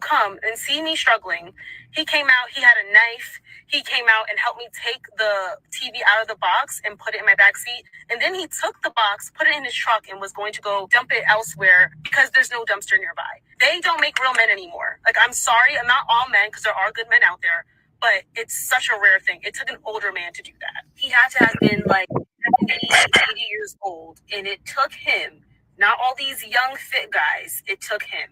come and see me struggling. He came out, he had a knife. He came out and helped me take the TV out of the box and put it in my backseat. And then he took the box, put it in his truck, and was going to go dump it elsewhere because there's no dumpster nearby. They don't make real men anymore. Like, I'm sorry, I'm not all men, because there are good men out there, but it's such a rare thing. It took an older man to do that. He had to have been like 70, 80 years old, and it took him, not all these young fit guys, it took him.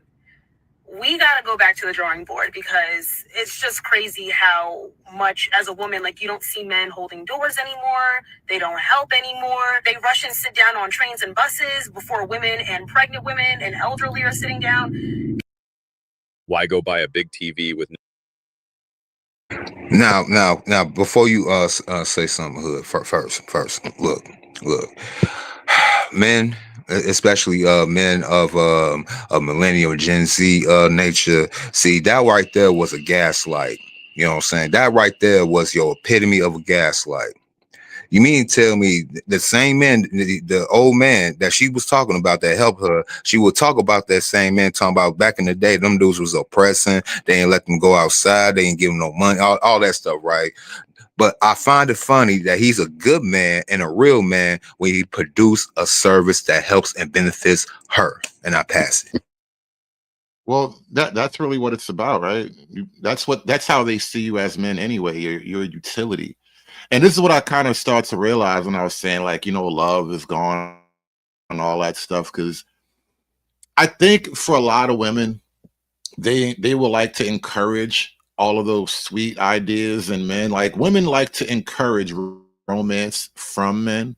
We got to go back to the drawing board, because it's just crazy how much, as a woman, like, you don't see men holding doors anymore. They don't help anymore. They rush and sit down on trains and buses before women and pregnant women and elderly are sitting down. Why go buy a big TV with Now, before you say something, Hood, first, look, men, especially men of millennial Gen Z nature, see, that right there was a gaslight. You know what I'm saying? That right there was your epitome of a gaslight. You mean to tell me the same man, the old man that she was talking about that helped her, she would talk about that same man talking about back in the day, them dudes was oppressing. They ain't let them go outside. They ain't give them no money, all that stuff, right? But I find it funny that he's a good man and a real man when he produce a service that helps and benefits her. And I pass it. Well, that's really what it's about, right? That's how they see you as men anyway. You're a utility. And this is what I kind of start to realize when I was saying, like, love is gone and all that stuff. Because I think for a lot of women, they will like to encourage all of those sweet ideas in men. Like, women like to encourage romance from men,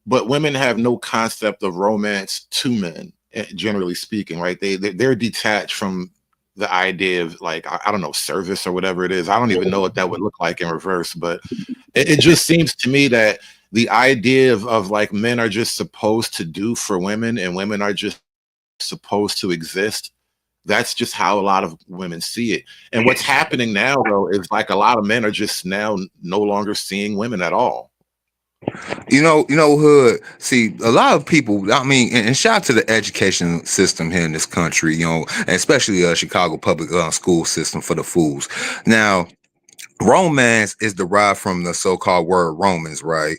but women have no concept of romance to men, generally speaking, right? They're detached from the idea of, like, I don't know, service or whatever it is. I don't even know what that would look like in reverse, but it just seems to me that the idea of like men are just supposed to do for women and women are just supposed to exist. That's just how a lot of women see it. And what's happening now, though, is like a lot of men are just now no longer seeing women at all. Hood, see, a lot of people, I mean, and shout out to the education system here in this country, and especially Chicago public school system for the fools. Now, romance is derived from the so-called word Romans, right?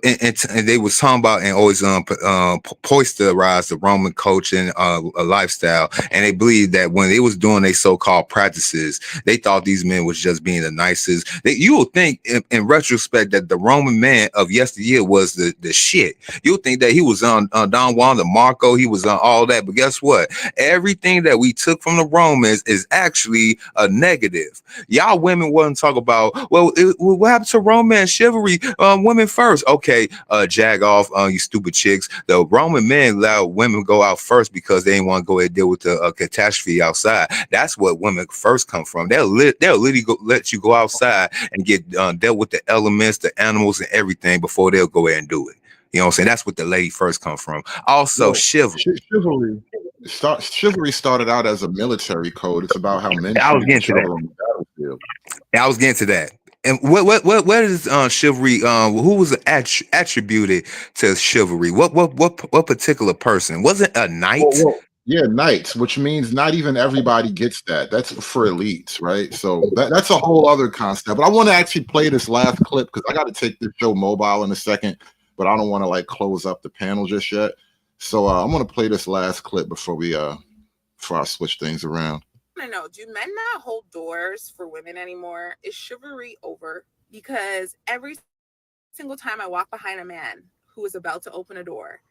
And they was talking about and always posterize the Roman culture and a lifestyle, and they believed that when they was doing their so-called practices, they thought these men was just being the nicest. You would think, in retrospect, that the Roman man of yesteryear was the shit. You would think that he was on Don Juan de Marco, he was on all that, but guess what? Everything that we took from the Romans is actually a negative. Y'all women wasn't talking about, what happened to romance, chivalry, women first. Okay, jag off, you stupid chicks. The Roman men allowed women go out first because they didn't want to go and deal with the catastrophe outside. That's what women first come from. They'll literally let you go outside and get dealt with the elements, the animals, and everything before they'll go ahead and do it. You know what I'm saying? That's what the lady first come from. Also, chivalry. Chivalry started out as a military code. It's about how men I was getting treat to each other that. on the battlefield. I was getting to that. And what is chivalry? Who was attributed to chivalry? What particular person? Was it a knight? Yeah, knights, which means not even everybody gets that. That's for elites, right? So that's a whole other concept. But I want to actually play this last clip because I got to take this show mobile in a second, but I don't want to like close up the panel just yet. So I'm going to play this last clip before I switch things around. I know, do men not hold doors for women anymore? Is chivalry over? Because every single time I walk behind a man who is about to open a door,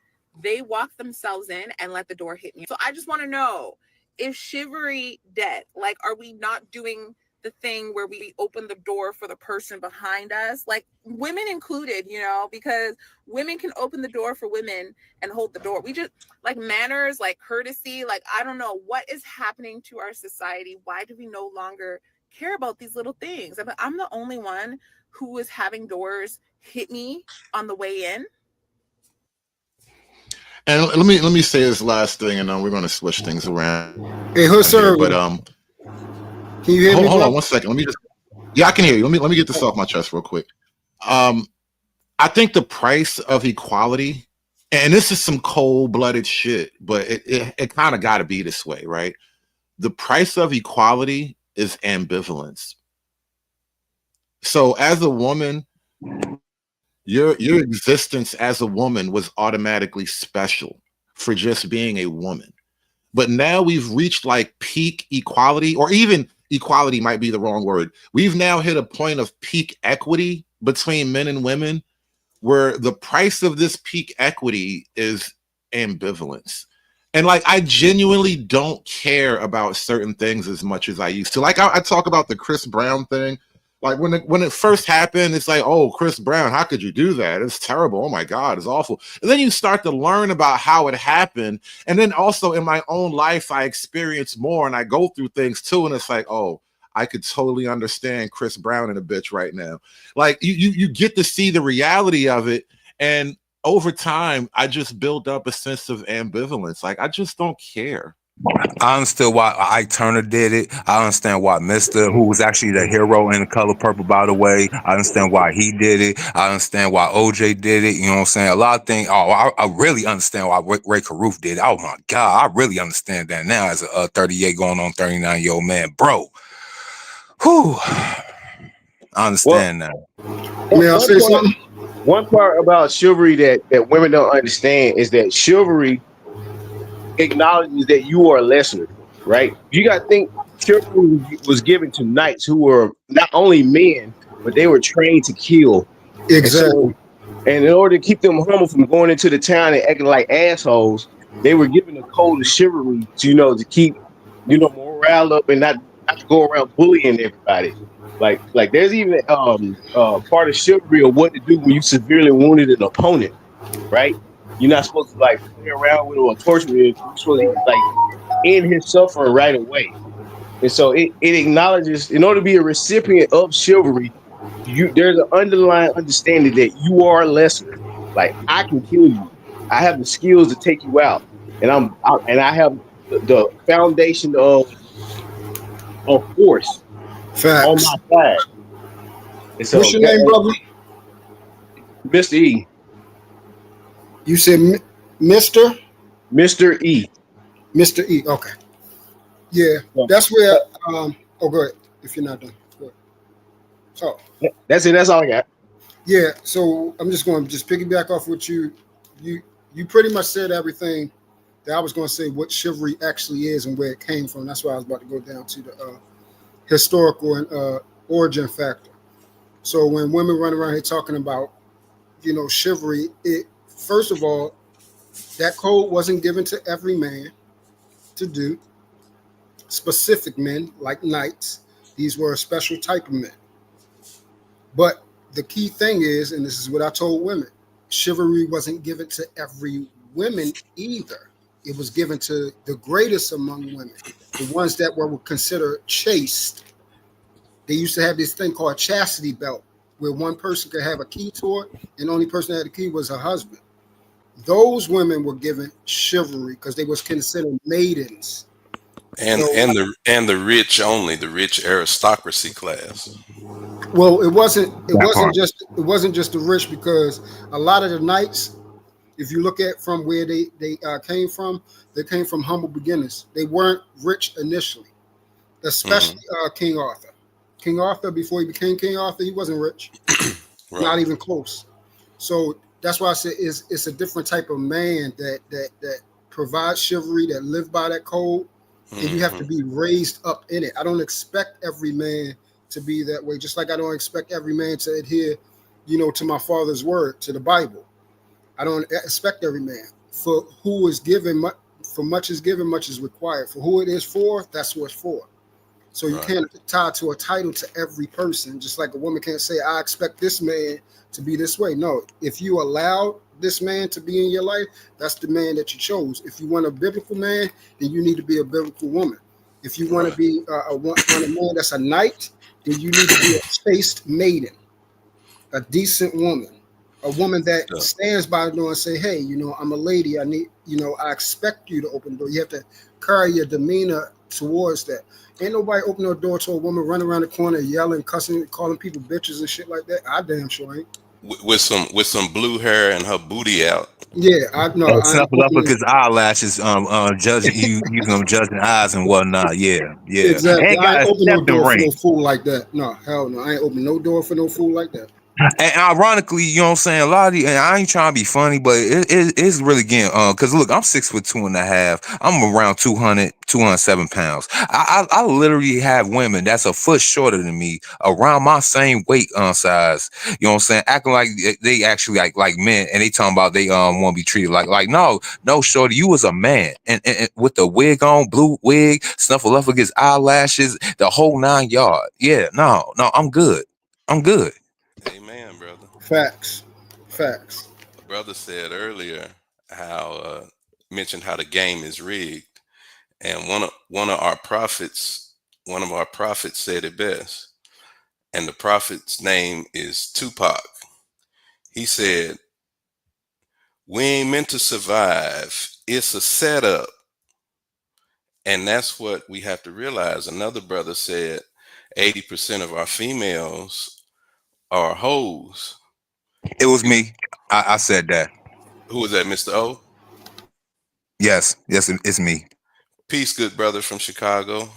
they walk themselves in and let the door hit me. So I just want to know, is chivalry dead? Like, are we not doing the thing where we open the door for the person behind us, like women included, because women can open the door for women and hold the door. We just like manners, like courtesy, like, I don't know what is happening to our society. Why do we no longer care about these little things? I'm the only one who is having doors hit me on the way in. And let me say this last thing, and then we're going to switch things around. Hey, who's sir? But can you hear me? Hold on 1 second. I can hear you. Let me get this off my chest real quick. I think the price of equality, and this is some cold-blooded shit, but it kind of got to be this way, right? the price of equality is ambivalence. So as a woman, your existence as a woman was automatically special for just being a woman. But now we've reached like peak equality, or even equality might be the wrong word. We've now hit a point of peak equity between men and women, where the price of this peak equity is ambivalence. And like, I genuinely don't care about certain things as much as I used to. Like, I talk about the Chris Brown thing. Like when it first happened, it's like, oh, Chris Brown, how could you do that? It's terrible. Oh my God, it's awful. And then you start to learn about how it happened. And then also in my own life, I experience more and I go through things too. And it's like, oh, I could totally understand Chris Brown and a bitch right now. Like you get to see the reality of it. And over time, I just build up a sense of ambivalence. Like, I just don't care. I understood why Ike Turner did it. I understand why Mr., who was actually the hero in The Color Purple, by the way, I understand why he did it. I understand why OJ did it. You know what I'm saying? A lot of things. Oh, I really understand why Ray Caruth did it. Oh my God, I really understand that now as a 38 going on 39-year-old man, bro. Whew. I understand now. May I say something? One part about chivalry that women don't understand is that chivalry acknowledges that you are lesser, right? You got to think chivalry was given to knights who were not only men, but they were trained to kill. Exactly. And in order to keep them humble from going into the town and acting like assholes, they were given a code of chivalry to, to keep, morale up and not to go around bullying everybody. Like there's even part of chivalry of what to do when you severely wounded an opponent, right? You're not supposed to like play around with or torture him. You're supposed to like end his suffering right away. And so it acknowledges, in order to be a recipient of chivalry, there's an underlying understanding that you are lesser. Like, I can kill you. I have the skills to take you out, and I have the foundation of force Facts. on my side. And so, what's your name, brother? Mr. E. You said Mr. Mr. E. Mr. E. Okay. Yeah, that's where. Oh, go ahead. If you're not done, go ahead. So that's it. That's all I got. Yeah. So I'm just going to piggyback off what you pretty much said everything that I was going to say. What chivalry actually is and where it came from. That's why I was about to go down to the historical and origin factor. So when women run around here talking about, chivalry, first of all, that code wasn't given to every man to do. Specific men, like knights, these were a special type of men. But the key thing is, and this is what I told women, chivalry wasn't given to every woman either. It was given to the greatest among women, the ones that were considered chaste. They used to have this thing called chastity belt, where one person could have a key to it, and the only person that had the key was her husband. Those women were given chivalry because they was considered maidens. And the rich only, the rich aristocracy class. Well, it wasn't just the rich, because a lot of the knights, if you look at from where they came from, they came from humble beginnings. They weren't rich initially, especially King Arthur. King Arthur, before he became King Arthur, he wasn't rich, right. Not even close. So that's why I said it's a different type of man that provides chivalry, that live by that code, and you have to be raised up in it. I don't expect every man to be that way, just like I don't expect every man to adhere, to my Father's word, to the Bible. I don't expect every man. For who is given, for much is given, much is required. For who it is for, that's what it's for. So you can't tie to a title to every person, just like a woman can't say, I expect this man to be this way. No, if you allow this man to be in your life, that's the man that you chose. If you want a biblical man, then you need to be a biblical woman. If you want to be a man that's a knight, then you need to be a chaste maiden, a decent woman, a woman that stands by the door and say, hey, I'm a lady. I need, I expect you to open the door. You have to carry your demeanor towards that. Ain't nobody open the door to a woman running around the corner yelling, cussing, calling people bitches and shit like that. I damn sure ain't. with some blue hair and her booty out. Yeah, I know. I ain't opening, Snuffleupagus eyelashes, judging you using them judging eyes and whatnot. Yeah, yeah. exactly. Ain't I got ain't a open no accepting door for ring. no fool like that. No, hell no. I ain't open no door for no fool like that. And ironically, you know what I'm saying? A lot of the, and I ain't trying to be funny, but it's really getting because look, I'm 6'2.5". I'm around 207 pounds. I literally have women that's a foot shorter than me around my same weight size. You know what I'm saying? Acting like they actually like men, and they talking about they want to be treated like no shorty, you was a man, and with the wig on, blue wig, snuffleupagus eyelashes, the whole 9 yard. Yeah, no, I'm good. I'm good. Amen, brother. Facts. Facts. A brother said earlier how mentioned how the game is rigged, and one of our prophets said it best, and the prophet's name is Tupac. He said, "We ain't meant to survive. It's a setup." And that's what we have to realize. Another brother said 80% of our females are hoes. It was me. I said that. Who was that, Mr. O? Yes, it's me. Peace, good brother from Chicago.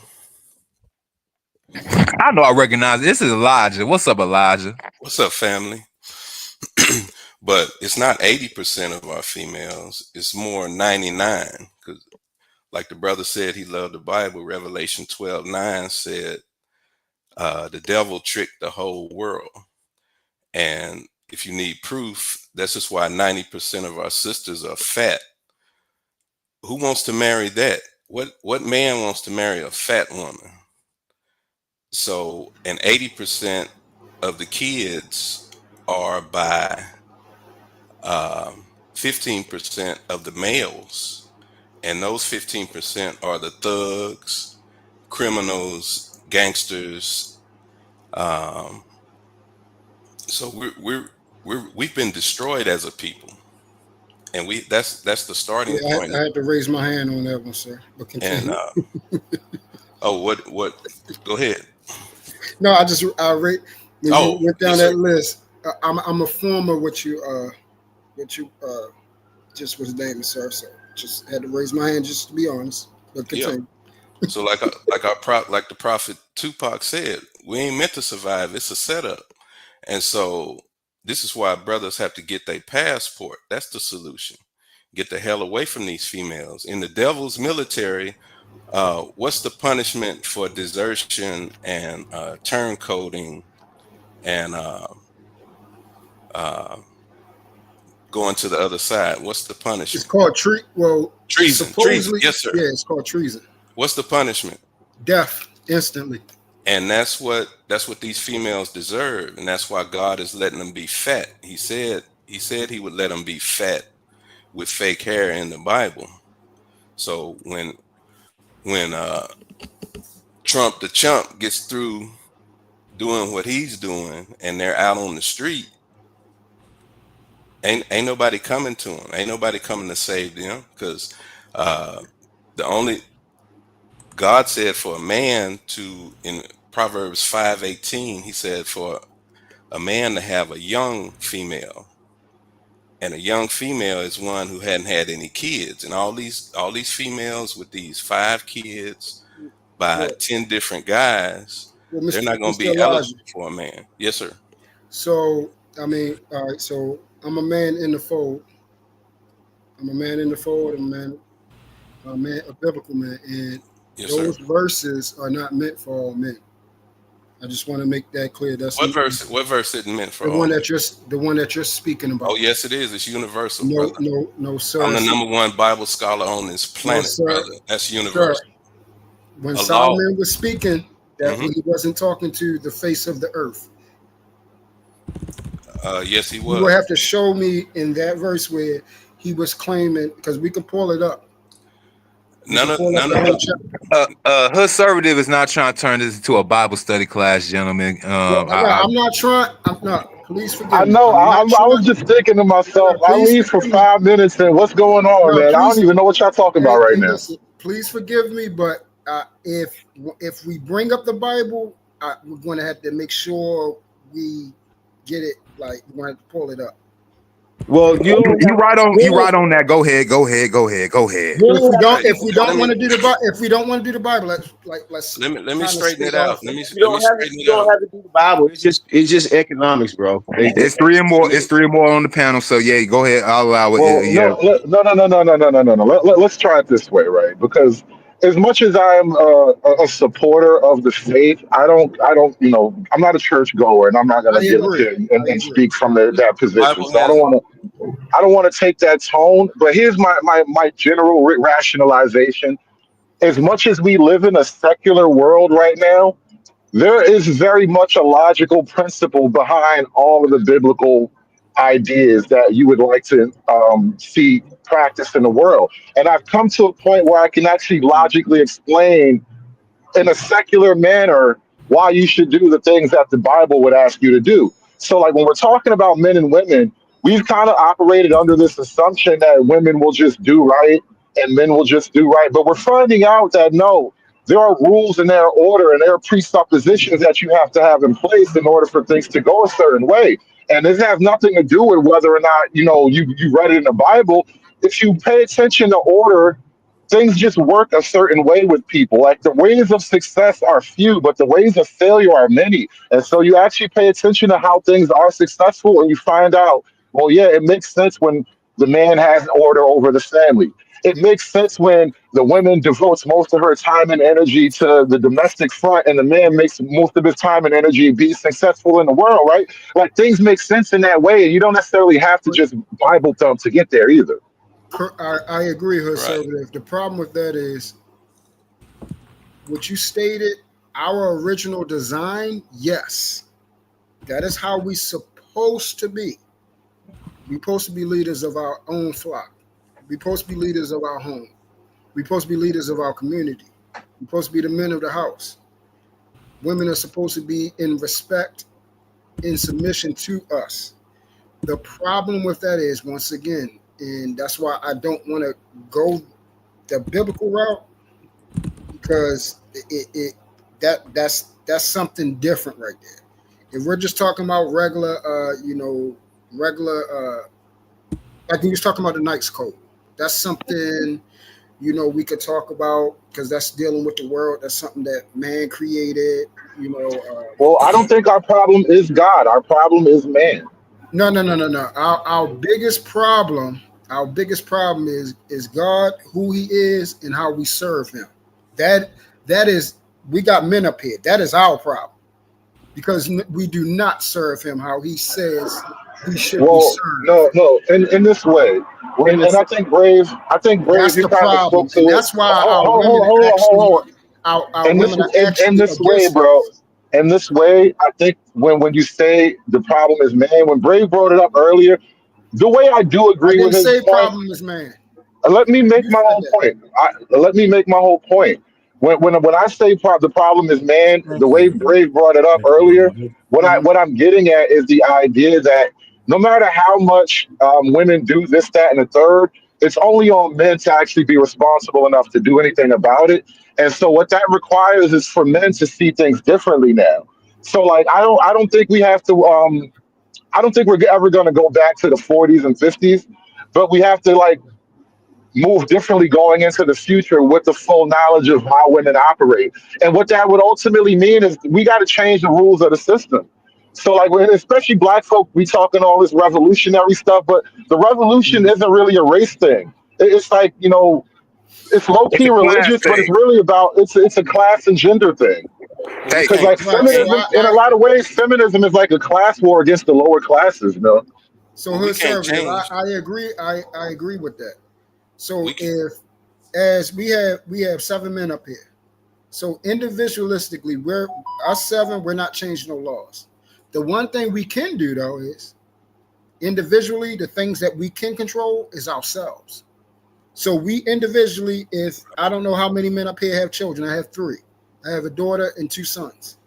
I know I recognize it. This is Elijah. What's up, Elijah? What's up, family? But it's not 80% of our females. It's more 99. Because like the brother said, he loved the Bible. Revelation 12:9 said, the devil tricked the whole world. And if you need proof, that's just why 90% of our sisters are fat. Who wants to marry that? What man wants to marry a fat woman? So, and 80% of the kids are by 15% of the males. And those 15% are the thugs, criminals, gangsters. So we've been destroyed as a people. And that's the starting Yeah, point. I had to raise my hand on that one, sir. But And continue. what? Go ahead. No, I rate when you Oh, went down yes, that sir. list. I'm a form of what you just was naming, sir. So just had to raise my hand just to be honest. But Yeah. continue. So like the prophet Tupac said, we ain't meant to survive. It's a setup. And so this is why brothers have to get their passport. That's the solution. Get the hell away from these females. In the devil's military, what's the punishment for desertion and turncoating and going to the other side? What's the It's punishment? called Well, Treason. supposedly, Yes, sir. yeah, it's called treason. What's the punishment? Death instantly. And that's what these females deserve, and that's why God is letting them be fat. He said he would let them be fat with fake hair in the Bible. So when Trump the chump gets through doing what he's doing and they're out on the street, ain't nobody coming to them. Ain't nobody coming to save them, because the only God said for a man to, in Proverbs 5:18, he said for a man to have a young female, and a young female is one who hadn't had any kids. And all these females with these 5 kids by Well, 10 different guys, they're not going to Mr. be Elijah. eligible for a man. Yes, sir. So I mean, all right. So I'm a man in the fold. I'm a man in the fold. A biblical man, and Yes, sir. those verses are not meant for all men. I just want to make that clear. That's What verse isn't meant for the all one men? that you're speaking about. Oh, yes, it is. It's universal, No, brother. no, sir. I'm the number 1 Bible scholar on this planet, sir. brother. That's universal. Sir, when A Solomon law. was speaking, that he wasn't talking to the face of the earth. Yes, he You will was. have to show me in that verse where he was claiming, because we can pull it up. None of Conservative is not trying to turn this into a Bible study class, gentlemen. I'm not trying. I'm not. Please forgive me. I know. I I'm not was trying- just thinking to myself, I Please leave for forgive me. 5 minutes and what's going on, No, man? I please- don't even know what y'all talking about right now. Listen, please forgive me, but if we bring up the Bible, we're going to have to make sure we get it. Like you want to pull it up. Well, you You right on that. Go ahead. If we don't want to do the Bible, let's Let me kinda straighten stay it out. off Let it. me You don't have straighten you it don't out. have to do the Bible. It's just economics, bro. It's three or more. It's three or more on the panel. So yeah, go ahead. I'll allow it. Well, Yeah. no. Let's try it this way, right? Because as much as I am a supporter of the faith, I'm not a church goer, and I'm not going I to get up agree. here and I agree. speak from that position. Bible So has I don't want to take that tone. But here's my general rationalization. As much as we live in a secular world right now, there is very much a logical principle behind all of the biblical ideas that you would like to see practiced in the world. And I've come to a point where I can actually logically explain in a secular manner why you should do the things that the Bible would ask you to do. So, like when we're talking about men and women, we've kind of operated under this assumption that women will just do right and men will just do right. But we're finding out that no, there are rules and there are order and there are presuppositions that you have to have in place in order for things to go a certain way. And this has nothing to do with whether or not you read it in the Bible. If you pay attention to order, things just work a certain way with people. Like the ways of success are few, but the ways of failure are many. And so you actually pay attention to how things are successful and you find out, well, yeah, it makes sense when the man has order over the family. It makes sense when the woman devotes most of her time and energy to the domestic front and the man makes most of his time and energy being successful in the world, right? Like things make sense in that way. And you don't necessarily have to just Bible thump to get there either. I agree, right. conservative. The problem with that is what you stated. Our original design, yes, that is how we supposed to be. We're supposed to be leaders of our own flock. We're supposed to be leaders of our home. We're supposed to be leaders of our community. We're supposed to be the men of the house. Women are supposed to be in respect, in submission to us. The problem with that is, once again, and that's why I don't want to go the biblical route, because that's something different right there. If we're just talking about regular, like we was talking about the Knight's Code, that's something we could talk about because that's dealing with the world. That's something that man created. Well, I don't think our problem is God. Our problem is man. No. Our biggest problem is God, who He is, and how we serve Him. That is, we got men up here. That is our problem because we do not serve Him how He says we should be served. No. In this way, and I think Brave. That's You the kind of problem, spoke to and it. that's why our women are actually In this way, against bro. this. In this way, I think when you say the problem is man, when Brave brought it up earlier, the way I do I agree didn't with his say point. problem is man. Let me make You my said whole that. point. Let me make my whole point. When I say the problem is man, the way Brave brought it up earlier, Mhm. what I'm getting at is the idea that no matter how much women do this, that, and the third, it's only on men to actually be responsible enough to do anything about it. And so what that requires is for men to see things differently now. So like I don't think we have to I don't think we're ever going to go back to the 40s and 50s, but we have to like move differently going into the future with the full knowledge of how women operate. And what that would ultimately mean is we got to change the rules of the system. So, like, especially black folk, we talking all this revolutionary stuff, but the revolution isn't really a race thing. It's like, it's low It's key a class religious, but it's thing. really about it's a class and gender thing. Well, we Hey, Because can't. like Right. So feminism, in a lot of ways, feminism is like a class war against the lower classes. so Well, we can't conservative. change. I agree. I agree with that. So We can, if as we have 7 men up here. So individualistically, we're us 7. We're not changing no laws. The one thing we can do though is individually, the things that we can control is ourselves. So we individually, if I don't know how many men up here have children, I have 3. I have a daughter and 2 sons.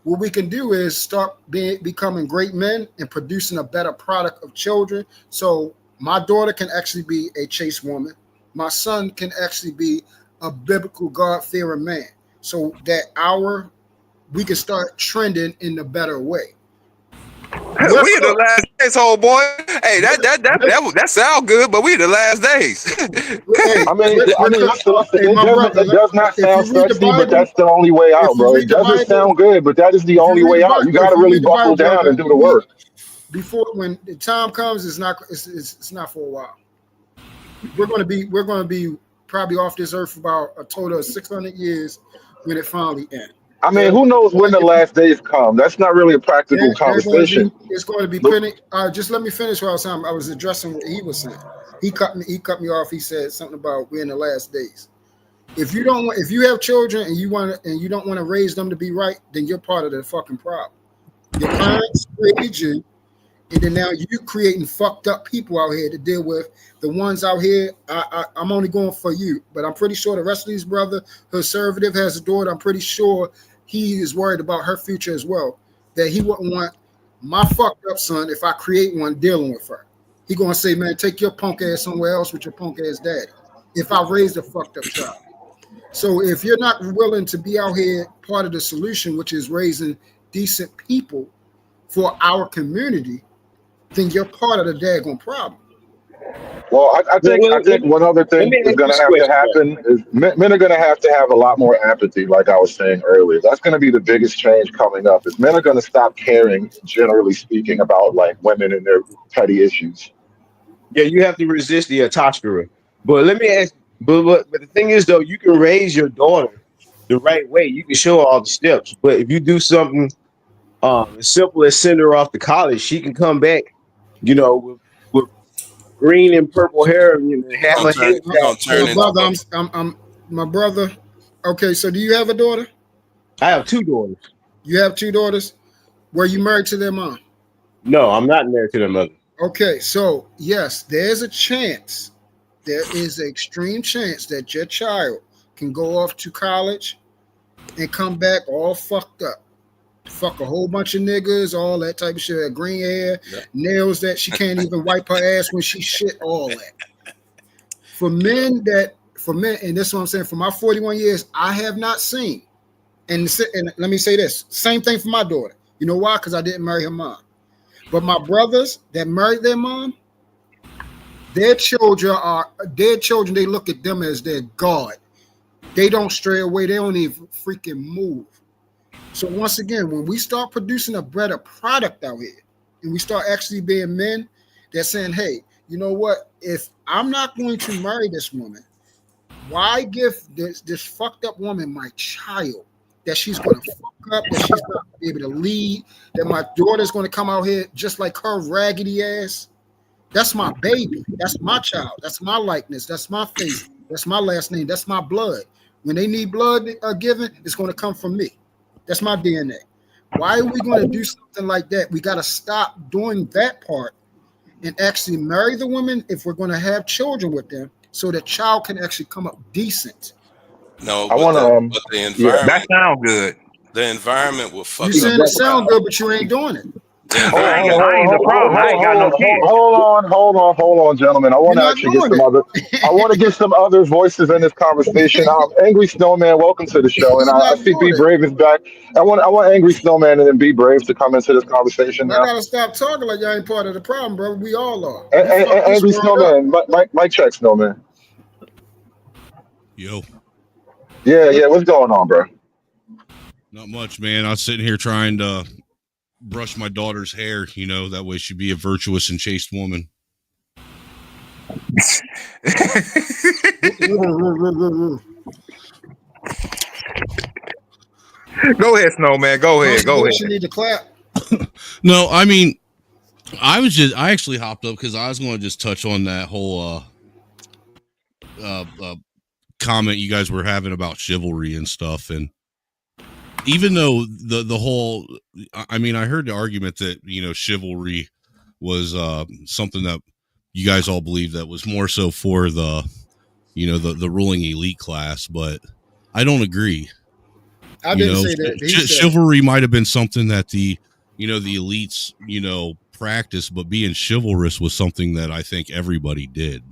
What we can do is start becoming great men and producing a better product of children. So my daughter can actually be a chaste woman. My son can actually be a biblical God-fearing man. So that we can start trending in a better way. We in the last days, old boy. Hey, that sound good, but we in the last days. Hey, I mean, listen, hey, my brother, it does not if you sound read the sexy, but Bible, that's the only way out, if you bro. It read the doesn't Bible, sound good, but that is the if you only read way the out. Bible, You got to if you really read the Bible, buckle down brother, and do the work. before when the time comes, it's not for a while. We're going to be probably off this earth for about a total of 600 years when it finally ends. I mean, who knows when the last days come? That's not really a practical conversation. It's going to be Look, plenty. Just let me finish what I was addressing what he was saying. He cut me off. He said something about we're in the last days. If you have children and you don't want to raise them to be right, then you're part of the fucking problem. Your parents created you, and then now you creating fucked up people out here to deal with. The ones out here, I'm only going for you, but I'm pretty sure the rest of these brother, conservative, has a daughter. I'm pretty sure he is worried about her future as well. That he wouldn't want my fucked up son, if I create one, dealing with her. He gonna say, man, take your punk ass somewhere else with your punk ass daddy. If I raised a fucked up child. So if you're not willing to be out here part of the solution, which is raising decent people for our community, then you're part of the daggone problem. well, I think one other thing is going to have to happen is men are going to have a lot more empathy, like I was saying earlier. That's going to be the biggest change coming up. Is men are going to stop caring, generally speaking, about like women and their petty issues. Yeah, you have to resist the testosterone. But let me ask. But the thing is, though, you can raise your daughter the right way. You can show her all the steps. But if you do something as simple as send her off to college, she can come back, with green and purple hair, and have her head down. My brother. Okay, so do you have a daughter? I have 2 daughters. You have 2 daughters? Were you married to their mom? No, I'm not married to their mother. Okay, so yes, there's a chance. There is an extreme chance that your child can go off to college and come back all fucked up. Fuck a whole bunch of niggas, all that type of shit. Green hair, nails that she can't even wipe her ass when she shit, all that. For men, and this is what I'm saying, for my 41 years, I have not seen, and let me say this, same thing for my daughter. You know why? Because I didn't marry her mom. But my brothers that married their mom, their children, they look at them as their God. They don't stray away. They don't even freaking move. So once again, when we start producing a better product out here, and we start actually being men, they're saying, hey, you know what? If I'm not going to marry this woman, why give this fucked up woman my child that she's going to fuck up, that she's not going to be able to lead, that my daughter's going to come out here just like her raggedy ass? That's my baby. That's my child. That's my likeness. That's my face. That's my last name. That's my blood. When they need blood given, it's going to come from me. That's my DNA. Why are we going to do something like that? We got to stop doing that part and actually marry the women if we're going to have children with them, so the child can actually come up decent. No, I want but the environment. That sound good. The environment will fuck. You saying it sound good, but you ain't doing it. I ain't the problem. I ain't got no kids. Hold on, gentlemen. I want to actually get some other. I want to get some other voices in this conversation. Angry Snowman, welcome to the show. And I see Be Brave is back. I want Angry Snowman and then Be Brave to come into this conversation now. I gotta stop talking like y'all ain't part of the problem, bro. We all are. Angry Snowman, Mike check, Snowman. Yo. Yeah. What's going on, bro? Not much, man. I was sitting here trying to brush my daughter's hair, that way she'd be a virtuous and chaste woman. Go ahead, Snowman. Go ahead. You need to clap. No, I mean, I actually hopped up because I was going to just touch on that whole comment you guys were having about chivalry and stuff. And even though the whole, I mean, I heard the argument that, chivalry was something that you guys all believe that was more so for the, the ruling elite class, but I don't agree. I didn't say that. Chivalry might have been something that the elites, practiced, but being chivalrous was something that I think everybody did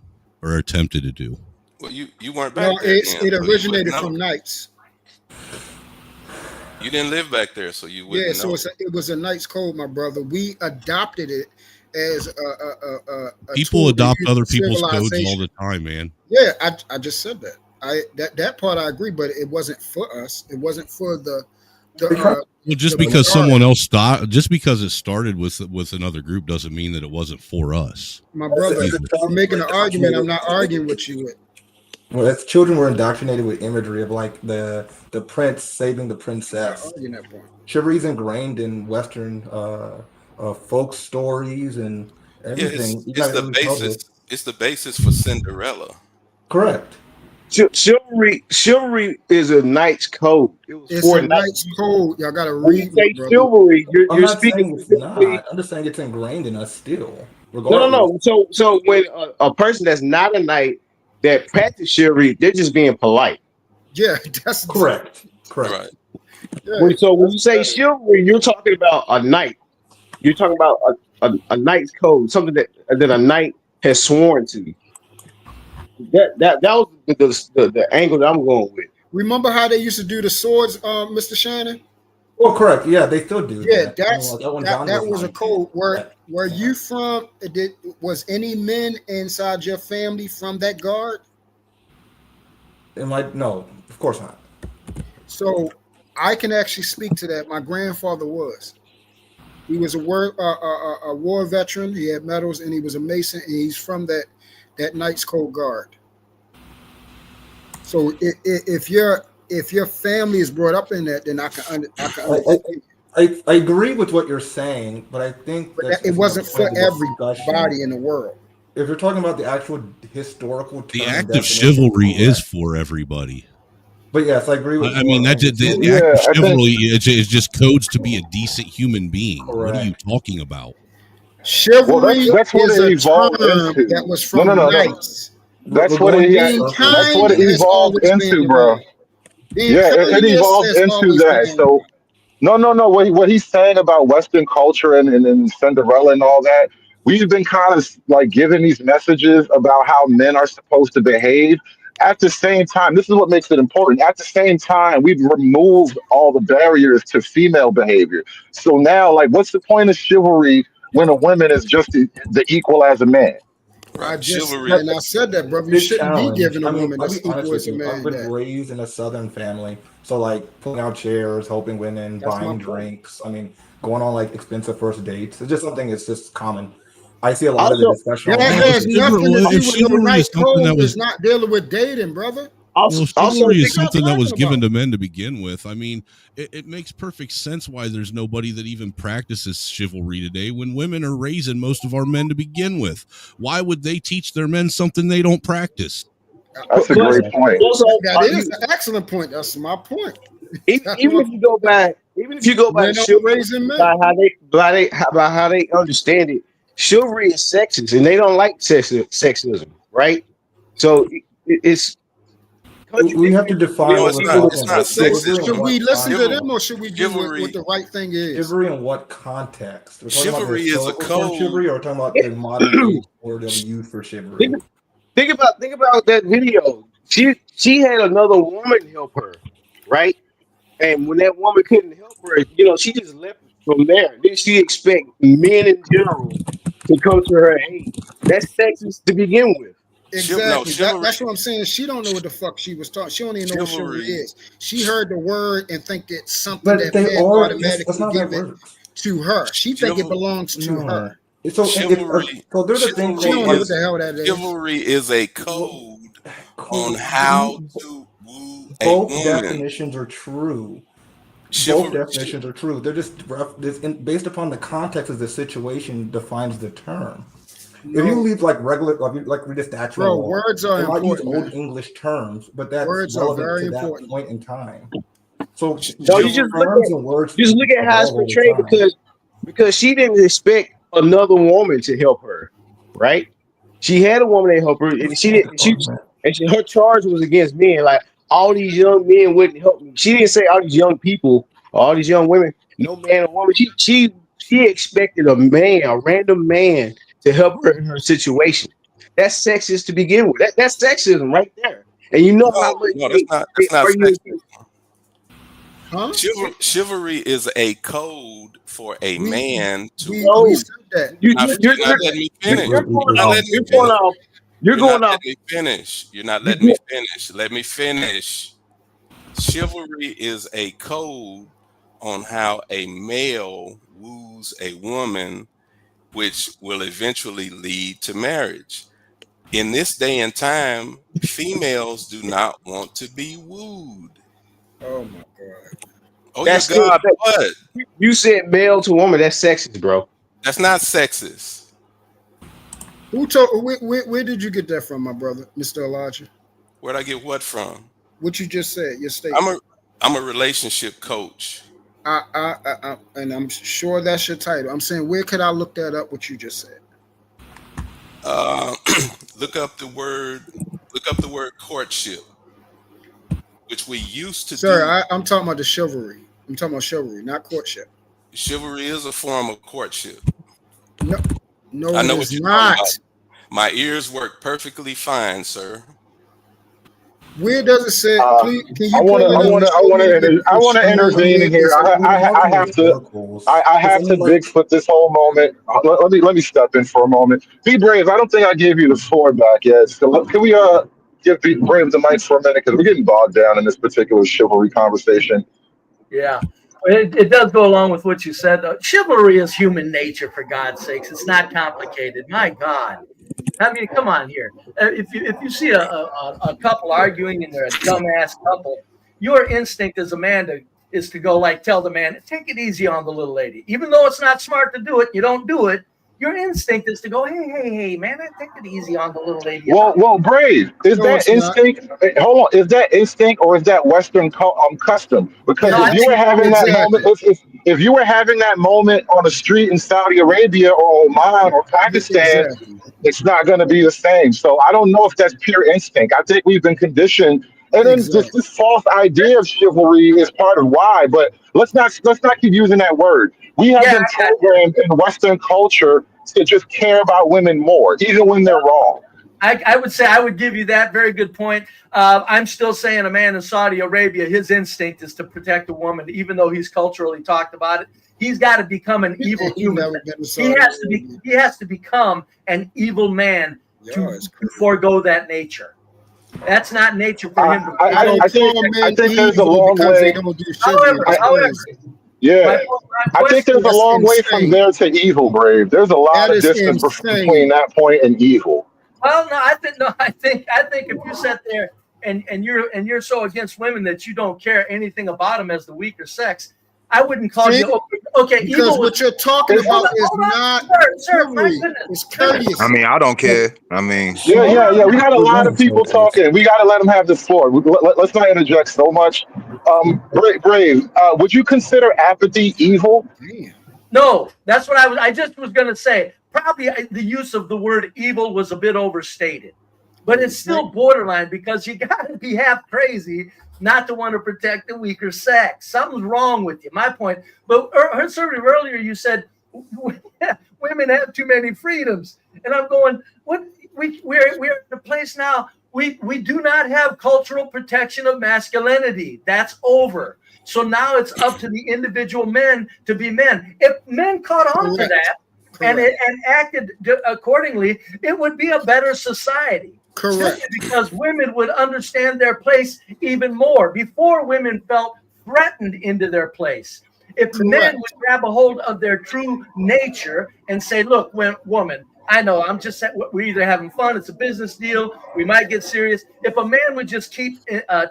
or attempted to do. Well, you weren't back there. It originated from knights. You didn't live back there, so you Yeah, wouldn't so know. it was a Knight's Code, my brother. We adopted it as a People tool to adopt use other for people's codes all civilization. the time, man. Yeah, I just said that. That part I agree, but it wasn't for us. It wasn't for the Well, just the because majority. someone else just because it started with another group doesn't mean that it wasn't for us. My brother, Either. you're making an argument I'm not arguing with you with. Well, as children were indoctrinated with imagery of like the prince saving the I'm not princess. arguing that point. Chivalry is ingrained in Western folk stories and Yeah, everything. You it's gotta the really tell basis. this. It's the basis for Cinderella. Correct. Chivalry is a knight's code. It was It's for a Knight's Code. Y'all got to When you read, say my brother. chivalry, I'm you're not speaking saying it's specifically. not. I'm just saying it's ingrained in us still, No. regardless. So when a person that's not a knight that practice chivalry, they're just being polite. Yeah, that's Correct. Right. Yeah, So when you say chivalry, you're talking about a knight. You're talking about a knight's code, something that a knight has sworn to. That was the angle that I'm going with. remember how they used to do the swords, Mr. Shannon? Well, correct. Yeah, they still do Yeah, that. that's When that, John that was a like code. that. Where you from? Was any men inside your family from that guard? No, of course not. So I can actually speak to that. My grandfather was. He was a war veteran. He had medals, and he was a Mason, and he's from that Knight's Code Guard. So if your family is brought up in that, then I can understand. I agree with what you're saying, but I think But it wasn't for everybody in the world. If you're talking about the actual historical term The act of definition, chivalry is correct. for everybody. But yes, I agree with I mean, that the Yeah, act I of think- chivalry is just codes to be a decent human being. What are Correct. you talking about? Chivalry that's what is it a evolved term into. that was from No. knights. That's We're what going it. to- Being That's kind what it has evolved always been into, the bro. man. Being Yeah, it courteous evolved has into always that. been- So no. What he's saying about Western culture and Cinderella and all that, we've been kind of like giving these messages about how men are supposed to behave. At the same time, this is what makes it important. At the same time, we've removed all the barriers to female behavior. So now, like, what's the point of chivalry when a woman is just the equal as a man? I just Chivalry. and I said that, brother. You Big shouldn't challenge. be giving a I mean, woman I'll that's be honest equal with as a you. I've man. been That raised in a Southern family, so like pulling out chairs, helping women, That's my buying point. drinks. I mean, going on like expensive first dates. It's just something. It's just common. I see a lot of the Also, discussion. that online. has nothing to if do with the chivalry Knight's is something that Code. was- Is not dealing with dating, brother. Well, chivalry is what something that was talking given about. to men to begin with. I mean, it makes perfect sense why there's nobody that even practices chivalry today when women are raising most of our men to begin with. Why would they teach their men something they don't practice? That's a great point. Also, That is an excellent point. That's my point. even if you go by Men are chivalry, raising men. by how they understand it, chivalry is sexist, and they don't like sexism, right? So it's we have to define. No, what it's we're not- talking it's about. not sexist. Should we listen to Chivalry- them or should we do what the right thing is? Chivalry in what context? We're talking about the Chivalry is a historical term code. Chivalry, or we're talking about the modern day word of use for chivalry? think about that video. She had another woman help her, right? And when that woman couldn't help her, she just left from there. Then she expect men in general to come to her aid. That's sexist to begin with. Exactly. chivalry- That's what I'm saying. She don't know what the fuck she was talking. She don't even know what chivalry Chivalry. is. She heard the word and think it's something But that they men are. automatically That's not how give it it works. to her. She think it Chival- belongs to No. her. So, Chivalry- so there's a thing She don't know called what the hell that is. Chivalry is a code on how to woo a both woman. definitions are true. Chivalry- Both definitions are true. They're just based upon the context of the situation defines the term. If you leave like regular, like read a statute, Bro, words are they might use important, old man. English terms, but that's Words are relevant very to that important. point in time. So No, you just look terms at and words Just look at how it's evolve over portrayed time. because she didn't expect another woman to help her, right? She had a woman that helped her, and her charge was against men. Like all these young men wouldn't help me. She didn't say all these young people, all these young women, no man or woman. She expected a random man, to help her in her situation. That's sexist to begin with. That's sexism right there. And you know how much No, that's not sexist. Huh? Chivalry is a code for a man to. We said that. You're not letting me finish. You're going off. You're going off. You're not letting me finish. Let me finish. Chivalry is a code on how a male woos a woman, which will eventually lead to marriage. In this day and time, females do not want to be wooed. Oh my God. Oh, That's your God, still- what? You said male to woman. That's sexist, bro. That's not sexist. Who told? Where did you get that from, my brother, Mr. Elijah? Where'd I get what from? What you just said, your statement. I'm a relationship coach. And I'm sure that's your title. I'm saying, where could I look that up? What you just said. Look up the word courtship, which we used to do. Sir, I'm talking about the chivalry. I'm talking about chivalry, not courtship. Chivalry is a form of courtship. No, I know it what is you're not. talking about. My ears work perfectly fine, sir. Where does it say? Please, can you I want to intervene here. I have to Bigfoot this whole moment. Let me step in for a moment. Be brave. I don't think I gave you the floor back yet. So can we give Be Brave the mic for a minute, because we're getting bogged down in this particular chivalry conversation. Yeah. It does go along with what you said, though. Chivalry is human nature, for God's sakes. It's not complicated. My God. I mean, come on here. If you see a couple arguing and they're a dumbass couple, your instinct as a man is to go tell the man, take it easy on the little lady. Even though it's not smart to do it, you don't do it. Your instinct is to go, hey, man, take it easy on the little lady. Well, Brave, is that instinct? Hold on, is that instinct or is that Western custom? Because if you were having that moment, if you were having that moment on the street in Saudi Arabia or Oman or Pakistan, it's not going to be the same. So I don't know if that's pure instinct. I think we've been conditioned, and then this false idea of chivalry is part of why. But let's not keep using that word. We have been programmed in Western culture to just care about women more, even when they're wrong. I would say I would give you that. Very good point. I'm still saying a man in Saudi Arabia, his instinct is to protect a woman, even though he's culturally talked about it. He's got to become an evil human. He has to become an evil man to forego that nature. That's not nature for him. I think there's a long way. I think there's a long way from there to evil, Brave. There's a lot of distance between that point and evil. Well, I think if you sit there and you're so against women that you don't care anything about them as the weaker sex, I wouldn't call you okay. Because evil what you're talking about is not chivalry. It's courteous. I mean, I don't care. I mean, yeah. We got a lot of people talking. We got to let them have the floor. Let's not interject so much. Brave, would you consider apathy evil? No, that's what I just was going to say. Probably the use of the word evil was a bit overstated, but it's still borderline, because you got to be half crazy not to want to protect the weaker sex. Something's wrong with you. My point. But earlier you said women have too many freedoms, and I'm going, what? We're in a place now. We do not have cultural protection of masculinity. That's over. So now it's up to the individual men to be men. If men caught on to that and acted accordingly, it would be a better society. Correct. Simply because women would understand their place even more. Before, women felt threatened into their place. If men would grab a hold of their true nature and say, look, woman, I know we're either having fun, it's a business deal, we might get serious. If a man would just keep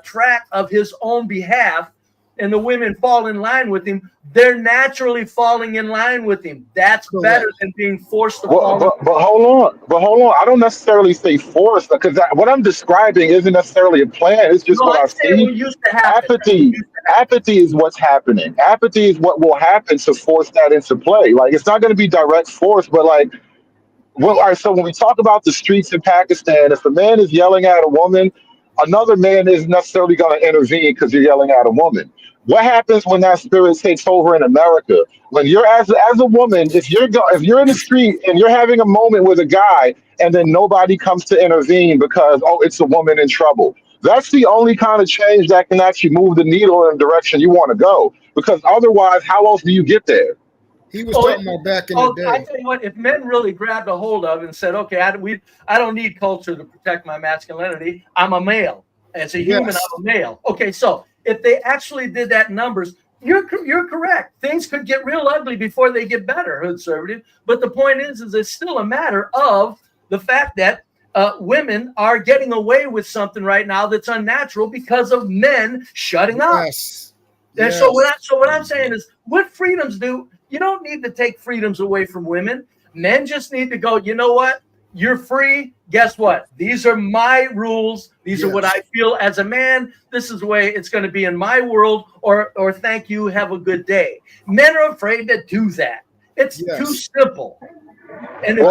track of his own behalf, and the women fall in line with him, they're naturally falling in line with him. That's better than being forced to fall. But hold on. I don't necessarily say forced, because what I'm describing isn't necessarily a plan. It's just what I see. Apathy is what's happening. Apathy is what will happen to force that into play. Like, it's not going to be direct force, but all right, so when we talk about the streets in Pakistan, if a man is yelling at a woman, another man isn't necessarily going to intervene because you're yelling at a woman. What happens when that spirit takes over in America? When you're as a woman, if you're in the street and you're having a moment with a guy, and then nobody comes to intervene because it's a woman in trouble, That's the only kind of change that can actually move the needle in the direction you want to go. Because otherwise, how else do you get there? He was talking about back in the I day. tell you what, if men really grabbed a hold of and said, okay, I don't need culture to protect my masculinity. I'm a male. As a human, Yes. I'm a male. Okay, so if they actually did that in numbers, you're correct. Things could get real ugly before they get better, conservative. But the point is it's still a matter of the fact that women are getting away with something right now that's unnatural because of men shutting up. Yes. And Yes. so what I'm saying is, what freedoms do you don't need to take freedoms away from women. Men just need to go, you know what? You're free. Guess what? These are my rules. These are what I feel as a man. This is the way it's going to be in my world. Or thank you. Have a good day. Men are afraid to do that. It's too simple. And if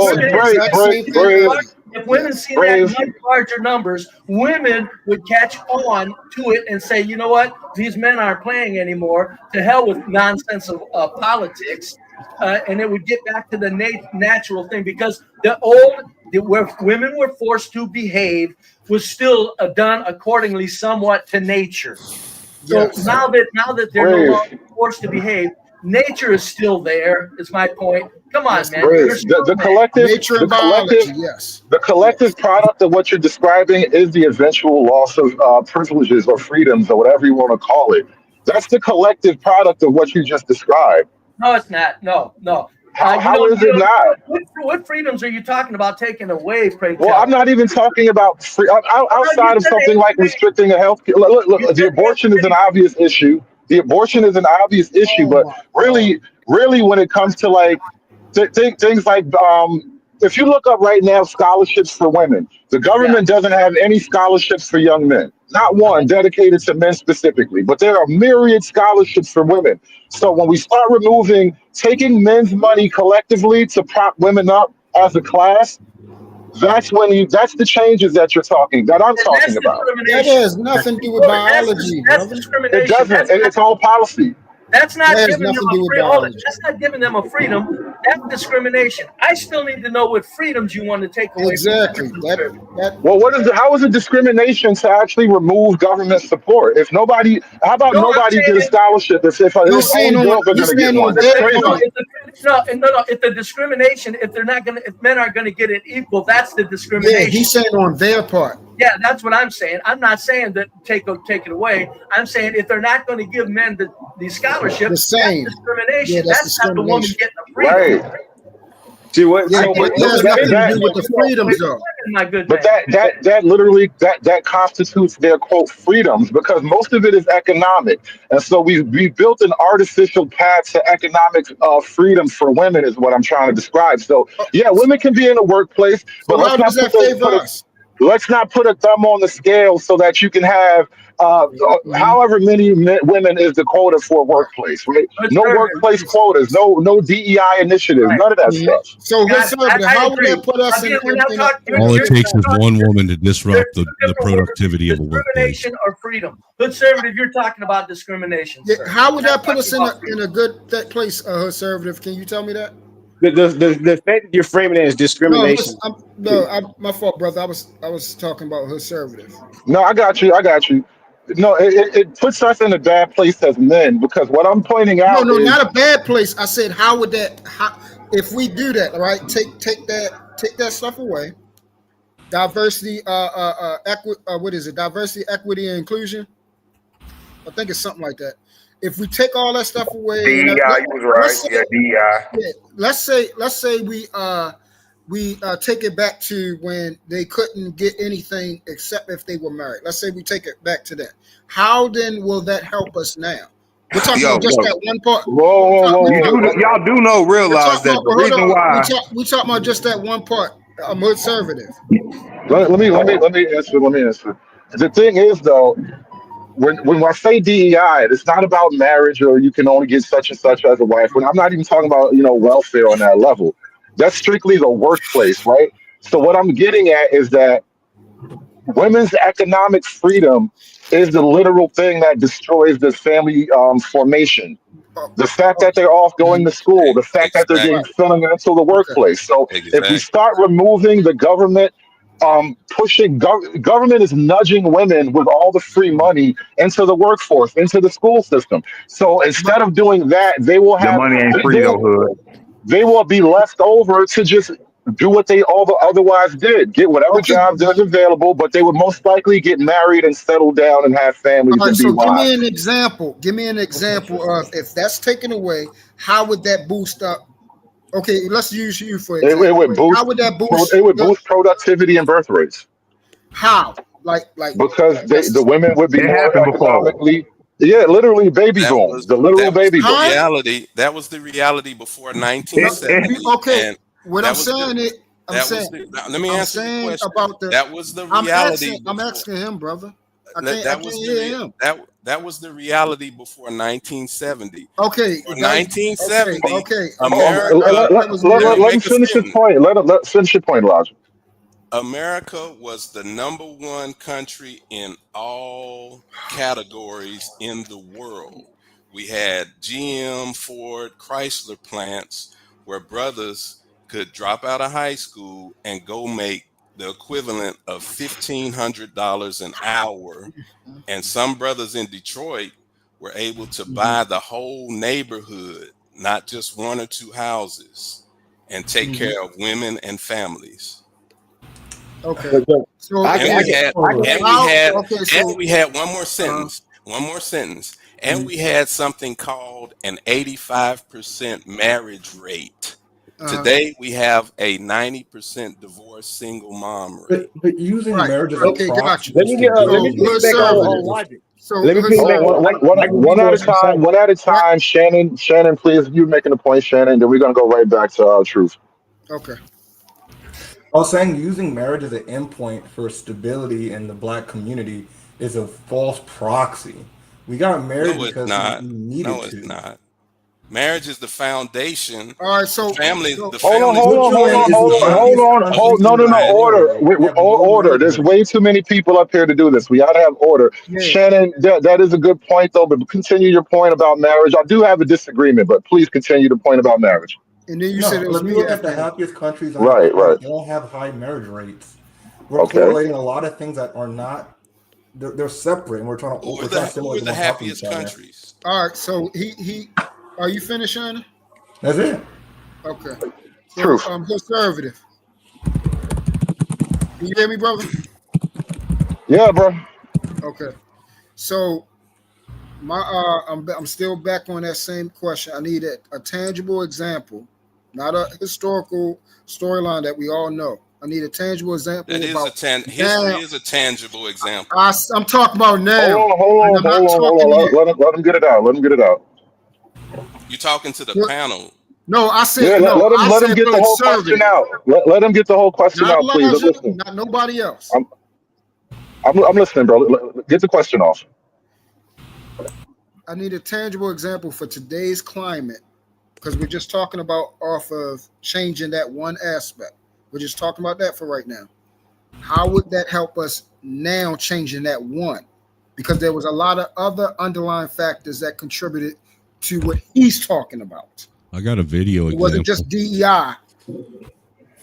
women see that in much larger numbers, women would catch on to it and say, you know what? These men aren't playing anymore. To hell with nonsense of politics. And it would get back to the natural thing, because where women were forced to behave was still done accordingly somewhat to nature. So now that they're no longer forced to behave, nature is still there, is my point. Come on, man. The collective product of what you're describing is the eventual loss of privileges or freedoms or whatever you want to call it. That's the collective product of what you just described. No, it's not. No. How is it not? What freedoms are you talking about taking away, pray tell? Well, I'm not even talking about outside of something like restricting the health. Look, the abortion is an obvious issue. But really, when it comes to like things like if you look up right now scholarships for women, the government doesn't have any scholarships for young men. Not one dedicated to men specifically, but there are myriad scholarships for women. So when we start taking men's money collectively to prop women up as a class, that's the changes that I'm talking about. That has nothing to do with biology. That's discrimination. It doesn't, and it's all policy. That's not giving them a freedom. That's not giving them a freedom. That's discrimination. I still need to know what freedoms you want to take away. Exactly. Well, how is it discrimination to actually remove government support? How about nobody get a scholarship if his own girls are going to get one? That's crazy. No. If the discrimination, if men aren't going to get it equal, that's the discrimination. Yeah, he's saying on their part. Yeah, that's what I'm saying. I'm not saying that take it away. I'm saying if they're not going to give men the scholarship, the same. That's discrimination. Yeah, that's not the woman getting the freedom. Right. See what? Yeah, it has nothing to do with the freedoms, though. But that literally constitutes their quote freedoms, because most of it is economic, and so we built an artificial path to economic freedom for women is what I'm trying to describe. So yeah, women can be in the workplace, but let's not put a thumb on the scale so that you can have however many women is the quota for a workplace, right? No workplace quotas, no DEI initiatives, none of that stuff. So how would they put us in all it takes is one woman to disrupt the productivity of a workplace. Discrimination or freedom. Conservative, you're talking about discrimination. Yeah, how would that put us in a good place, conservative? Can you tell me that? The fact that you're framing it as discrimination. My fault, brother. I was talking about conservative. No, I got you. No, it puts us in a bad place as men, because what I'm pointing out. No, not a bad place. I said, how would that? If we do that, right? Take that stuff away. Diversity, what is it? Diversity, equity, and inclusion. I think it's something like that. If we take all that stuff away, DEI, you was right. DEI. Yeah, let's say we take it back to when they couldn't get anything except if they were married. Let's say we take it back to that. How then will that help us now? We're talking about just that one part. Whoa. Y'all do realize that the reason why we talking about just that one part. I'm conservative. Let me answer. The thing is, though, when I say DEI, it's not about marriage or you can only get such and such as a wife. I'm not even talking about welfare on that level. That's strictly the workplace, right? So what I'm getting at is that women's economic freedom is the literal thing that destroys the family formation. The fact that they're off going to school, the fact that they're getting filling into the workplace. So if we start removing the government pushing government is nudging women with all the free money into the workforce, into the school system. So instead of doing that, they will The have money ain't free they though, will, hood. they will be left over to just do what they all otherwise did, get whatever Okay. job there's available, but they would most likely get married and settle down and have families All right. and be So give me wives. an example. Give me an example of if that's taken away, how would that boost up? Okay, let's use you for It example. would How would that boost? it would boost productivity and birth rates How? Like because the that's women would be It more happened before. economically, yeah, literally baby That boom, was the literal that was baby the boom. huh? reality. That was the reality before No, 1970, okay. and What I'm that was the saying is, I'm that was saying, the. Now, let me I'm answer your saying question. about the. That was the I'm reality asking. I'm before. asking him, brother. I That can't was hear him. that was the reality before 1970. Okay, Before that. 1970, Okay. Hold on, America. That was Let me let him make a finish his statement. point. Let finish your point, Elijah. America was the number one country in all categories in the world. We had GM, Ford, Chrysler plants where brothers could drop out of high school and go make the equivalent of $1,500 an hour. And some brothers in Detroit were able to buy the whole neighborhood, not just one or two houses, and take care of women and families. Okay. But So I And can, I we can, had, and we how? had, Okay. So and we had one more sentence, and we had something called an 85% marriage rate. Today we have a 90% divorce single mom rate. But using right. marriage as a Okay. Got proxy you. let for me get let me stability piggyback is on Conservative. ridiculous. So let me Hold piggyback on, on. I can be one at more a time. concise. One at a time. Shannon, please. You making a point, Shannon. Then we're gonna go right back to our truth. Okay. I was saying using marriage as an endpoint for stability in the black community is a false proxy. We got married No, it's because we not. needed No, it's to. not. Marriage is the foundation. All right. The So family, so the Hold on, family hold on, hold Switzerland on, is the hold on, hold foundation happiest on, of country hold. a No, in no, the no. society. Order. world. They have low Order. marriage There's rates. way too many people up here to do this. We gotta have order. yeah. Shannon, that is a good point though. But continue your point about marriage. I do have a disagreement, but please continue the point about marriage. And then you said No, it was if you me look at the after him. happiest countries on the Right, right. planet, they don't have high marriage rates. We're Okay. correlating a lot of things that are not. They're separate, and Who we're trying to are assimilate them the on top of each happiest other. countries? All right. So he. Are you finished, Shannon? That's it. Okay. So Truth. conservative. Can you hear me, brother? Yeah, bro. Okay. So my I'm still back on that same question. I need a tangible example, not a historical storyline that we all know. I need a tangible example That is about history now. is a tangible example. I'm talking about now. Hold And on, I'm not hold talking to on. you. Let him get it out. Let him get it out. You're talking to the What- panel. No, I Yeah, said no. I let him said get the whole question conservative, out. Let him get the whole question not out, please. I'm Elijah, listening. not nobody else. I'm listening, bro. Get the question off. I need a tangible example for today's climate because we're just talking about off of changing that one aspect. We're just talking about that for right now. How would that help us now changing that one? Because there was a lot of other underlying factors that contributed to what he's talking about. I got a video It wasn't example. just DEI.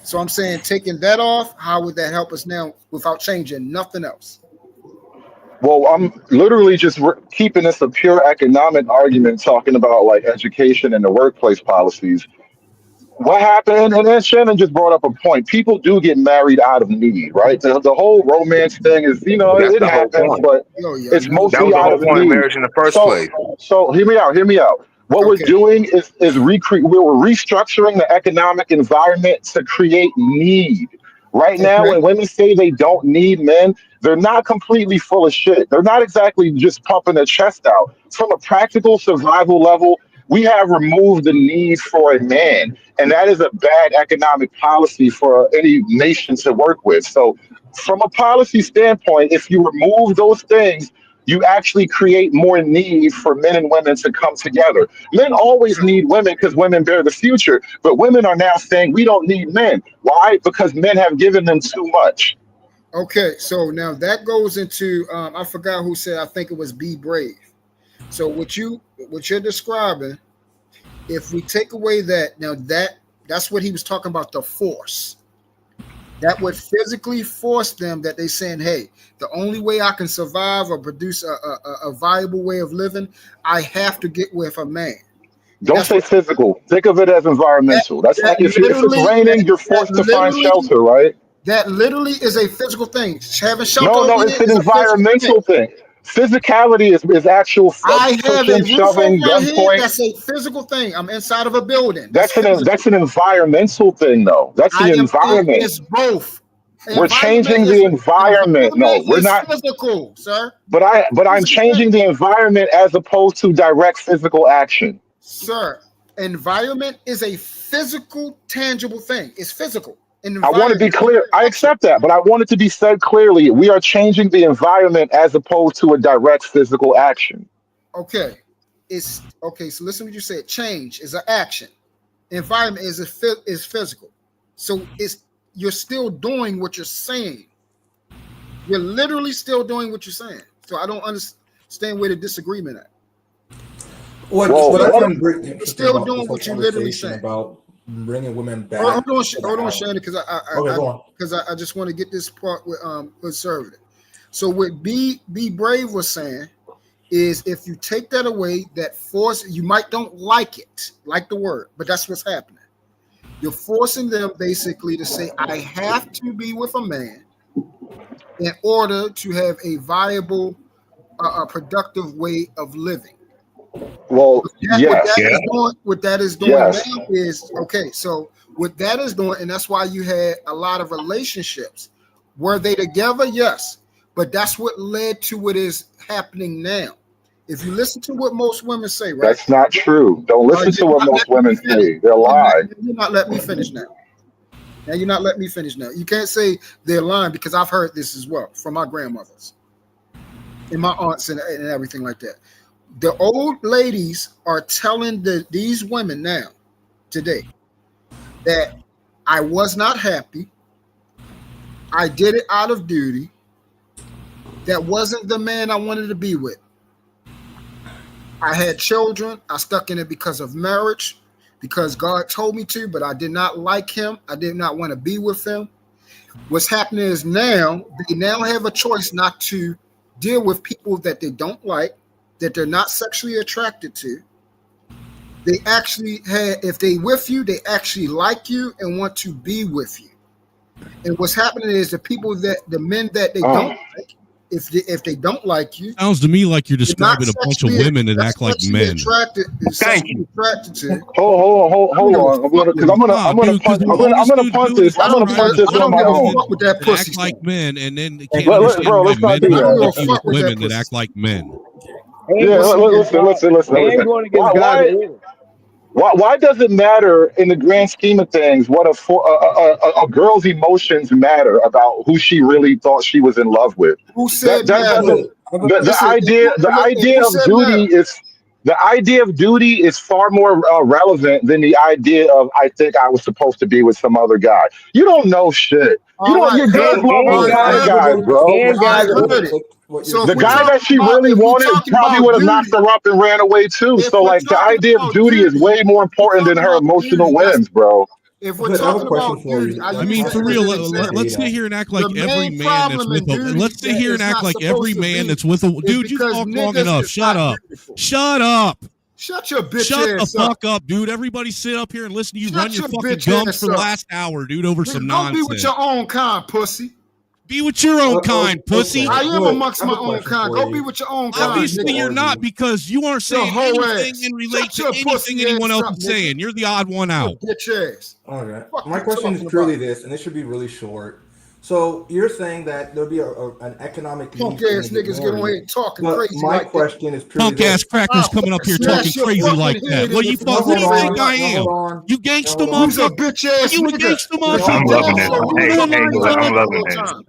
So I'm saying taking that off, how would that help us now without changing nothing else? Well, I'm literally just keeping this a pure economic argument, talking about like education and the workplace policies. What happened, and then Shannon just brought up a point. People do get married out of need, right? The whole romance thing is, That's it the whole happens, point. but Yo, y'all it's never That mostly was the out whole of point of need. marriage in the first So, place. hear me out. Hear me out. What we're okay. doing is we're restructuring the economic environment to create need. Right now, Okay. when women say they don't need men, they're not completely full of shit. They're not exactly just pumping their chest out. From a practical survival level, we have removed the need for a man. And that is a bad economic policy for any nation to work with. So, from a policy standpoint, if you remove those things, you actually create more need for men and women to come together. Men always need women because women bear the future, but women are now saying we don't need men. Why? Because men have given them too much. Okay, so now that goes into I forgot who said, I think it was Be Brave. So what you're describing, if we take away that, now that's what he was talking about, the force. that would physically force them, that they saying, hey, the only way I can survive or produce a viable way of living, I have to get with a man. Don't say physical. Think of it as environmental. That's like if it's raining, you're forced to find shelter, right? That literally is a physical thing. Having shelter. No, it's an environmental thing. Physicality is actual. I have a shoving, gunpoint. That's a physical thing. I'm inside of a building. That's an environmental thing, though. That's the environment. It's both. We're changing the environment. No, we're not physical, sir. But I'm changing the environment as opposed to direct physical action. Sir, environment is a physical, tangible thing. It's physical. I want to be clear. I accept that, but I want it to be said clearly. We are changing the environment as opposed to a direct physical action. Okay. So listen to what you said. Change is an action. Environment is physical. So you're still doing what you're saying. You're literally still doing what you're saying. So I don't understand where the disagreement at. You're still doing what you literally saying about bringing women back. Hold on, Shannon, because I just want to get this part with conservative. So what Be Brave was saying is, if you take that away, that force, you might don't like it, like the word, but that's what's happening. You're forcing them basically to say, I have to be with a man in order to have a viable, productive way of living. Well, what that is doing now is, okay, so what that is doing, and that's why you had a lot of relationships. Were they together? Yes. But that's what led to what is happening now. If you listen to what most women say, right? That's not true. Don't listen to what most women say. They're lying. You're not letting me finish now. Now you're not letting me finish now. You can't say they're lying, because I've heard this as well from my grandmothers and my aunts and everything like that. The old ladies are telling these women now, today, that I was not happy. I did it out of duty. That wasn't the man I wanted to be with. I had children. I stuck in it because of marriage, because God told me to, but I did not like him. I did not want to be with him. What's happening is now, they now have a choice not to deal with people that they don't like, that they're not sexually attracted to. They actually if they with you, they actually like you and want to be with you. And what's happening is the men that they don't like, if they don't like you, sounds to me like you're describing a bunch of women that act like men. Thank you. Hold on, because I'm gonna punt this. I'm gonna punt this on my own. With that pussy act like men, and then can't let's not do that. Women that act like men. Yeah, listen. Why does it matter in the grand scheme of things what a girl's emotions matter about who she really thought she was in love with? Who said that? The idea of duty is far more relevant than the idea of, I think I was supposed to be with some other guy. You don't know shit. You're good love guys, bro. So the guy that she really wanted probably would have knocked her up and ran away too. So like the idea of duty is way more important than her emotional whims, bro. If we're talking about duty, I mean, for real, let's sit here and act like every man that's with a. Let's sit here and act like every man that's with a. Dude, you talked long enough. Shut up. Shut up. Shut your bitch Shut ass the fuck up, dude. Everybody sit up here and listen to you run your fucking gums for the last hour, dude, over some nonsense. Go be with your own kind, pussy. Be with your own kind, pussy. I am amongst my own kind. Go be with your own kind. Obviously, you're not, because you aren't saying anything in relation to anything anyone else is saying. You're the odd one out. Get your ass. All right. My question is purely this, and this should be really short. So you're saying that there'll be an economic punk ass niggas get on here talking crazy. My question is purely punk ass crackers coming up here talking crazy like that. What do you think I am? You gangsta motherfucker? Bitch ass. You a gangsta motherfucker? I'm loving it. I'm loving it.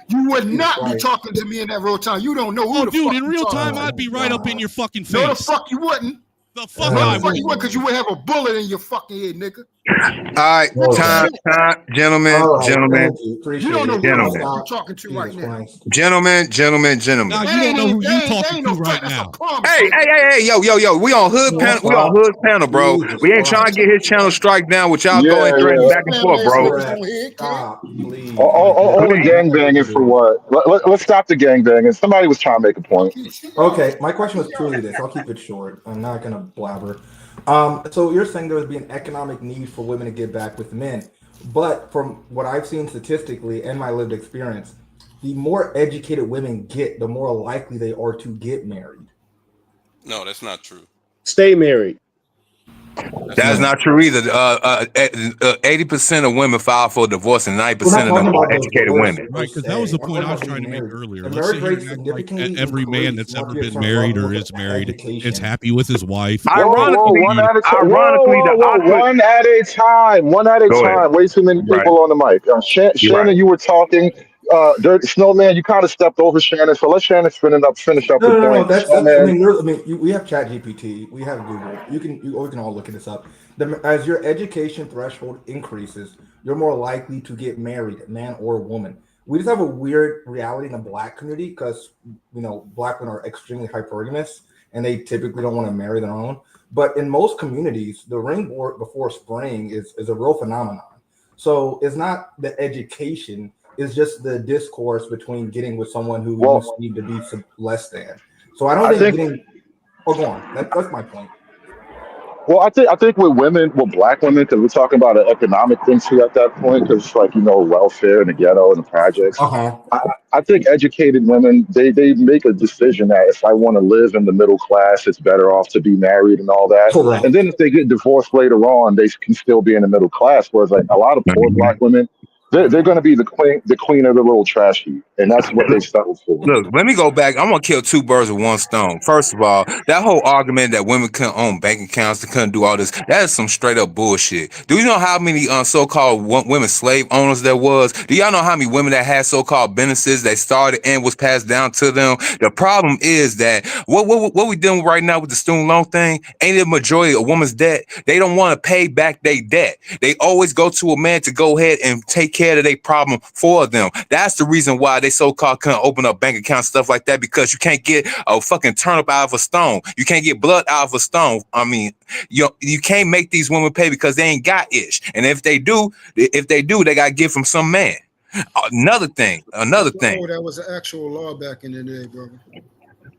You would not be talking to me in that real time. You don't know who the dude, fuck in real time, I'd be right up in your fucking face. No, the fuck you wouldn't. The fuck I wouldn't. You would, because you would have a bullet in your fucking head, nigga. right, Oh, time, gentlemen, all right, gentlemen, thank you. You Appreciate don't know it. who gentlemen, the fuck Stop. you're talking to Jesus right now. Christ. gentlemen. Now That you don't ain't know even who that you ain't, that talking ain't to no right fact. That's a now. promise, Hey, brother. yo. We on hood Can panel. y'all We on stop? hood panel, bro. Jesus We ain't trying to Christ. get his channel strike down with y'all going Yeah, threatening yeah. back and Family forth, ass bro. niggas Correct. on here, kid. Stop, please. Like, Only Please. gang banging for what? Let's stop the gang banging. Somebody was trying to make a point. okay, my question was purely this. I'll keep it short. I'm not gonna blabber. So you're saying there would be an economic need for women to get back with men, but from what I've seen statistically and my lived experience, the more educated women get, the more likely they are to get married. No, that's not true. Stay married. That's No, not true either. 80% of women file for divorce, and 90% we're not of them talking are about educated divorce women. per Right, because that was se. the I'm point talking I was about trying getting to make married. earlier. The Let's sit marriage here rate and act like significantly every man increased that's once ever you get a been certain married level or of is married is education. happy with his wife. Whoa, one Ironically, at a time. ironically, the opposite. One at a time. One at a Go ahead. time. Way too many Right. people on the mic. You're right. Shannon, you were talking. Dirty Snowman, you kind of stepped over Shannon, so let Shannon finish up the No. point. That's. I Snowman, mean, we have Chat GPT. We have Google. We can all look this up. As your education threshold increases, you're more likely to get married, man or woman. We just have a weird reality in the black community because black women are extremely hypergamous and they typically don't want to marry their own. But in most communities, the ring before spring is a real phenomenon. So it's not the education. It's just the discourse between getting with someone who you well, seem to be less than. So I don't I think think getting. Oh, go on. That's my point. I think with women, with black women, because we're talking about an economic thing too at that point, because it's like welfare in the ghetto and the projects. Uh huh. I think educated women they make a decision that if I want to live in the middle class, it's better off to be married and all that. Correct. And then if they get divorced later on, they can still be in the middle class. Whereas like a lot of poor black women, they're going to be the queen of the little trash heap, and that's what they settle for. Look, let me go back. I'm gonna kill two birds with one stone. First of all, that whole argument that women couldn't own bank accounts, they couldn't do all this, that is some straight up bullshit. Do you know how many so-called women slave owners there was? Do y'all know how many women that had so-called businesses that started and was passed down to them? The problem is that what we doing right now with the student loan thing, ain't the majority of women's debt? They don't want to pay back their debt. They always go to a man to go ahead and take care of their problem for them. That's the reason why they so-called couldn't open up bank accounts, stuff like that, because you can't get a fucking turnip out of a stone. You can't get blood out of a stone. I mean, you can't make these women pay because they ain't got ish. And if they do, they got to get from some man. Another thing. Oh, that was an actual law back in the day, brother.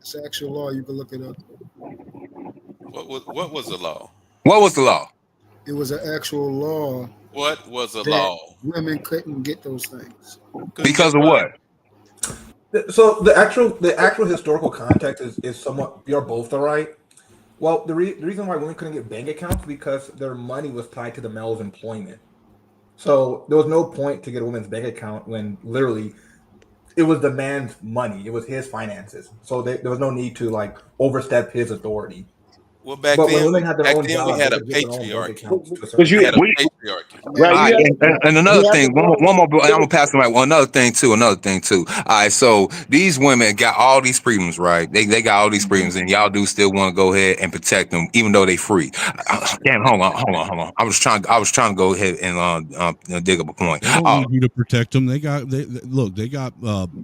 It's an actual law. You can look it up. What was the law? What was the law? It was an actual law. What was the that law? Women couldn't get those things. Because of what? So the actual historical context is somewhat. You're both right. Well, the reason why women couldn't get bank accounts because their money was tied to the male's employment. So there was no point to get a woman's bank account when literally it was the man's money. It was his finances. So there was no need to overstep his authority. Well, back But then, when women had their own we jobs, had they a could get their own bank patriarchy. accounts to a But certain We had a extent. patriarchy. Right, All right, and another thing, one more, and I'm gonna pass the mic. Well, another thing too. All right, so these women got all these freedoms, right? They got all these freedoms, and y'all do still want to go ahead and protect them, even though they free. Damn, hold on. I was trying to go ahead and dig up a point. They don't need you to protect them. They got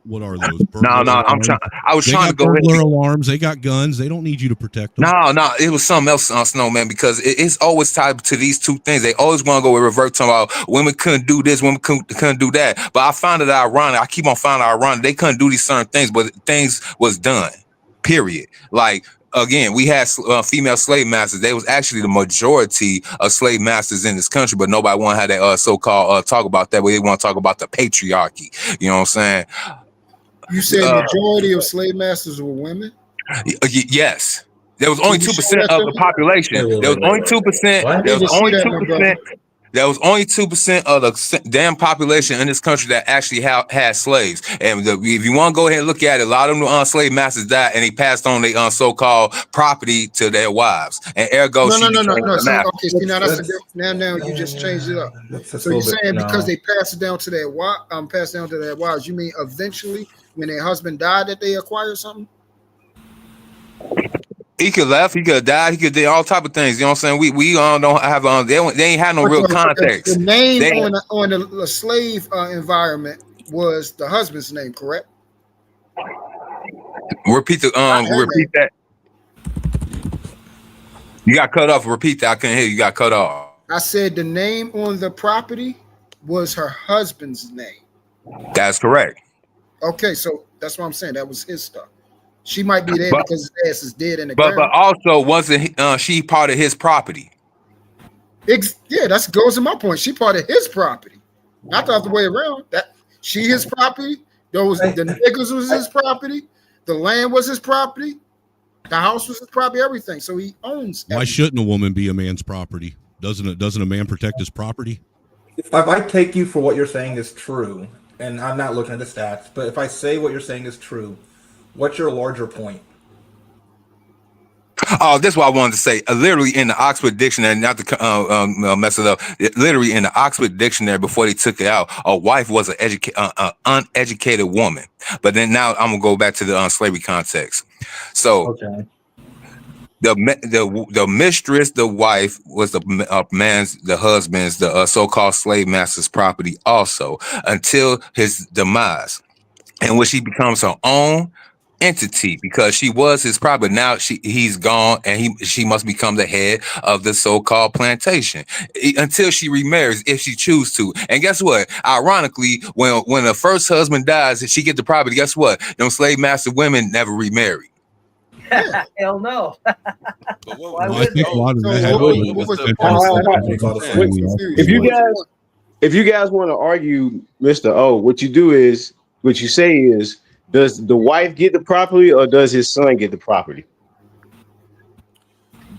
what are those? No, I was trying to go ahead. Burglar alarms. They got guns. They don't need you to protect them. No, it was something else, Snowman, because it's always tied to these two things. They always want to go revert to about women couldn't do this, women couldn't do that. But I found it ironic. I keep on finding it ironic. They couldn't do these certain things, but things was done. Period. Like, again, we had female slave masters. They was actually the majority of slave masters in this country, but nobody want to have that so-called talk about that. But they want to talk about the patriarchy. You know what I'm saying? You said majority of slave masters were women? Yes. There was only 2% of the population. There was only 2%. There was only 2%. There was only 2% of the damn population in this country that actually had slaves. And if you want to go ahead and look at it, a lot of them slave masters died, and they passed on their so-called property to their wives. And ergo, no. Okay, see, now now you just changed it up. So you're saying because they passed it down to their wives, you mean eventually when their husband died that they acquired something? He could left. He could have died. He could do all type of things. You know what I'm saying? We don't have they ain't had no real context. The name They- on the slave environment was the husband's name, correct? Repeat that. You got cut off. Repeat that. I couldn't hear you. You got cut off. I said the name on the property was her husband's name. That's correct. Okay, so that's what I'm saying. That was his stuff. She might be there But- because his ass is dead in the But ground. also wasn't she part of his property? Yeah, that goes to my point. She part of his property, not the other way around. That she his property. The niggas was his property. The land was his property. The house was his property. Everything. So he owns. Why shouldn't a woman be a man's property? Doesn't a man protect his property? If I take you for what you're saying is true, and I'm not looking at the stats, but if I say what you're saying is true, what's your larger point? Oh, that's what I wanted to say. Literally in the Oxford Dictionary, not to mess it up. Literally in the Oxford Dictionary, before they took it out, a wife was an uneducated woman. But then now I'm gonna go back to the slavery context. So Okay. the mistress, the wife, was the husband's, the so-called slave master's property also, until his demise, in which he becomes her own entity, because she was his property. Now he's gone, and she must become the head of the so-called plantation until she remarries, if she chooses to. And guess what? Ironically, when the first husband dies and she get the property, guess what? Them slave master women never remarried. Hell no. But Why Well, I would think a lot of that had what to do was with the fantastic. If you guys want to argue, Mr. O, what you say is, does the wife get the property or does his son get the property?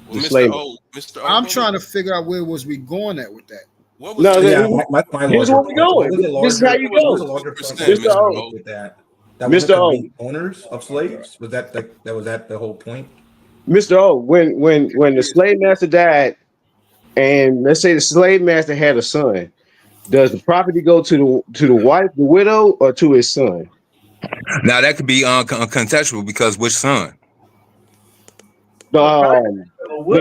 Well, The slave- Mr. O, I'm trying to figure out where was we going at with that. What was No, the- Yeah, my larger here's where we point. going. What was the This is how larger- you what was go. the larger point Mr. that you O. made with that? That Mr. wasn't O. to be owners of slaves? Was that the whole point? Mr. O, when the slave master died, and let's say the slave master had a son, does the property go to the wife, the widow, or to his son? Now that could be contextual, because which son? But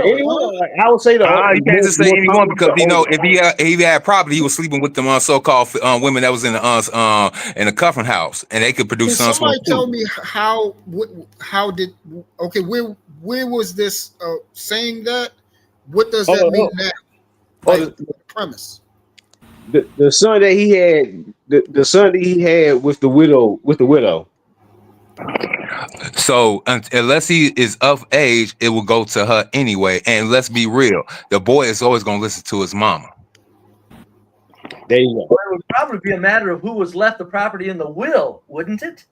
anyone, I would say You can't just say anyone, because if he had property, he was sleeping with them so-called women that was in the cuffing house, and they could produce Can sons. somebody tell me where was this saying that? What does that mean now? Like, the premise. The son that he had, the son that he had with the widow. So unless he is of age, it will go to her anyway. And let's be real, the boy is always going to listen to his mama. There you go. Well, it would probably be a matter of who was left the property in the will, wouldn't it?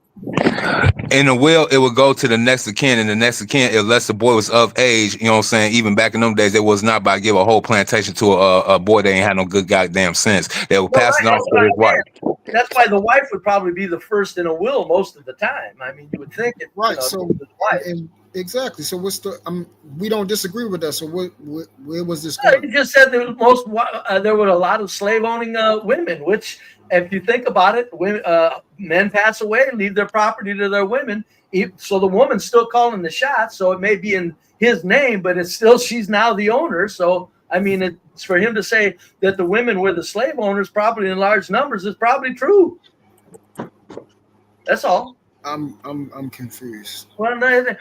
In the will, it would go to the next of kin, and the next of kin, unless the boy was of age. You know what I'm saying? Even back in them days, it was not by give a whole plantation to a boy that ain't had no good goddamn sense. They would pass it on to his wife. That's why the wife would probably be the first in a will most of the time. I mean, you would think it. Right. You know, So the wife. exactly. So what's the? We don't disagree with that. So where was this Yeah, going? you just said there were a lot of slave owning women, which, if you think about it, women, men pass away, leave their property to their women. So the woman's still calling the shots. So it may be in his name, but it's still, she's now the owner. So I mean, it's for him to say that the women were the slave owners, probably in large numbers, is probably true. That's all. I'm confused. Well,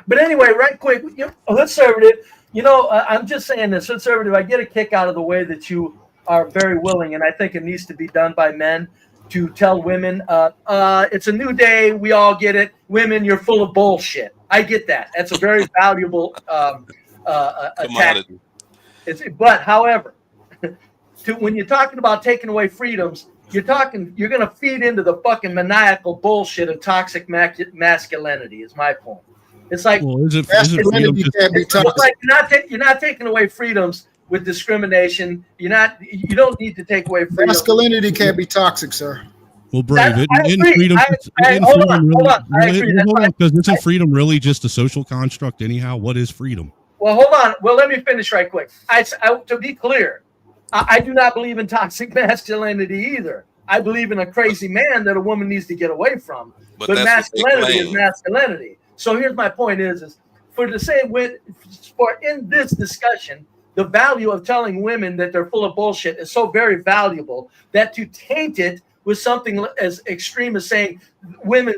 but anyway, right quick, conservative. I'm just saying this, conservative. I get a kick out of the way that you are very willing, and I think it needs to be done by men, to tell women, it's a new day. We all get it. Women, you're full of bullshit. I get that. That's a very valuable attack. But however, when you're talking about taking away freedoms, you're going to feed into the fucking maniacal bullshit of toxic masculinity, is my point. It's like, masculinity can't be toxic. it's like you're not taking away freedoms with discrimination. You don't need to take away freedom. Masculinity can't be toxic, sir. Well, Brave, isn't freedom really just a social construct anyhow? What is freedom? Well, hold on. Well, let me finish right quick. To be clear, I do not believe in toxic masculinity either. I believe in a crazy man that a woman needs to get away from. But masculinity is masculinity. So here's my point is for the same with for in this discussion, the value of telling women that they're full of bullshit is so very valuable that to taint it with something as extreme as saying women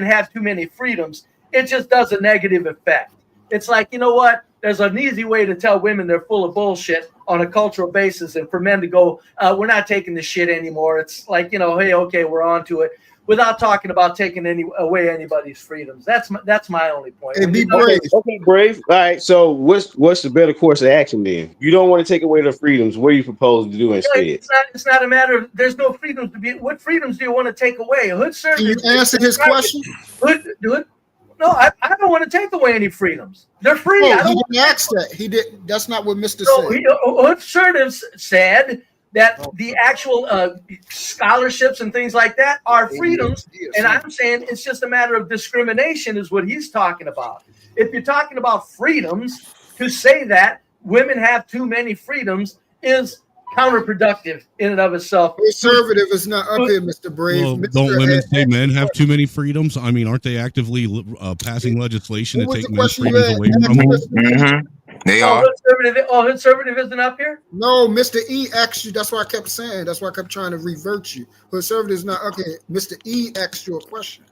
have too many freedoms, it just does a negative effect. It's like, you know what? There's an easy way to tell women they're full of bullshit on a cultural basis, and for men to go, we're not taking the shit anymore. It's like, you know, hey, okay, we're on to it, without talking about taking away anybody's freedoms. That's my only point. Hey, be brave. Okay, brave. All right. So what's the better course of action then? You don't want to take away their freedoms. What do you propose to do instead? It's not a matter of there's no freedoms to be. What freedoms do you want to take away? Hood service. Can you answer his question? Hood. No, I don't want to take away any freedoms. They're free. No, he didn't ask that. He did. That's not what Mr. said. Hood service said that the actual scholarships and things like that are freedoms, and I'm saying it's just a matter of discrimination is what he's talking about. If you're talking about freedoms, to say that women have too many freedoms is counterproductive in and of itself. Conservative is not up here, Mr. Brave. Well, don't women say men have too many freedoms? I mean, aren't they actively passing legislation to take men's freedoms away from them? Mm-hmm. They are. Conservative isn't up here? No, Mr. E asked you. That's why I kept saying. That's why I kept trying to revert you. Conservative is not up here. Mr. E asked you a question.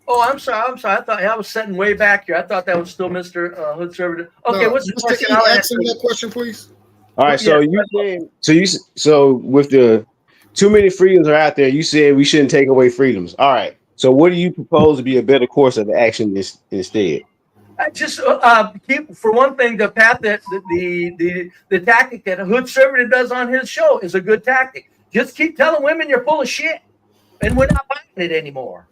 Oh, I'm sorry. I thought I was sitting way back here. I thought that was still Mr. Conservative. Okay, No, what's the Mr. question? E, I'll answer answer. that question, please. All right. So so with the too many freedoms are out there, you said we shouldn't take away freedoms. All right. So what do you propose to be a better course of action instead? I just keep, for one thing, the path that the tactic that a Hood Conservative does on his show is a good tactic. Just keep telling women you're full of shit, and we're not buying it anymore.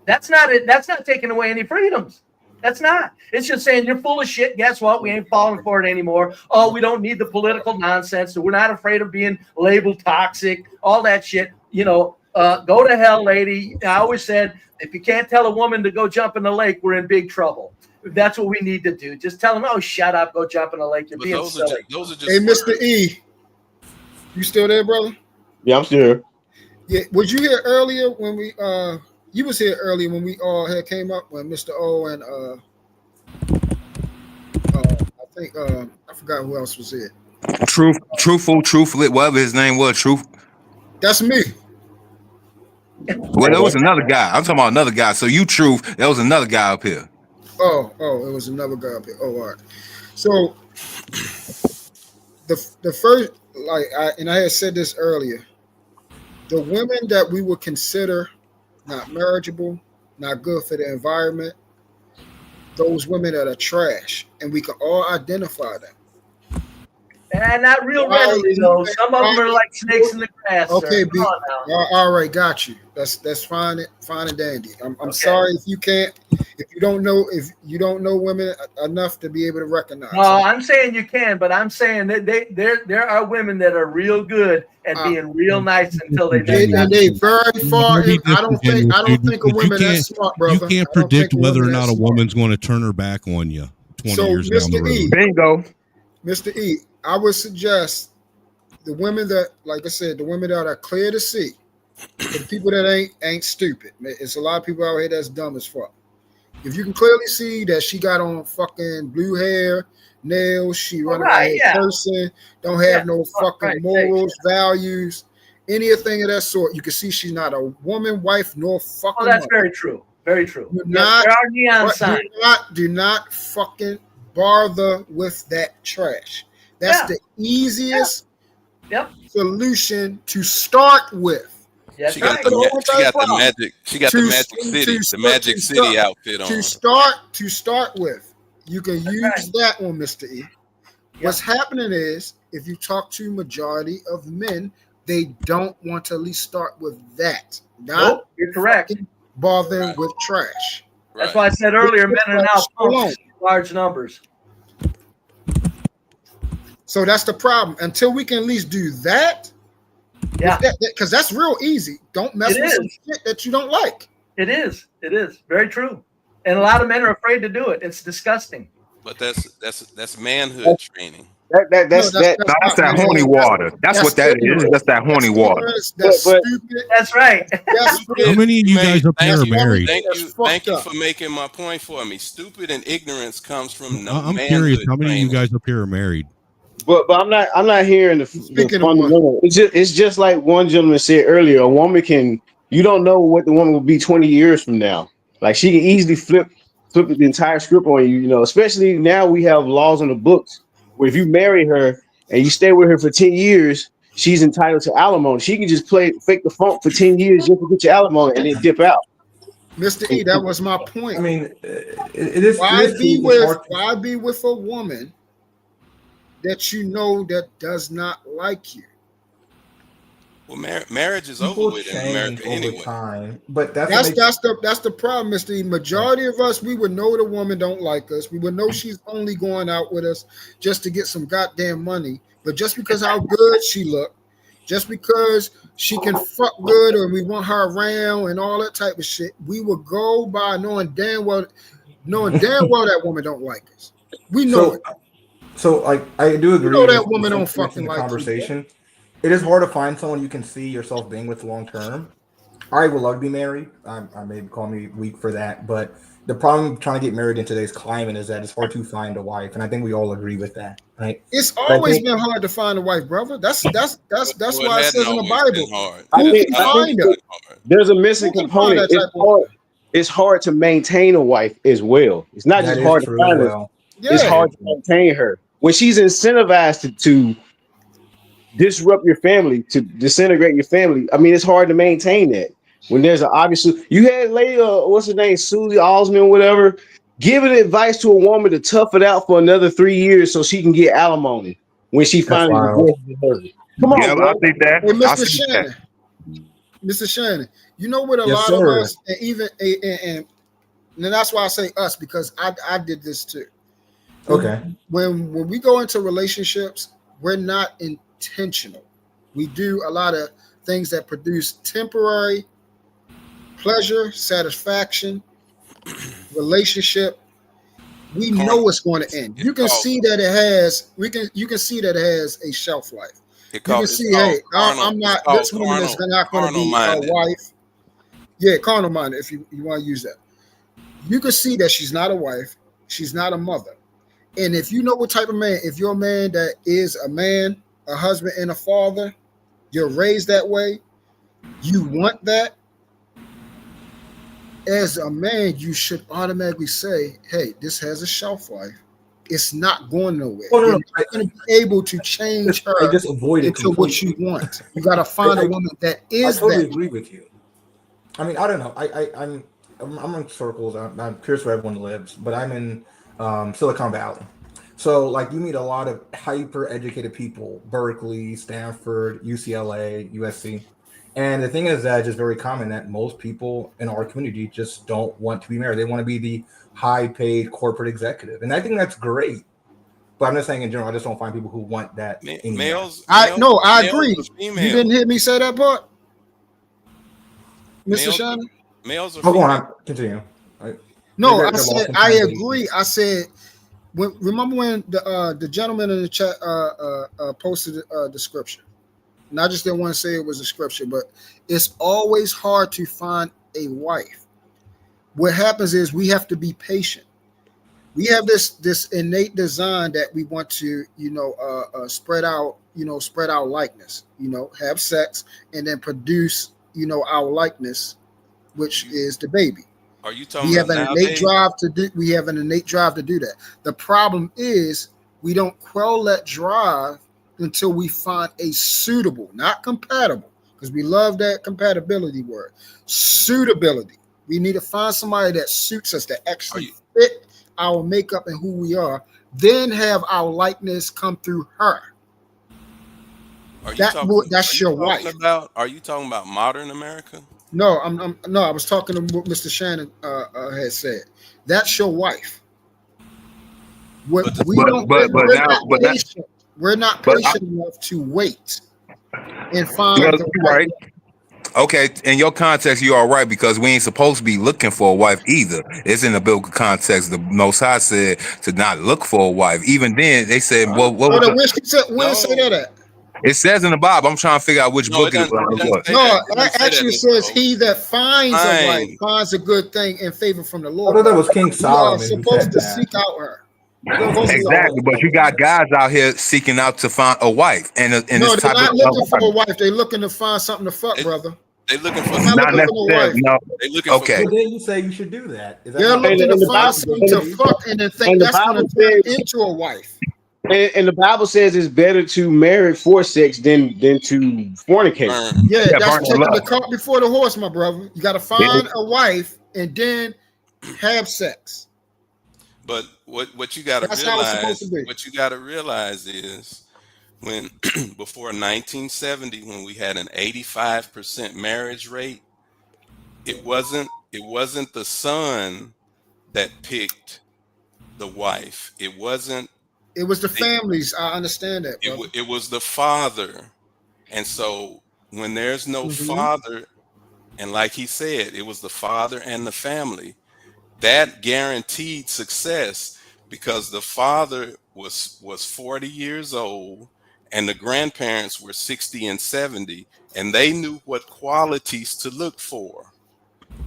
That's not it. That's not taking away any freedoms. That's not. It's just saying you're full of shit. Guess what? We ain't falling for it anymore. Oh, we don't need the political nonsense. So we're not afraid of being labeled toxic. All that shit. You know, go to hell, lady. I always said if you can't tell a woman to go jump in the lake, we're in big trouble. That's what we need to do. Just tell them, oh, shut up, go jump in the lake. You're being silly. Those are just Hey, Mr. E, you still there, brother? Yeah, I'm still here. Yeah. Was you here earlier when we you was here earlier when we all had came up when Mr. O and I think I forgot who else was here. Truthful, whatever his name was, Truth. That's me. Well, there was another guy. I'm talking about another guy. So you Truth, there was another guy up here. Oh, it was another guy up here. Oh, all right. So the first, I had said this earlier, the women that we would consider not marriageable, not good for the environment, those women that are trash, and we can all identify them. And not real readily, though. Some of them are like snakes in the grass. Okay, Come on now. all right, got you. That's fine and dandy. I'm sorry if you can't, if you don't know women enough to be able to recognize. No, I'm saying you can, but I'm saying that there are women that are real good at being real nice until they and they very far. I don't think a woman that's smart, brother. You can't predict whether or not a woman's going to turn her back on you 20 years down the road. Bingo. Mr. E, I would suggest the women that, like I said, the women that are clear to see, the people that ain't stupid. It's a lot of people out here that's dumb as fuck. If you can clearly see that she got on fucking blue hair, nails, she running around person, don't have no fucking morals, values, anything of that sort, you can see she's not a woman, wife, nor fucking. Oh, that's mother. very true. Very true. There are neon signs. Do not fucking bother with that trash. That's the easiest solution to start with. Yes, she got the magic city outfit on. To start with, you can use that one, Mr. E. What's happening is if you talk to majority of men, they don't want to at least start with that. Nope, you're correct. Bothering with trash. That's why I said earlier, men are now pumped in large numbers. So that's the problem. Until we can at least do that, because that's real easy. Don't mess with some shit that you don't like. It is very true, and a lot of men are afraid to do it. It's disgusting. But that's manhood training. That's that's that. No, that's not that man. horny water. That's what that is. Ignorant. That's that horny That's water. ignorance. That's But stupid. That's right. That's How many of you guys up here are that's married? Thank that's you, fucked thank you up. for making my point for me. Stupid and ignorance comes from no I'm curious. manhood How many of you training. guys up here are married? but I'm not hearing the Speaking of fundamental. It's just like one gentleman said earlier. A woman can, you don't know what the woman will be 20 years from now. Like she can easily flip the entire script on you. You know, especially now we have laws on the books where if you marry her and you stay with her for 10 years, she's entitled to alimony. She can just fake the funk for 10 years just to get your alimony and then dip out. Mr. E, that was my point. I mean, it is. Why It is be true, it's with hard to- why be with a woman that you know that does not like you? Well, marriage is over People with in change America over anyway. time, but that's That's the problem, Mr. E. Majority of us, we would know the woman don't like us. We would know she's only going out with us just to get some goddamn money. But just because how good she look, just because she can fuck good or we want her around and all that type of shit, we would go by knowing damn well that woman don't like us. We know it. So like I do agree. know that with woman the don't sentiments fucking in the like you, conversation. It is hard to find someone you can see yourself being with long term. I would love to be married. I may call me weak for that, but the problem trying to get married in today's climate is that it's hard to find a wife, and I think we all agree with that, right? It's But I always think- been hard to find a wife, brother. That's Well, why it it says in hadn't the always Bible. been hard. I Who think, can I find think her? there's a missing Who can find component. that type of It's hard to maintain a wife as well. It's not That just is hard true to as find her. well. It's Yeah. hard to maintain her. When she's incentivized to disrupt your family, to disintegrate your family, I mean, it's hard to maintain that. When there's an obviously, you had lady, what's her name, Susie Osmond, whatever, giving advice to a woman to tough it out for another 3 years so she can get alimony when she That's finally wild. divorces her husband. Come on, Yeah, bro. I think that. Hey, I Mr. see that. Shannon, Mr. Shannon, you know what a Yes, lot of sir. us, and even and that's why I say us because I did this too. Okay. When we go into relationships, we're not intentional. We do a lot of things that produce temporary pleasure, satisfaction, relationship. We know it's going to end. You can see that it has. You can see that it has a shelf life. You can see, hey, I'm not. This woman is not going to be a wife. Yeah, carnal minded. If you want to use that, you can see that she's not a wife. She's not a mother. And if you know what type of man, if you're a man that is a man, a husband, and a father, you're raised that way. You want that. As a man, you should automatically say, hey, this has a shelf life. It's not going nowhere. Oh, no, You're no, not going to be able to change her I just avoid it into what you want. You got to find a woman that is I totally that. agree with you. I mean, I don't know. I'm in circles. I'm curious where everyone lives, but I'm in Silicon Valley. So, like, you meet a lot of hyper-educated people: Berkeley, Stanford, UCLA, USC. And the thing is that it's just very common that most people in our community just don't want to be married. They want to be the high-paid corporate executive, and I think that's great. But I'm just saying in general, I just don't find people who want that. anymore. I agree. You didn't hear me say that part, Mr. Shannon? Males are Oh, go on. Continue. No, They're I lost said in I translation. agree. I said remember when the gentleman in the chat posted the scripture. And I just didn't want to say it was a scripture, but it's always hard to find a wife. What happens is we have to be patient. We have this innate design that we want to, spread out likeness, have sex and then produce, our likeness, which is the baby. Are you talking We have about an innate nowadays? drive to do. We have an innate drive to do that. The problem is we don't quell that drive until we find a suitable, not compatible, because we love that compatibility word. Suitability. We need to find somebody that suits us, that actually fit our makeup and who we are. Then have our likeness come through her. That's your wife. Are you talking about modern America? No, I was talking to what Mr. Shannon had said. That's your wife. We're not patient enough to wait and find. You're right. Okay, in your context, you're all right because we ain't supposed to be looking for a wife either. It's in the biblical context. The Most High said to not look for a wife. Even then, they said, "Well, what was Hold on, the?" where it say that at? It says in the Bible. I'm trying to figure out which No, book it it doesn't was. say No, that. It it doesn't say actually that, says bro. he that finds a wife Fine. finds a good thing and favor from the I Lord. thought that was King You are Solomon who supposed said to that. seek out her. Exactly, but you got guys out here seeking out to find a wife, and No, this they're type not of looking for a wife. They're looking to find something to fuck, They, brother. they looking for They're not not looking for a wife. necessarily. No, they looking okay. But then you say you should do that. Is that They're not looking And to the find Bible, something to fuck and then think and the that's going to Bible turn says, into a wife. and the Bible says it's better to marry for sex than to fornicate. burn. Yeah, Yeah, that's burn the taking the love. cart before the horse, my brother. You got to find a wife and then have sex. But what you got to That's how it's supposed to realize, be. what you got to realize is when before 1970, when we had an 85% marriage rate, it wasn't the son that picked the wife. It wasn't. It was the They, families. I understand that, brother. it was the father. And so when there's no Mhm. father, and like he said, it was the father and the family, that guaranteed success because the father was 40 years old and the grandparents were 60 and 70, and they knew what qualities to look for.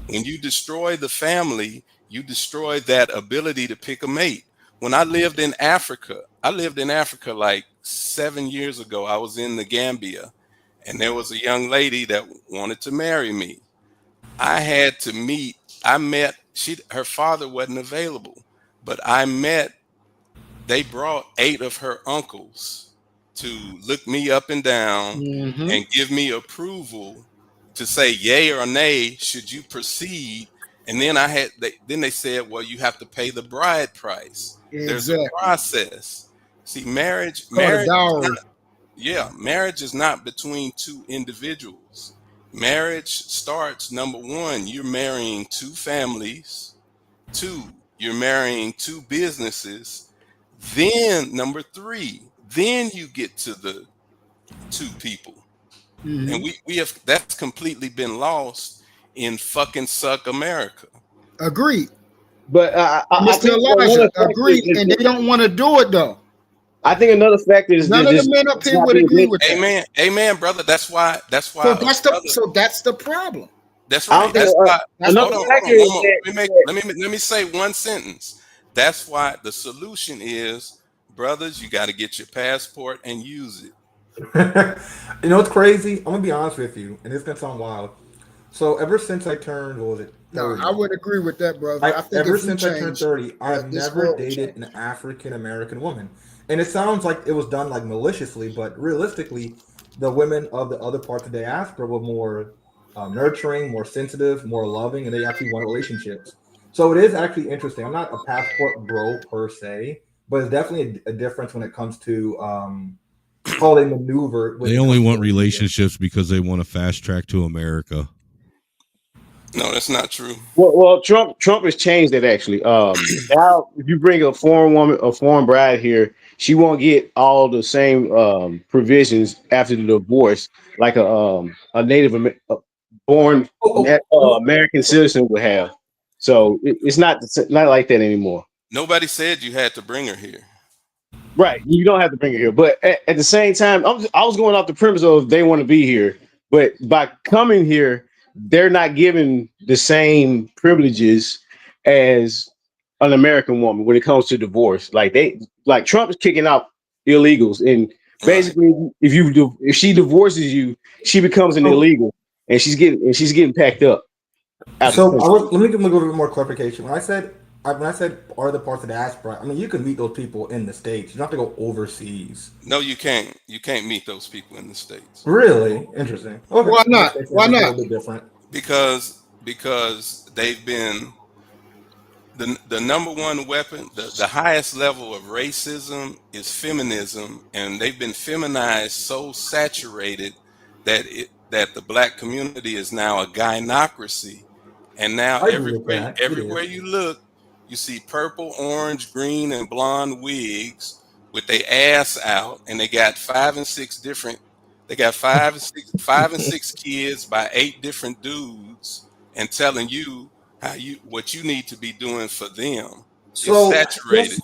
When you destroy the family, you destroy that ability to pick a mate. When I lived in Africa like 7 years ago. I was in the Gambia, and there was a young lady that wanted to marry me. I met, her father wasn't available, but they brought 8 of her uncles to look me up and down Mhm. and give me approval to say yay or nay, should you proceed? And then they said, well, you have to pay the bride price. There's a Exactly. process. See, It's called a dowry. marriage is not between two individuals. Marriage starts, number one, you're marrying 2 families. 2, you're marrying 2 businesses. Then number 3, then you get to the 2 people. Mhm. And we have, that's completely been lost in fucking suck America. Agreed. But I Mr. think Elijah, another factor agreed. And they don't want to do it, though. I think another factor is None of the men up it's here not would being agree mentioned. with that. Amen, brother. That's why So that's the problem. that's I right. don't think That's why. That's another the Hold factor on. is that Let me say one sentence. That's why the solution is, brothers, you got to get your passport and use it. You know what's crazy? I'm gonna be honest with you, and it's gonna sound wild. So ever since I turned, what was it? No, 30. I would agree with that, brother. I think Ever if we since I turned change, 30, I've this never world will dated change. an African American woman. And it sounds like it was done like maliciously, but realistically, the women of the other parts of the diaspora were more nurturing, more sensitive, more loving, and they actually wanted relationships. So it is actually interesting. I'm not a passport bro per se, but it's definitely a difference when it comes to how they maneuver. When They it only comes want to relationships because they want a fast track to America. No, that's not true. well, Trump has changed that actually. Now if you bring a foreign woman, a foreign bride here, she won't get all the same provisions after the divorce like a born American citizen would have. So it's not like that anymore. Nobody said you had to bring her here. Right. You don't have to bring it here. But at the same time, I was going off the premise of they want to be here. But by coming here, they're not given the same privileges as an American woman when it comes to divorce. Like Trump is kicking out illegals. And basically, if she divorces you, she becomes an illegal and she's getting packed up. So let me give a little bit more clarification. When I said other parts of the diaspora, I mean you can meet those people in the States. You don't have to go overseas. No, you can't. You can't meet those people in the States. Really interesting. Okay. Why not? Why It's a not? little bit different. Because they've been the number one weapon, the highest level of racism is feminism, and they've been feminized so saturated that the black community is now a gynocracy. And now I agree with that. It everywhere is. you look, you see purple, orange, green, and blonde wigs with their ass out, and they got 5 and 6 different They got 5 and 6 kids by 8 different dudes, and telling you what you need to be doing for them. So It's saturated.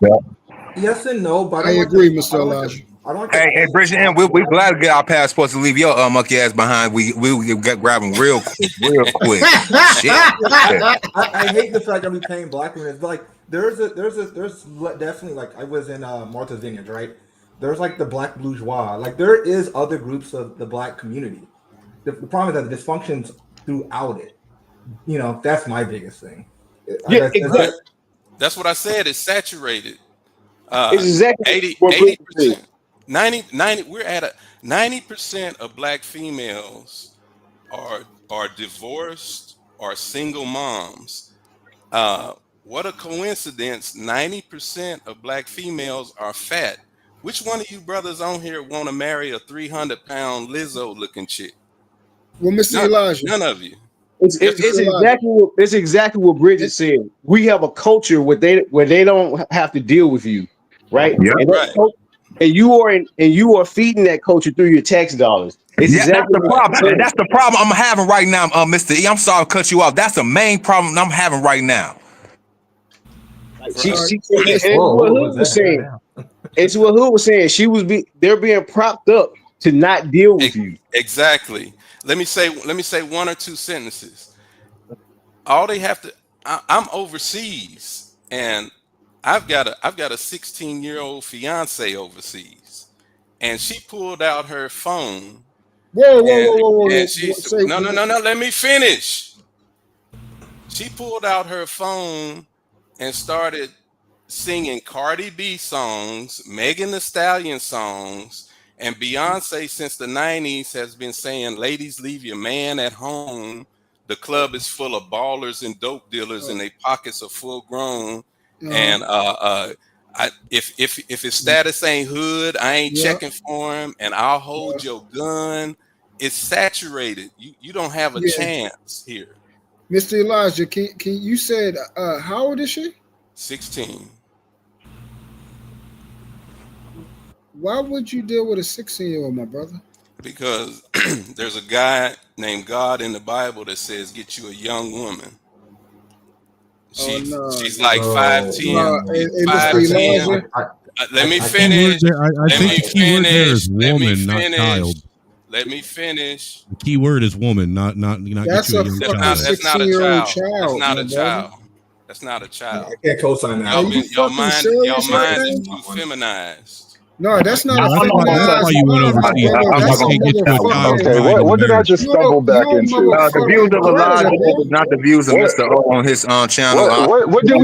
yes and no, but I agree, Mr. Elijah. Hey, Bridget, we're glad to get our passports to leave your monkey ass behind. We get grabbing real quick. Shit. I hate the fact that we paying black women. It's like there's definitely, like, I was in Martha's Vineyard, right? There's like the black bourgeois. Like there is other groups of the black community. The problem is that the dysfunction's throughout it. You know, that's my biggest thing. Yeah, that's what I said. It's saturated. Exactly 80%. 90, we're at 90% of black females are divorced or single moms. What a coincidence. 90% of black females are fat. Which one of you brothers on here want to marry a 300-pound Lizzo looking chick? Well, Mr. Elijah, none of you. It's exactly what Bridget said. We have a culture where they don't have to deal with you, right? Yeah. And you are feeding that culture through your tax dollars. That's the problem. That's the problem I'm having right now, Mr. E. I'm sorry to cut you off. That's the main problem I'm having right now. It's what Hood was saying. They're being propped up to not deal with you. Exactly. Let me say 1 or 2 sentences. All they have to. I'm overseas, and I've got a 16-year-old fiance overseas, and she pulled out her phone. Whoa. And she said, no. Let me finish. She pulled out her phone and started singing Cardi B songs, Megan Thee Stallion songs, and Beyonce since the 90s has been saying, "Ladies, leave your man at home. The club is full of ballers and dope dealers, and their pockets are full grown." And if his status ain't hood, I ain't checking for him, and I'll hold your gun. It's saturated. You don't have a chance here. Mr. Elijah, can you said how old is she? 16. Why would you deal with a 16-year-old, my brother? Because there's a guy named God in the Bible that says, "Get you a young woman." She's like 5'10". 5'10". Let me finish. I think the key word there is woman, not child. Let me finish. The key word is woman, not That's get you a young child. That's not a child. That's not a child. That's not a child. I can't co-sign that. Your mind is too feminized. No, that's not. That's why you went overseas. Okay, what did I just stumble back into? The views of Elijah, not the views of Mr. O on his channel. What did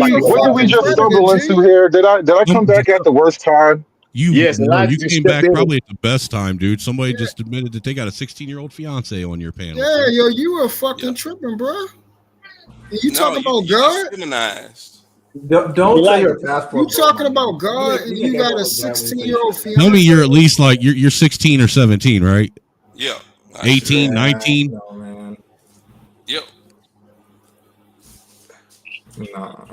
we just stumble into here? Did I come back at the worst time? You came back probably at the best time, dude. Somebody just admitted that they got a 16-year-old fiance on your panel. Yeah, yo, you were fucking tripping, bro. You talking about God? Feminized. Don't say your passport. You talking about God and you got a 16-year-old fiance? Tell me you're at least like you're 16 or 17, right? Yeah. 18, 19. No, man. Yep. Nah.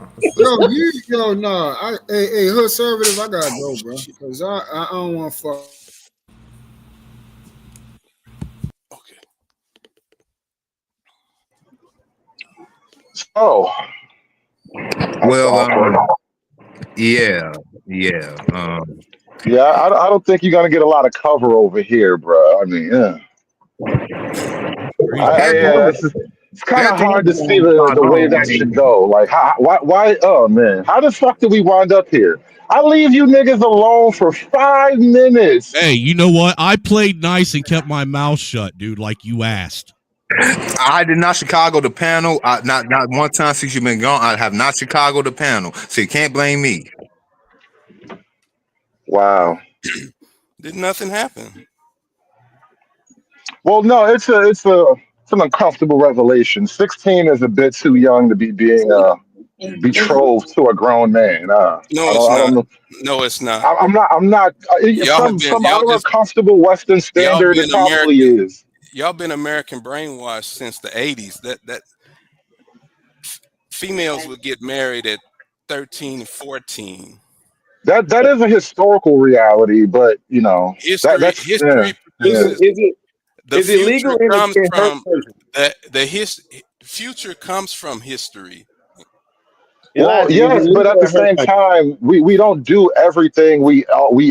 Nah. Hey, hood conservative, I gotta go, bro, because I don't want to fuck. Okay. Oh. Well, yeah. I don't think you're gonna get a lot of cover over here, bro. I mean, yeah. It's kind of hard to see the way that should go. Like, why? Oh man, how the fuck did we wind up here? I leave you niggas alone for 5 minutes. Hey, you know what? I played nice and kept my mouth shut, dude, like you asked. I did not Chicago the panel. Not one time since you've been gone. I have not Chicago the panel, so you can't blame me. Wow. Did nothing happen? Well, no, it's an uncomfortable revelation. 16 is a bit too young to be being betrothed to a grown man. No, it's not. No, it's not. I'm not. Some other comfortable Western standard, it probably is. Y'all been American brainwashed since the 80s. That females would get married at 13 and 14. That is a historical reality, but you know, history that's produces. The Is it legal future in comes her from country? the future comes from history. Well, Elijah, is it yes, but at legal the in her same country? time, we don't do everything we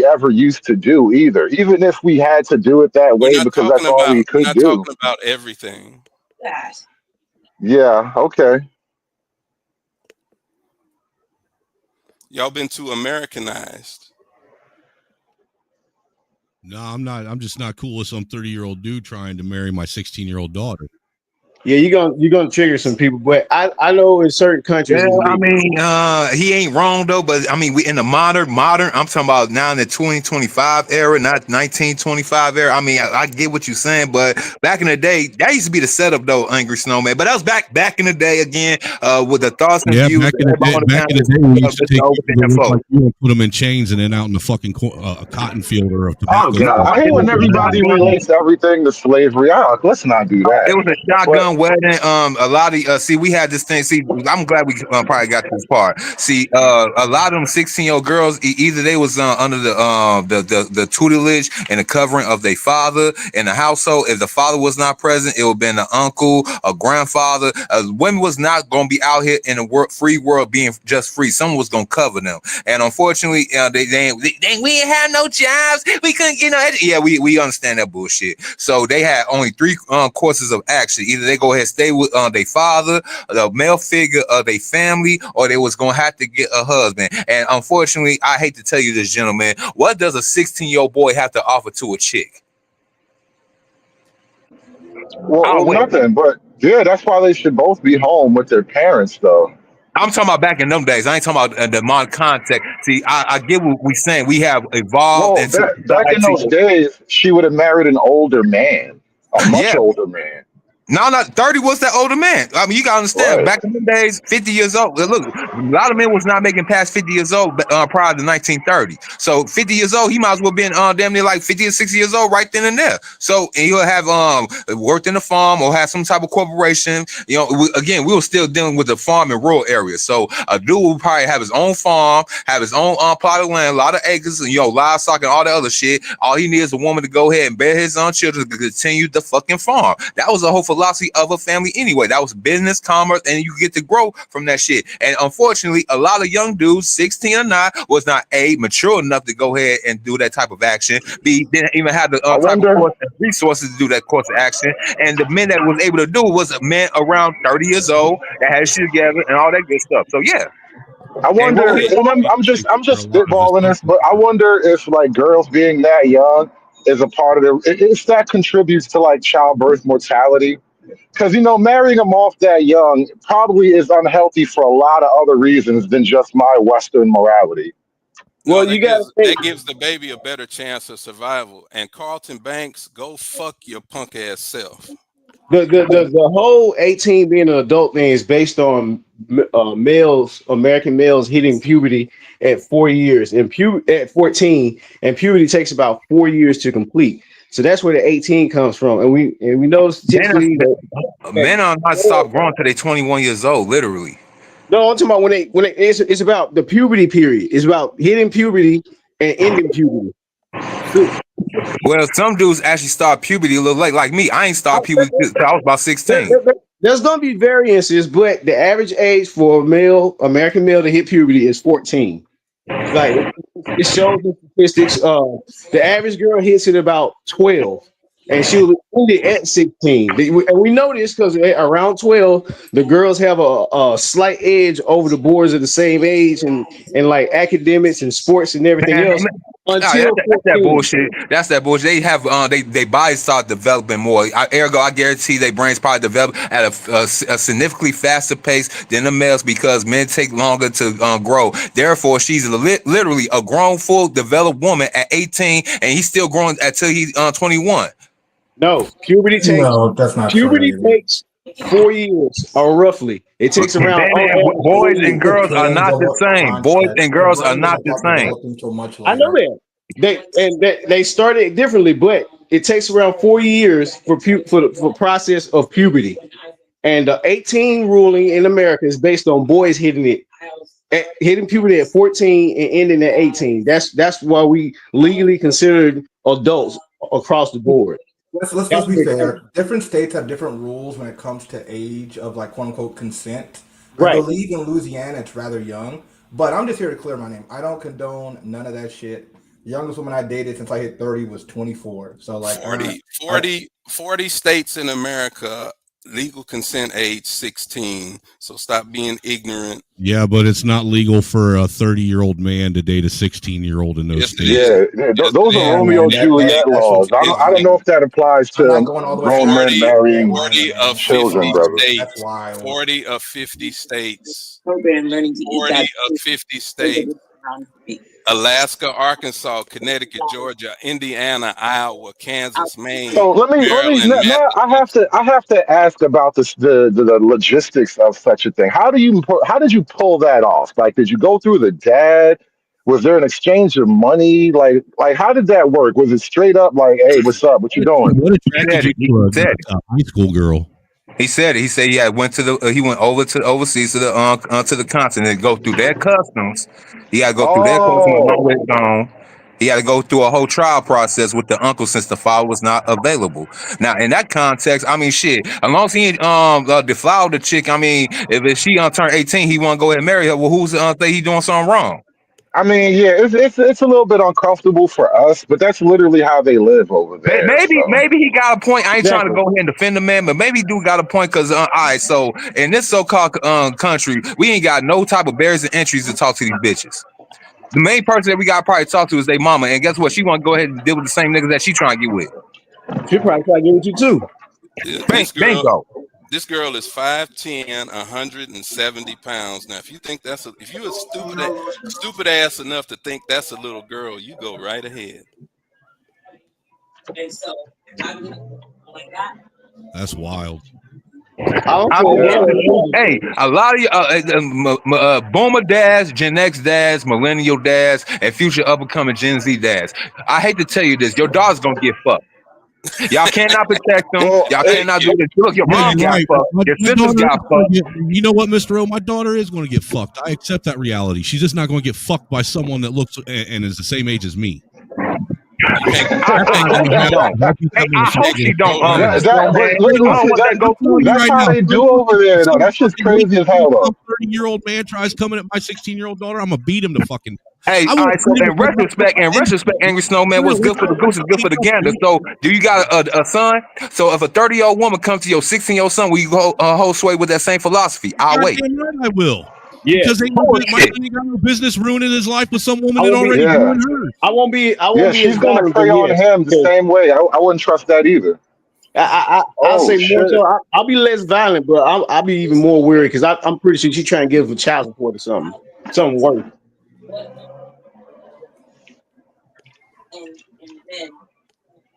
ever used to do either. Even if we had to do it that way because that's all we We're could not do. talking about everything. Yeah, okay. Y'all been too Americanized. No, I'm not. I'm just not cool with some 30-year-old dude trying to marry my 16-year-old daughter. Yeah, you're gonna trigger some people, but I know in certain countries Yeah, it's I legal. mean, he ain't wrong though, but I mean, we in the modern. I'm talking about now in the 2025 era, not 1925 era. I mean, I get what you're saying, but back in the day, that used to be the setup though, Angry Snowman. But that was back in the day again, with the thoughts and Yeah, views. back in the Everybody day, on the back in the day, panel we just used to take over people the that looked info. like you and put them in chains and then out in the fucking a cotton field or a Oh tobacco. God, I hate when everybody relates everything to slavery. Let's not do It that. was a But shotgun wedding. A lot of see, we had this thing. See, I'm glad we probably got to this part. See, a lot of them 16-year-old girls, either they was under the tutelage and the covering of their father in the household. If the father was not present, it would have been an uncle, a grandfather. Women was not going to be out here in the free world being just free. Someone was going to cover them, and unfortunately, we ain't had no jobs. We couldn't, yeah, we understand that bullshit. So they had only three courses of action. Either they go ahead and stay with their father, the male figure of their family, or they was gonna have to get a husband. And unfortunately, I hate to tell you this, gentlemen, what does a 16-year-old boy have to offer to a chick? well, nothing. But yeah, that's why they should both be home with their parents, though. I'm talking about back in them days. I ain't talking about the modern context. See, I get what we're saying. We have evolved Well, into back in those days, she would have married an older man, a much yeah. older man. No, 30 was that older man. I mean, you gotta understand, Right. back in the days, 50 years old. Look, a lot of men was not making past 50 years old prior to 1930. So 50 years old, he might as well been damn near like 50 or 60 years old right then and there. So and he'll have worked in the farm or have some type of corporation. We were still dealing with the farm in rural areas. So a dude will probably have his own farm, have his own plot of land, a lot of acres, and livestock and all that other shit. All he needs is a woman to go ahead and bear his own children to continue the fucking farm. That was the whole philosophy of a family anyway. That was business, commerce, and you get to grow from that shit. And unfortunately, a lot of young dudes, 16 or not, was not mature enough to go ahead and do that type of action. B, didn't even have the type of course and resources to do that course of action. And the men that was able to do was a man around 30 years old that had shit together and all that good stuff. So yeah. I wonder, and I'm just spitballing this, but I wonder if like girls being that young is a part of if that contributes to like childbirth mortality. Because marrying them off that young probably is unhealthy for a lot of other reasons than just my Western morality. Well, that gives the baby a better chance of survival. And Carlton Banks, go fuck your punk ass self. The whole 18 being an adult thing is based on American males hitting puberty at 4 years and at 14, and puberty takes about 4 years to complete. So that's where the 18 comes from, and we know statistically men are not stop growing till they're 21 years old, literally. No, I'm talking about when it's about the puberty period. It's about hitting puberty and ending puberty. Well, some dudes actually start puberty a little late, like me. I ain't start puberty until I was about 16. There's gonna be variances, but the average age for American male to hit puberty is 14. Like it shows the statistics. The average girl hits it about 12, and she was ended at 16. And we know this because around 12, the girls have a slight edge over the boys of the same age and like academics and sports and everything else. That's that bullshit. That's that bullshit. They have they bodies start developing more. Ergo, I guarantee their brains probably develop at a significantly faster pace than the males because men take longer to grow. Therefore, she's literally a grown, full, developed woman at 18, and he's still growing until he's 21. No, puberty takes. No, that's not puberty true. takes 4 years, or roughly. It takes around. Boys and girls are not the same. Boys and girls are not the same. I know that. They started differently, but it takes around 4 years for the process of puberty. And the 18 ruling in America is based on boys hitting puberty at 14 and ending at 18. That's why we legally considered adults across the board. Let's That's be big. fair. Different states have different rules when it comes to age of like quote unquote consent. I Right. believe in Louisiana it's rather young, but I'm just here to clear my name. I don't condone none of that shit. The youngest woman I dated since I hit 30 was 24. So like 40 states in America, legal consent age 16. So stop being ignorant. Yeah, but it's not legal for a 30-year-old man to date a 16-year-old in those states. Yeah, those are Romeo and Juliet laws. I don't know if that applies to grown men marrying 40 of 50 children, brother. states. 40 of 50 states. Learning to eat 40 that of 50 states. Alaska, Arkansas, Connecticut, Georgia, Indiana, Iowa, Kansas, Maine. So let me now I have to ask about this the logistics of such a thing. How did you pull that off? Like, did you go through the dad? Was there an exchange of money? Like how did that work? Was it straight up like, hey, what's up? What you doing? What attracted you to a high school girl? He said it. He said he went over to overseas to the continent, go through their customs. He got to go through their customs. He had to go through a whole trial process with the uncle since the father was not available. Now, in that context, I mean, shit. As long as he ain't deflowered the chick, I mean, if she turned 18, he want to go ahead and marry her. Well, who's think he doing something wrong? I mean, yeah, it's a little bit uncomfortable for us, but that's literally how they live over there. Maybe he got a point. I ain't trying to go ahead and defend the man, but maybe he do got a point because all right, so in this so-called country, we ain't got no type of barriers and entries to talk to these bitches. The main person that we got to probably talk to is their mama, and guess what? She want to go ahead and deal with the same niggas that she trying to get with. She probably try to get with you too. Bingo. This girl is 5'10", 170 pounds. Now, if you think if you a stupid ass enough to think that's a little girl, you go right ahead. And so like that. That's wild. Hey, a lot of you, boomer dads, Gen X dads, millennial dads, and future up-and-coming Gen Z dads. I hate to tell you this, your dog's gonna get fucked. Y'all cannot protect them. Y'all cannot do this. Look, your mom got fucked. Your sisters got fucked. You know what, Mr. O? My daughter is going to get fucked. I accept that reality. She's just not going to get fucked by someone that looks and is the same age as me. I hope she don't. That's how they do over there, though. That's just crazy as hell, though. 30-year-old man tries coming at my 16-year-old daughter. I'm gonna beat him to fucking. Hey, all right, so in retrospect, Angry Snowman, what's good for the goose is good for the gander. So, do you got a son? So, if a 30-year-old woman comes to your 16-year-old son, will you go hold sway with that same philosophy? I'll wait. I will. Yeah, because my ain't got no business ruining his life with some woman that already ruined hers. I won't be. She's gonna prey on him the same way. I wouldn't trust that either. I'll say more so. I'll be less violent, but I'll be even more worried because I'm pretty sure she's trying to give him child support or something worse.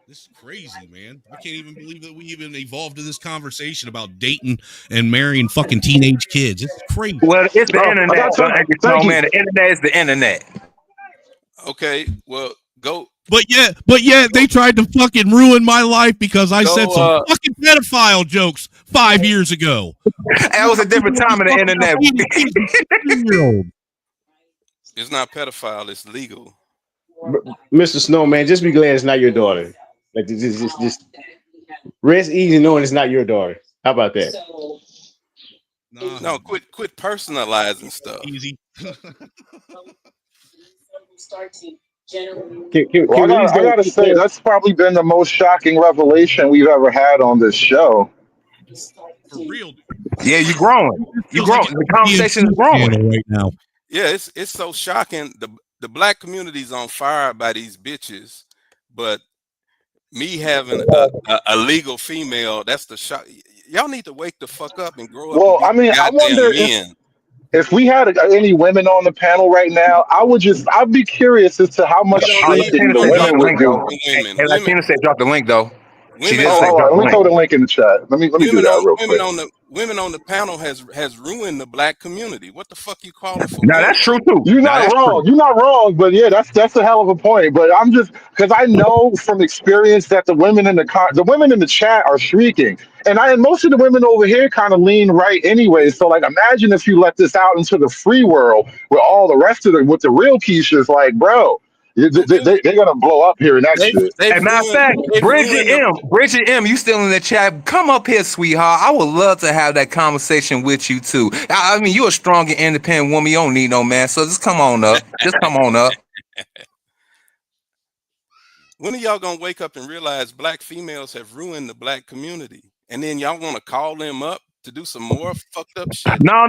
This is crazy, man. I can't even believe that we even evolved to this conversation about dating and marrying fucking teenage kids. It's crazy. Well, it's the internet. The internet is the internet. Okay, well, go. But yeah, they tried to fucking ruin my life because I said some fucking pedophile jokes 5 years ago. That was a different time in the internet. It's not pedophile. It's legal. Mr. Snowman, just be glad it's not your daughter. Like just rest easy knowing it's not your daughter. How about that? No, quit personalizing stuff. Easy. I gotta say that's probably been the most shocking revelation we've ever had on this show. For real. Yeah, you're growing. You're growing. The conversation is growing right now. Yeah, it's so shocking. The black community's on fire by these bitches, but me having a legal female, that's the shock. Y'all need to wake the fuck up and grow up. Well, I mean, I wonder if we had any women on the panel right now, I'd be curious as to how much shrinking the women would do. Hey, Latina said drop the link though. She did say drop the link. Let me throw the link in the chat. Let me do that real quick. Women on the panel has ruined the black community. What the fuck you calling for? No, that's true too. You're not wrong. You're not wrong, but yeah, that's a hell of a point. But I'm just because I know from experience that the women in the chat are shrieking, and most of the women over here kind of lean right anyway. So like, imagine if you let this out into the free world with all the rest of them, with the real Keishas, like, bro, They're gonna blow up hearing that shit. Hey, matter of fact, Bridget M, you still in the chat? Come up here, sweetheart. I would love to have that conversation with you too. I mean, you're a strong and independent woman. You don't need no man, so just come on up. Just come on up. When are y'all gonna wake up and realize black females have ruined the black community, and then y'all want to call them up to do some more fucked up shit? No,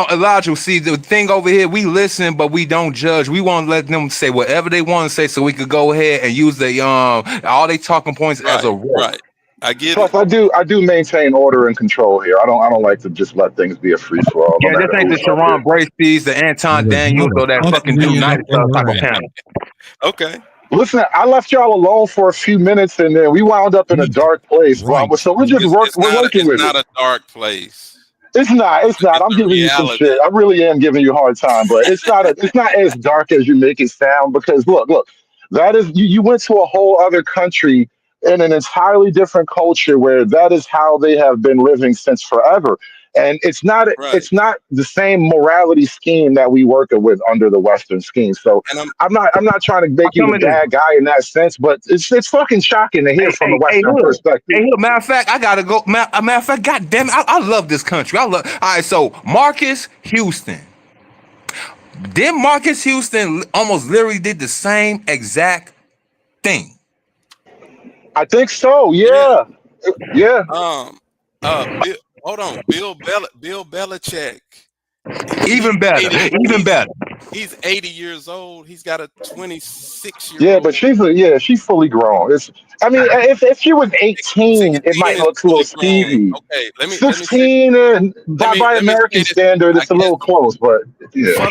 Elijah. See, the thing over here, we listen, but we don't judge. We want to let them say whatever they want to say, so we could go ahead and use the all they talking points as a right. I get Plus, it. I do maintain order and control here. I don't like to just let things be a free for all. Yeah, this ain't the Sharon Bracey's, the Anton Daniels, or that fucking dude Night type of panel. Okay. Listen, I left y'all alone for a few minutes, and then we wound up in a dark place. Right. So we're just we're working with it. It's not a dark place. It's not. I'm giving you some shit. I really am giving you a hard time, but it's not as dark as you make it sound. Because look, that is you went to a whole other country in an entirely different culture where that is how they have been living since forever. And it's not the same morality scheme that we work with under the Western scheme. So I'm not trying to make you the bad guy in that sense, but it's fucking shocking to hear from a Western perspective. Hey, look, matter of fact, I gotta go. Matter of fact, God damn it, I love this country. All right, so Marcus Houston. Then Marcus Houston almost literally did the same exact thing. I think so. Yeah. Hold on, Bill Belichick. Even better. He's 80 years old. He's got a 26-year-old. Yeah, but she's fully grown. If she was 18, it might look a little skeevy. Okay, let me 16 and by American standard, it's a little close, but yeah.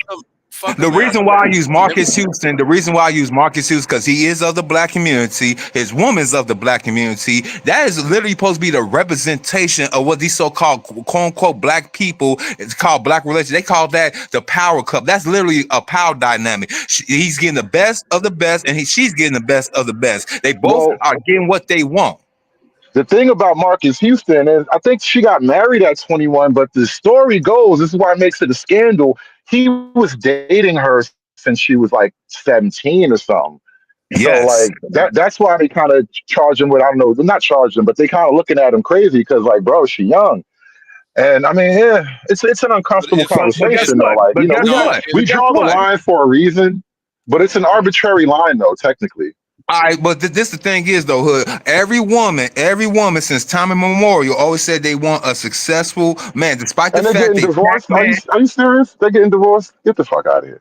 The reason why I use Marcus Houston, because he is of the black community, his woman's of the black community. That is literally supposed to be the representation of what these so-called quote-unquote black people, it's called black religion. They call that the power cup. That's literally a power dynamic. He's getting the best of the best, and she's getting the best of the best. They both are getting what they want. The thing about Marcus Houston is, I think she got married at 21, but the story goes, this is why it makes it a scandal. He was dating her since she was like 17 or something. Yes. So like that's why they kind of charge him with, I don't know, not charge him, but they kind of looking at him crazy because like, bro, she young. And I mean, yeah, it's an uncomfortable conversation though. Like, we draw the line for a reason, but it's an arbitrary line though, technically. All right, but this the thing is though, Hood. Every woman since time immemorial always said they want a successful man, despite the fact they're getting divorced. Are you serious? They're getting divorced? Get the fuck out of here.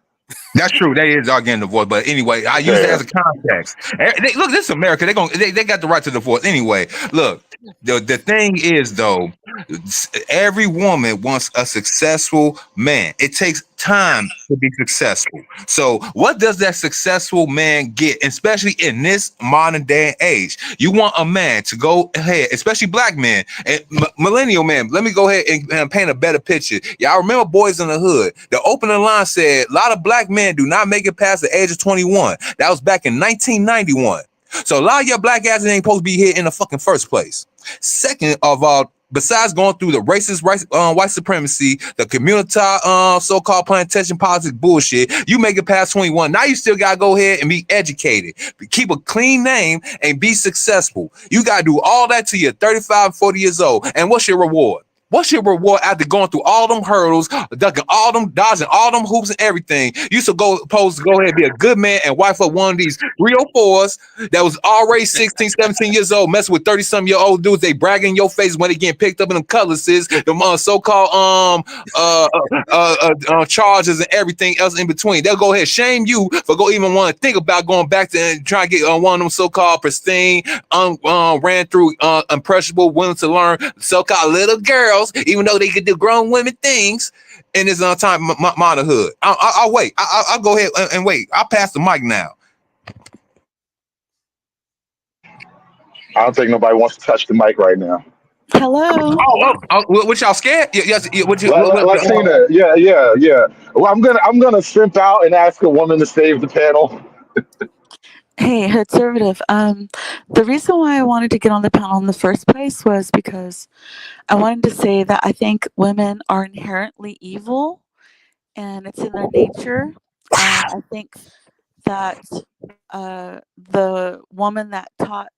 That's true. They are getting divorced, but anyway, I use it as a context. Look, this is America. They got the right to divorce anyway. Look, the thing is though, every woman wants a successful man. It takes time to be successful. So what does that successful man get, especially in this modern day and age? You want a man to go ahead, especially black men and millennial men. Let me go ahead and paint a better picture. Y'all remember Boys in the Hood? The opening line said a lot of black men do not make it past the age of 21. That was back in 1991. So a lot of your black asses ain't supposed to be here in the fucking first place. Second of all, besides going through the racist white supremacy, the community so-called plantation politics bullshit, you make it past 21. Now you still gotta go ahead and be educated, keep a clean name, and be successful. You gotta do all that till you're 35, 40 years old. And what's your reward? What's your reward after going through all them hurdles, dodging all them hoops and everything? You supposed to go ahead and be a good man and wife up one of these 304s that was already 16, 17 years old, messing with 30-some-year-old dudes. They bragging in your face when they getting picked up in them cutlasses, them so-called charges and everything else in between. They'll go ahead and shame you for even want to think about going back to and trying to get one of them so-called pristine, ran through, impressionable, willing to learn, so-called little girls, even though they could do grown women things in this time motherhood. I'll wait. I'll go ahead and wait. I'll pass the mic now. I don't think nobody wants to touch the mic right now. Hello. What y'all scared? Yes. Latina. Yeah. Well, I'm gonna simp out and ask a woman to save the panel. Hey, Conservative. The reason why I wanted to get on the panel in the first place was because I wanted to say that I think women are inherently evil, and it's in their nature. I think that the woman that taught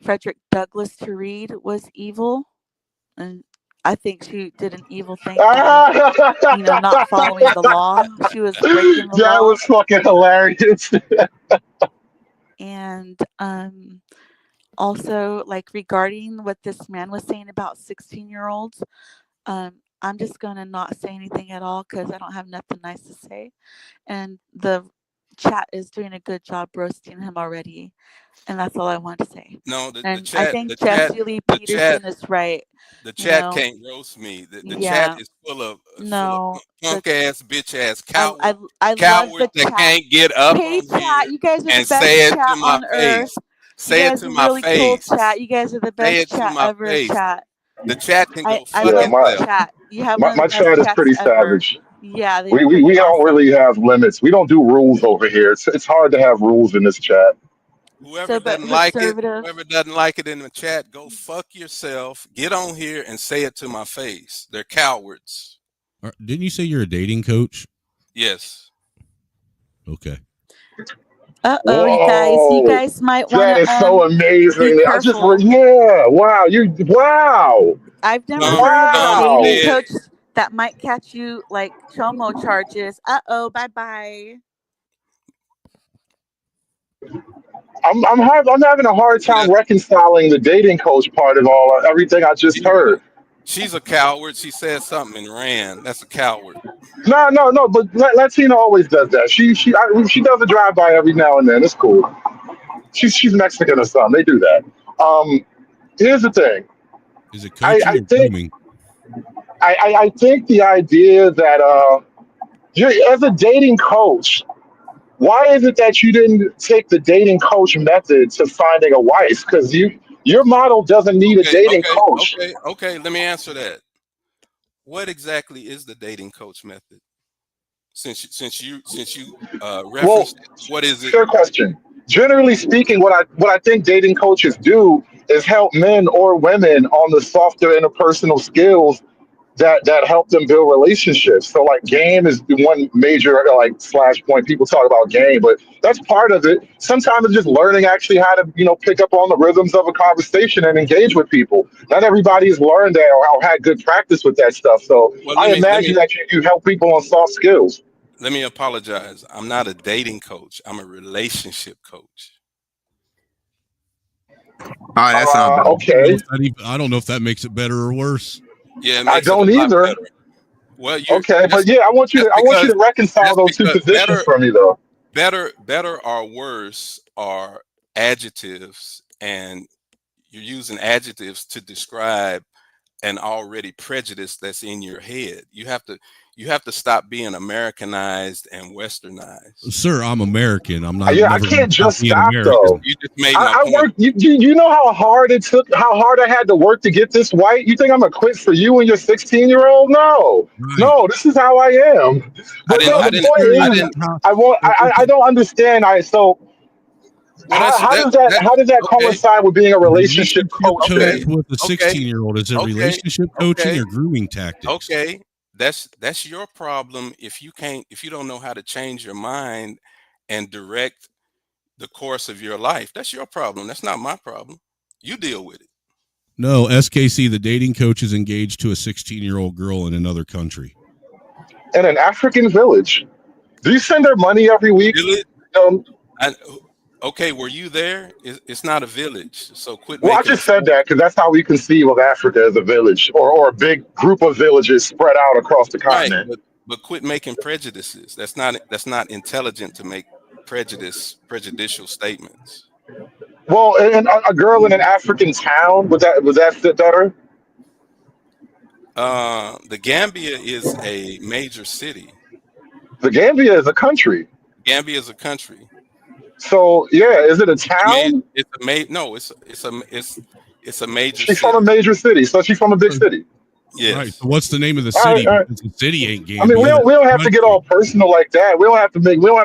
Frederick Douglass to read was evil, and I think she did an evil thing by, not following the law. She was breaking the That law. was fucking hilarious. And also, like, regarding what this man was saying about 16-year-olds, I'm just gonna not say anything at all because I don't have nothing nice to say. And the chat is doing a good job roasting him already, and that's all I want to say. No, the And I chat, think the Jesse chat, Lee the Peterson chat, is right. the You chat know, can't roast me. The yeah, chat is full of no, the punk ass, bitch ass I love cowards the that chat. can't get up Hey, on here chat, you guys are the and best say it to chat my on earth. face. You Say it guys to are my really cool, face. chat. You guys are the Say best it to chat my ever, face. chat. The chat can go I fuck Yeah, love my the chat. You have my, one my of the best chat is chats pretty ever. savage. Yeah, they're We pretty don't awesome. really have limits. We don't do rules over here. It's hard to have rules in this chat. Whoever So, but doesn't like it, conservative, whoever doesn't like it in the chat, go fuck yourself. Get on here and say it to my face. They're cowards. Didn't you say you're a dating coach? Yes. Okay. you Whoa, guys might want that to is so be amazing. I just careful. yeah, wow, wow, I've never Some heard of a some dating wow. said coach that might catch you like chomo charges. Bye bye. I'm having a hard yeah, time reconciling the dating coach part of everything I just heard. she's a coward. She said something and ran. That's a coward. No, but Latina always does that. She does a drive by every now and then. It's cool. She's Mexican or something. They do that. Here's the thing. Is it coaching I or think grooming? I think the idea that you're as a dating coach, why is it that you didn't take the dating coach method to finding a wife? Because your model doesn't need a dating coach. Okay. Let me answer that. What exactly is the dating coach method? Since you Well, referenced it, what is it? fair question. Generally speaking, what I think dating coaches do is help men or women on the softer interpersonal skills that help them build relationships. So like game is the one major like slash point. People talk about game, but that's part of it. Sometimes it's just learning actually how to pick up on the rhythms of a conversation and engage with people. Not everybody has learned that or had good practice with that stuff. So Well, I imagine that you help people on soft skills. let me apologize. I'm not a dating coach. I'm a relationship coach. All right, that sounds better. Okay. I don't know if that makes it better or worse. Yeah, it I makes it a don't lot either. better. Well, Okay, but yeah, I want you to reconcile those two positions for me though. Better or worse are adjectives, and you're using adjectives to describe an already prejudice that's in your head. You have to stop being Americanized and westernized. Sir, I'm American. I'm not. Yeah, I never can't just being stop American. though. You just made my I point. worked. You know how hard it took, how hard I had to work to get this white. You think I'm gonna quit for you and your 16-year-old? No, no. This is how I am. But the point is, I don't understand. How does that coincide with being a relationship coach? Then? With a 16-year-old, is it relationship coaching or grooming tactics? Okay, that's your problem. If you don't know how to change your mind and direct the course of your life, that's your problem. That's not my problem. You deal with it. No, SKC, the dating coach is engaged to a 16-year-old girl in another country. In an African village. Do you send her money every week? Okay, were you there? It's not a village, so quit. Well, I just said that because that's how we conceive of Africa, as a village or a big group of villages spread out across the continent. Right, but quit making prejudices. That's not intelligent to make prejudicial statements. Well, and a girl in an African town, would that fit better? The Gambia is a major city. The Gambia is a country. Gambia is a country. So yeah, is it a town? It's a major. She's from a major city, so she's from a big city. Yes. Right. So what's the name of the city? All right. Because the city ain't Gambia. I mean, we don't have to get all personal like that. We don't have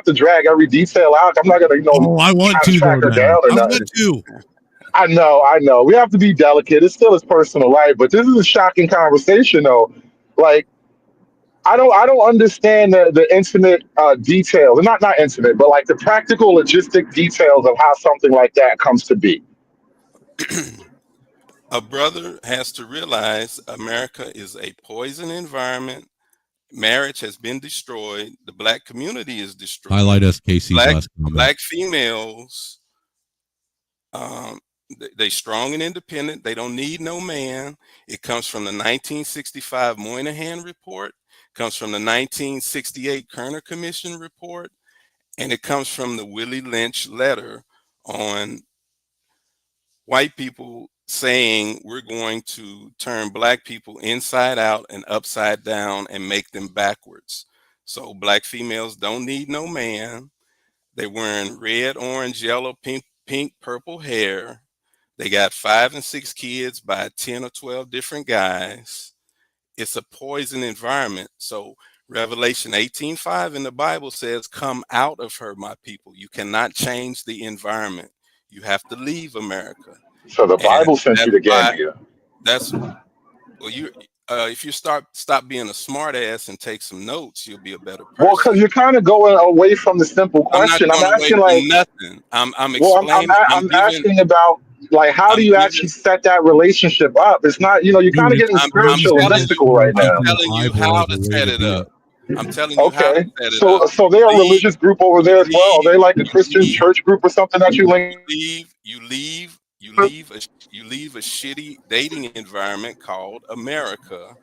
to drag every detail out. I'm not gonna I want to track her down or I nothing. want to. I know. We have to be delicate. It's still his personal life, but this is a shocking conversation, though. Like, I don't understand the intimate details, not intimate, but like the practical logistic details of how something like that comes to be. A brother has to realize America is a poison environment. Marriage has been destroyed. The black community is destroyed. Highlight SKC's last comment. Black females, they strong and independent. They don't need no man. It comes from the 1965 Moynihan Report, comes from the 1968 Kerner Commission Report, and it comes from the Willie Lynch letter on white people saying we're going to turn black people inside out and upside down and make them backwards. So black females don't need no man. They're wearing red, orange, yellow, pink, purple hair. They got 5 and 6 kids by 10 or 12 different guys. It's a poison environment. So Revelation 18:5 in the Bible says, come out of her, my people. You cannot change the environment. You have to leave America. So the Bible sent you to Gambia. That's well, you. If you stop being a smart ass and take some notes, you'll be a better person. Well, because you're kind of going away from the simple question. I'm asking like nothing. I'm explaining. I'm asking about like how do you actually set that relationship up? It's not, you know, you're kind of getting spiritual and mystical right now. I'm telling you how to set it up. I'm telling you how to set it up. So they're a religious group over there as well. Are they like a Christian church group or something that you link? You leave a shitty dating environment called America,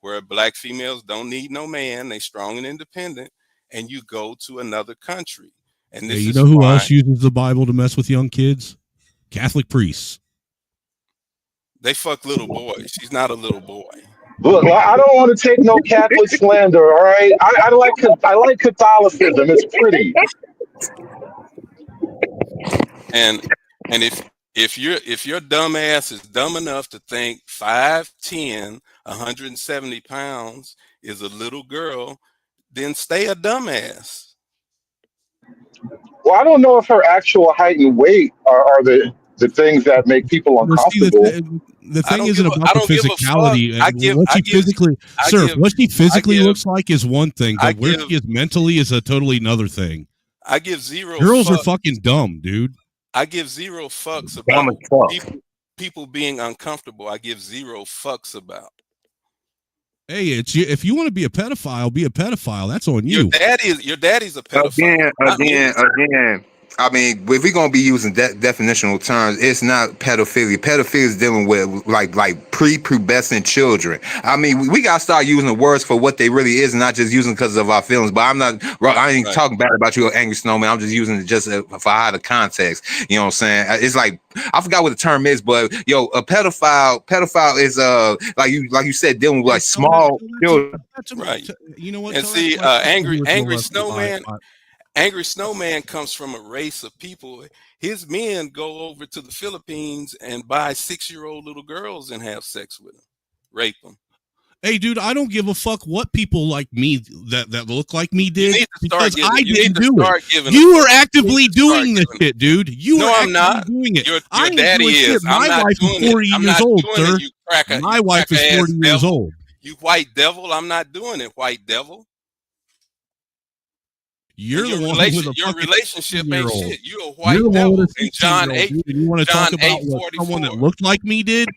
where black females don't need no man, they strong and independent, and you go to another country. And this you know who else uses the Bible to mess with young kids? Catholic priests. They fuck little boys. She's not a little boy. Look, I don't want to take no Catholic slander. All right, I like Catholicism. It's pretty. And if your dumb ass is dumb enough to think 5'10", 170 pounds is a little girl, then stay a dumbass. Well, I don't know if her actual height and weight are the things that make people uncomfortable. The thing isn't about the physicality. What she physically looks like is one thing, but where she is mentally is a totally another thing. I give zero. Girls are fucking dumb, dude. I give zero fucks about people being uncomfortable. I give zero fucks about. Hey, if you want to be a pedophile. That's on you. Your daddy's a pedophile. Again. I mean, if we're gonna be using definitional terms, it's not pedophilia. Pedophilia is dealing with like prepubescent children. I mean, we gotta start using the words for what they really is, and not just using because of our feelings. But I ain't talking bad about you, Angry Snowman. I'm just using it just for out of context. You know what I'm saying? It's like I forgot what the term is, but yo, a pedophile is like you said, dealing with like small children. Right. You know what? And see, Angry Snowman. Angry Snowman comes from a race of people. His men go over to the Philippines and buy 6-year-old little girls and have sex with them, rape them. Hey, dude, I don't give a fuck what people like me that look like me did because I didn't do it. You are actively doing this shit, dude. I'm not doing it. Your daddy is. My wife is 40 years old, sir. My wife is 40 years old. You white devil. I'm not doing it, white devil. You're the one with a your relationship ain't shit. You're a white devil. And John 8. You want to talk about what someone that looked like me did?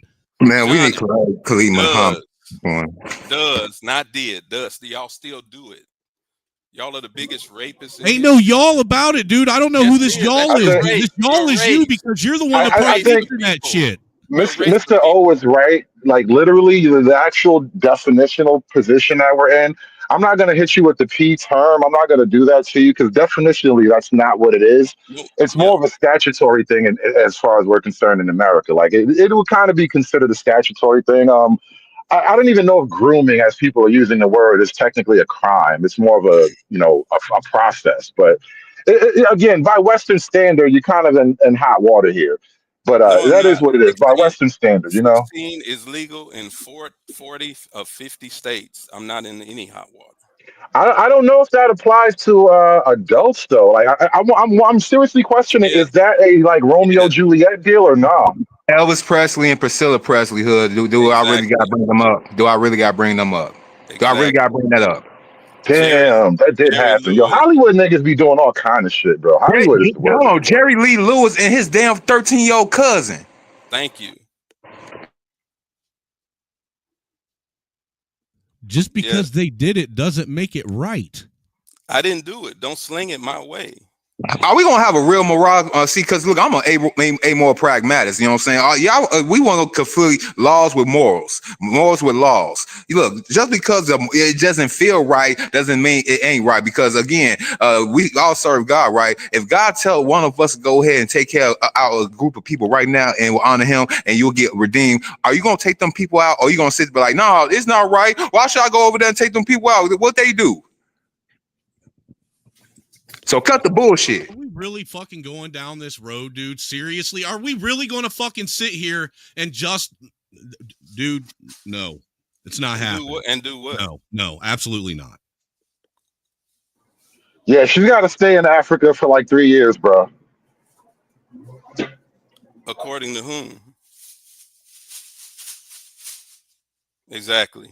Man, we need Khalid Muhammad. Does not did. Does y'all still do it? Y'all are the biggest rapists. Ain't no y'all about it, dude. I don't know who this y'all is. This y'all is you because you're the one that put internet shit. Mr. O is right. Like literally, the actual definitional position that we're in. I'm not going to hit you with the P term. I'm not going to do that to you because definitionally, that's not what it is. It's more of a statutory thing as far as we're concerned in America. Like it would kind of be considered a statutory thing. I don't even know if grooming, as people are using the word, is technically a crime. It's more of a process. But again, by Western standard, you're kind of in hot water here. But that is what it is by Western standards, you know. 16 is legal in 40 of 50 states. I'm not in any hot water. I don't know if that applies to adults though. Like I'm seriously questioning: is that a like Romeo Juliet deal or not? Elvis Presley and Priscilla Presley hood. Do I really got to bring them up? Do I really got to bring them up? So I really gotta bring that up. Damn, that did happen. Yo, Hollywood niggas be doing all kind of shit, bro. Hollywood is the worst. Hold on, Jerry Lee Lewis and his damn 13-year-old cousin. Thank you. Just because they did it doesn't make it right. I didn't do it. Don't sling it my way. Are we gonna have a real moral? See, because look, I'm a more pragmatist. You know what I'm saying? We want to conflict laws with morals, morals with laws. Look, just because it doesn't feel right doesn't mean it ain't right. Because again, we all serve God, right? If God tell one of us to go ahead and take care of our group of people right now and we'll honor Him and you'll get redeemed, are you gonna take them people out, or are you gonna sit there like, no, it's not right? Why should I go over there and take them people out? What they do? So cut the bullshit. Are we really fucking going down this road, dude? Seriously? Are we really going to fucking sit here and just, dude, no, it's not happening. Do what? No, absolutely not. Yeah, she's got to stay in Africa for like 3 years, bro. According to whom? Exactly.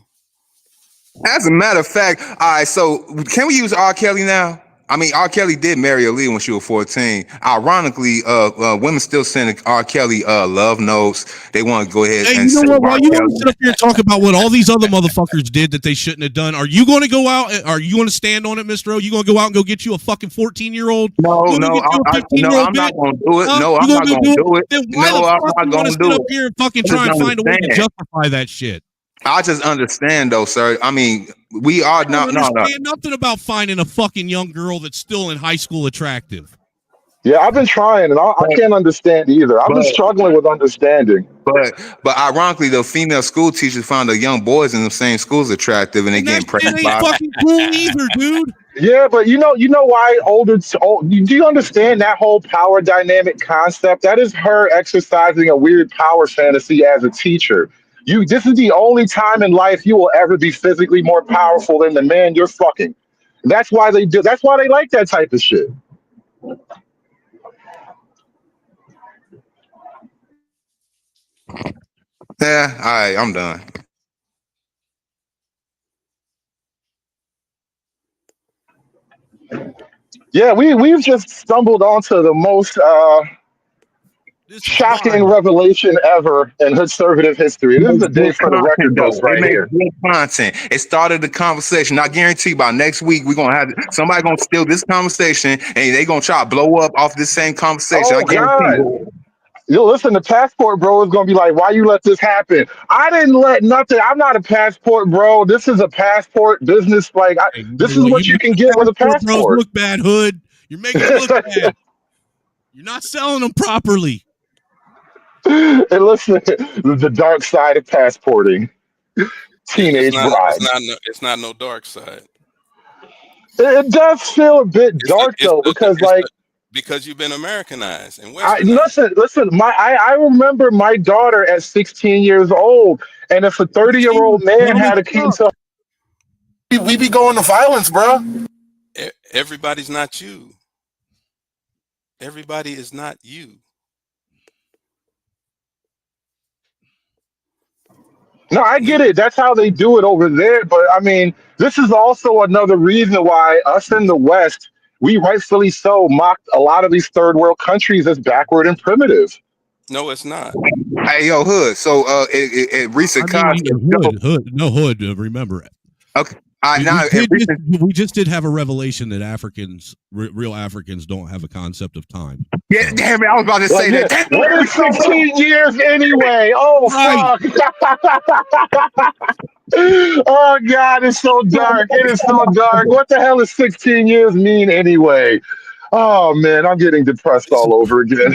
As a matter of fact, all right, so can we use R. Kelly now? I mean, R. Kelly did marry Aaliyah when she was 14. Ironically, women still sending R. Kelly love notes. They want to go ahead and you know what? While R. you Kelly. want to sit up here and talk about what all these other motherfuckers did that they shouldn't have done, are you going to go out? Are you going to stand on it, Mr. O? You going to go out and go get you a fucking 14-year-old? No, I'm not going to do it. No, I'm not going to do it. Then why the fuck you want to sit up here and fucking try and find a way to justify that shit? I just understand, though, sir. I mean, we are not. No. Nothing about finding a fucking young girl that's still in high school attractive. Yeah, I've been trying, and I can't understand either. I've been struggling with understanding. But ironically, the female school teachers found the young boys in the same schools attractive, and they getting pregnant. Ain't fucking cool either, dude. Yeah, but you know why do you understand that whole power dynamic concept? That is her exercising a weird power fantasy as a teacher. This is the only time in life you will ever be physically more powerful than the man you're fucking. That's why they do. That's why they like that type of shit. Yeah, all right, I'm done. Yeah, we've just stumbled onto the most shocking revelation ever in conservative history. This is a day for the record books right here. Good content. It started the conversation. I guarantee by next week we're gonna have somebody gonna steal this conversation and they gonna try to blow up off this same conversation. Oh, I guarantee you. Yo, listen, the passport bro is gonna be like, why you let this happen? I didn't let nothing. I'm not a passport bro. This is a passport business. Like, this is what you can get with a passport. Bros look bad, Hood. You're making it look bad. You're not selling them properly. And listen, the dark side of passporting. Teenage bride. It's not no dark side. It does feel a bit dark though, because because you've been Americanized and listen. I remember my daughter at 16 years old, and if a 30-year-old man had a kid, so we be going to violence, bro. Everybody's not you. Everybody is not you. No, I get it. That's how they do it over there. But I mean, this is also another reason why us in the West, we rightfully so mocked a lot of these third world countries as backward and primitive. No, it's not. Hey, yo, Hood. So, recent Hood. Remember it. Okay. We just did have a revelation that real Africans don't have a concept of time. Yeah, damn it. I was about to say that. What is 16 years anyway? Oh, fuck. Oh, God, it's so dark. It is so dark. What the hell does 16 years mean anyway? Oh, man, I'm getting depressed all over again.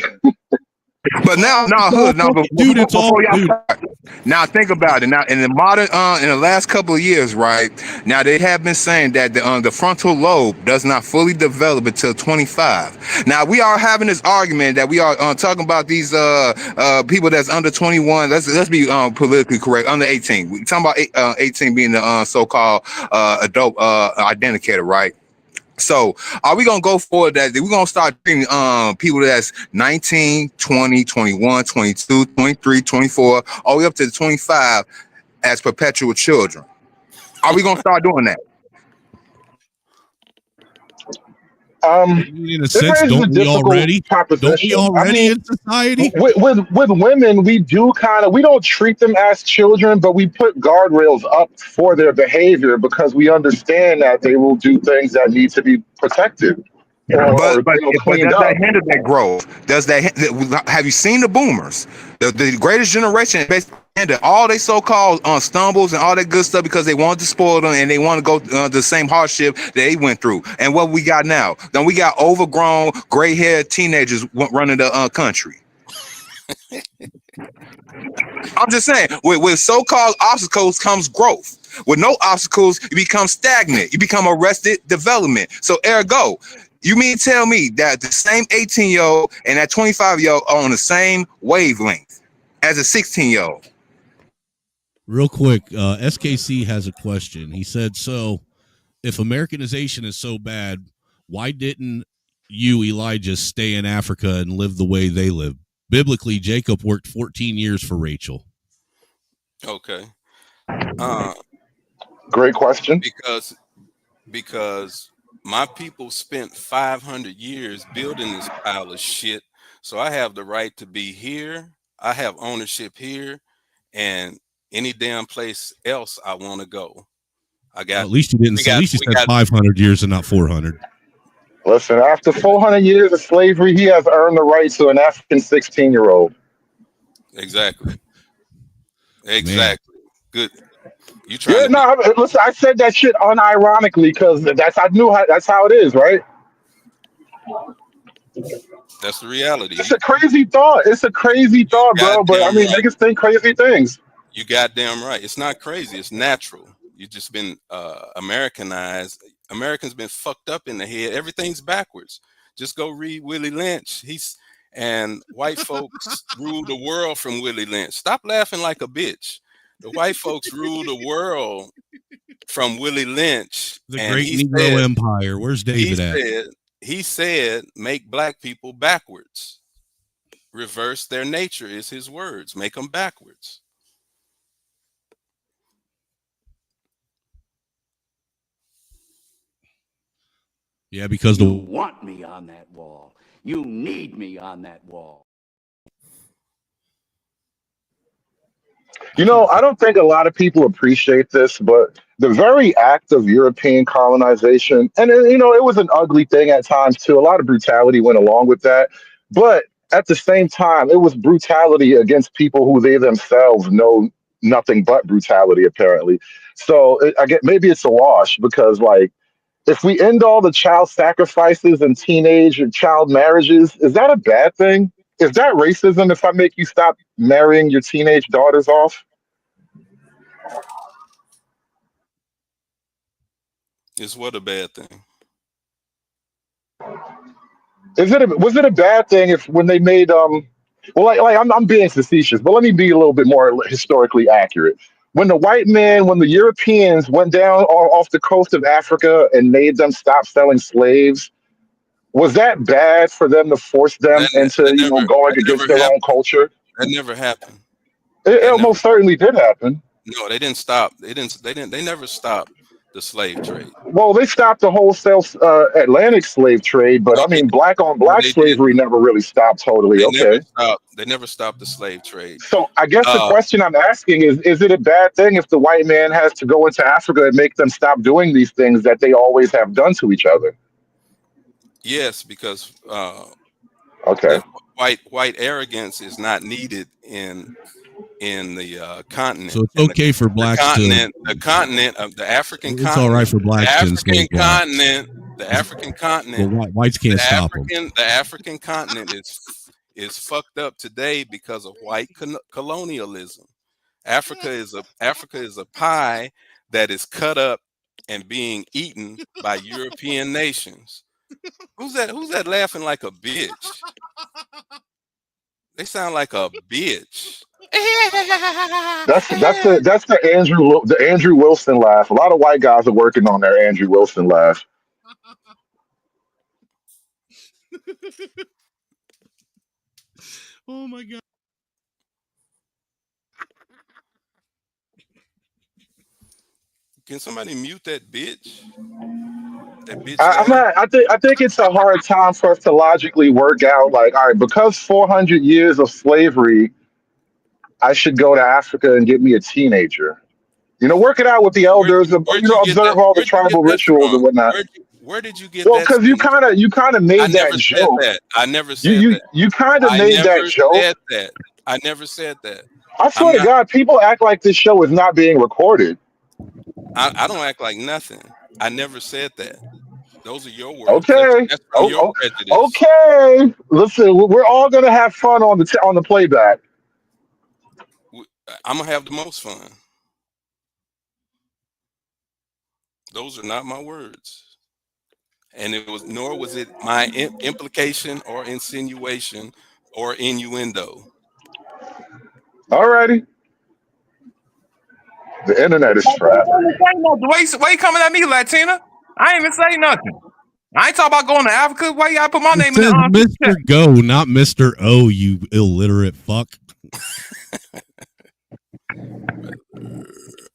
But now, Hood, now think about it. Now, in the modern, in the last couple of years, right now, they have been saying that the frontal lobe does not fully develop until 25. Now, we are having this argument that we are talking about these people that's under 21. Let's be politically correct. Under 18. We're talking about 18 being the so-called adult identifier, right? So are we going to go forward that we're going to start treating people that's 19, 20, 21, 22, 23, 24, all the way up to 25 as perpetual children? Are we gonna start doing that? In a It sense, raises a don't we difficult already? Don't we proposition. I already mean, in society? with women, we do kind of we don't treat them as children, but we put guardrails up for their behavior because we understand that they will do things that need to be protected or But cleaned does that up. hinder that growth? Does that have you seen the boomers? The greatest generation basically ended all they so-called stumbles and all that good stuff because they wanted to spoil them and they want to go the same hardship that they went through. And what we got now? Then we got overgrown, gray-haired teenagers running the country. I'm just saying, with so-called obstacles comes growth. With no obstacles, you become stagnant. You become arrested development. So ergo, you mean tell me that the same 18-year-old and that 25-year-old are on the same wavelength as a 16-year-old? Real quick, SKC has a question. He said, so if Americanization is so bad, why didn't you, Elijah, stay in Africa and live the way they live? Biblically, Jacob worked 14 years for Rachel. Okay. Great question. Because my people spent 500 years building this pile of shit, so I have the right to be here. I have ownership here, and any damn place else I want to go. I got. At least you didn't. At least you said 500 years and not 400. Listen, after 400 years of slavery, he has earned the right to an African 16-year-old. Exactly. Good. You Yeah, trying to listen, I said that shit unironically because that's how it is, right? that's the reality. It's a crazy thought. It's a crazy thought, bro. But I mean, niggas think crazy things. You goddamn right. It's not crazy. It's natural. You've just been Americanized. Americans been fucked up in the head. Everything's backwards. Just go read Willie Lynch. And white folks ruled the world from Willie Lynch. Stop laughing like a bitch. The white folks ruled the world from Willie Lynch. The great Negro Empire. Where's David at? He said, make black people backwards. Reverse their nature is his words. Make them backwards. Yeah, because you want me on that wall. You need me on that wall. You know, I don't think a lot of people appreciate this, but the very act of European colonization, and it was an ugly thing at times too. A lot of brutality went along with that. But at the same time, it was brutality against people who they themselves know nothing but brutality, apparently. So I get maybe it's a wash because, like, if we end all the child sacrifices and teenage and child marriages, is that a bad thing? Is that racism if I make you stop marrying your teenage daughters off? Is what a bad thing? Was it a bad thing if when they made I'm being facetious, but let me be a little bit more historically accurate. When the Europeans went down off the coast of Africa and made them stop selling slaves, was that bad for them to force them into going against their own culture? That never happened. It almost certainly did happen. No, they didn't stop. They never stopped the slave trade. Well, they stopped the wholesale Atlantic slave trade, but I mean, black on black slavery never really stopped totally. They never stopped the slave trade. So I guess the question I'm asking is it a bad thing if the white man has to go into Africa and make them stop doing these things that they always have done to each other? Yes, because white arrogance is not needed in the continent. So it's okay for blacks the continent of the African continent. It's all right for blacks to African continent. The African continent. Well, whites can't stop them. The African continent is fucked up today because of white colonialism. Africa is a pie that is cut up and being eaten by European nations. Who's that laughing like a bitch? They sound like a bitch. That's the Andrew Wilson laugh. A lot of white guys are working on their Andrew Wilson laugh. Oh my god. Can somebody mute that bitch? That bitch I'm lady? not. I think it's a hard time for us to logically work out. Like, all right, because 400 years of slavery, I should go to Africa and get me a teenager. Work it out with the elders. Where'd you get Observe that? all the Where'd you get tribal that rituals and from? whatnot. Where did you get Well, that because you statement? kind of I made never that said joke. that. I never You said you that. you kind of I made that never joke. said that. I never said that. I I'm swear to not. God, people act like this show is not being recorded. I don't act like nothing. I never said that. Those are your words. Okay. That's from your prejudice. Okay. Listen, we're all gonna have fun on the playback. I'm gonna have the most fun. Those are not my words, and nor was it my implication or insinuation or innuendo. Alrighty. The internet is trash. Why you coming at me, Latina? I ain't even say nothing. I ain't talking about going to Africa. Why you gotta put my It name in says the Mr. Go, not Mr. O, you illiterate fuck.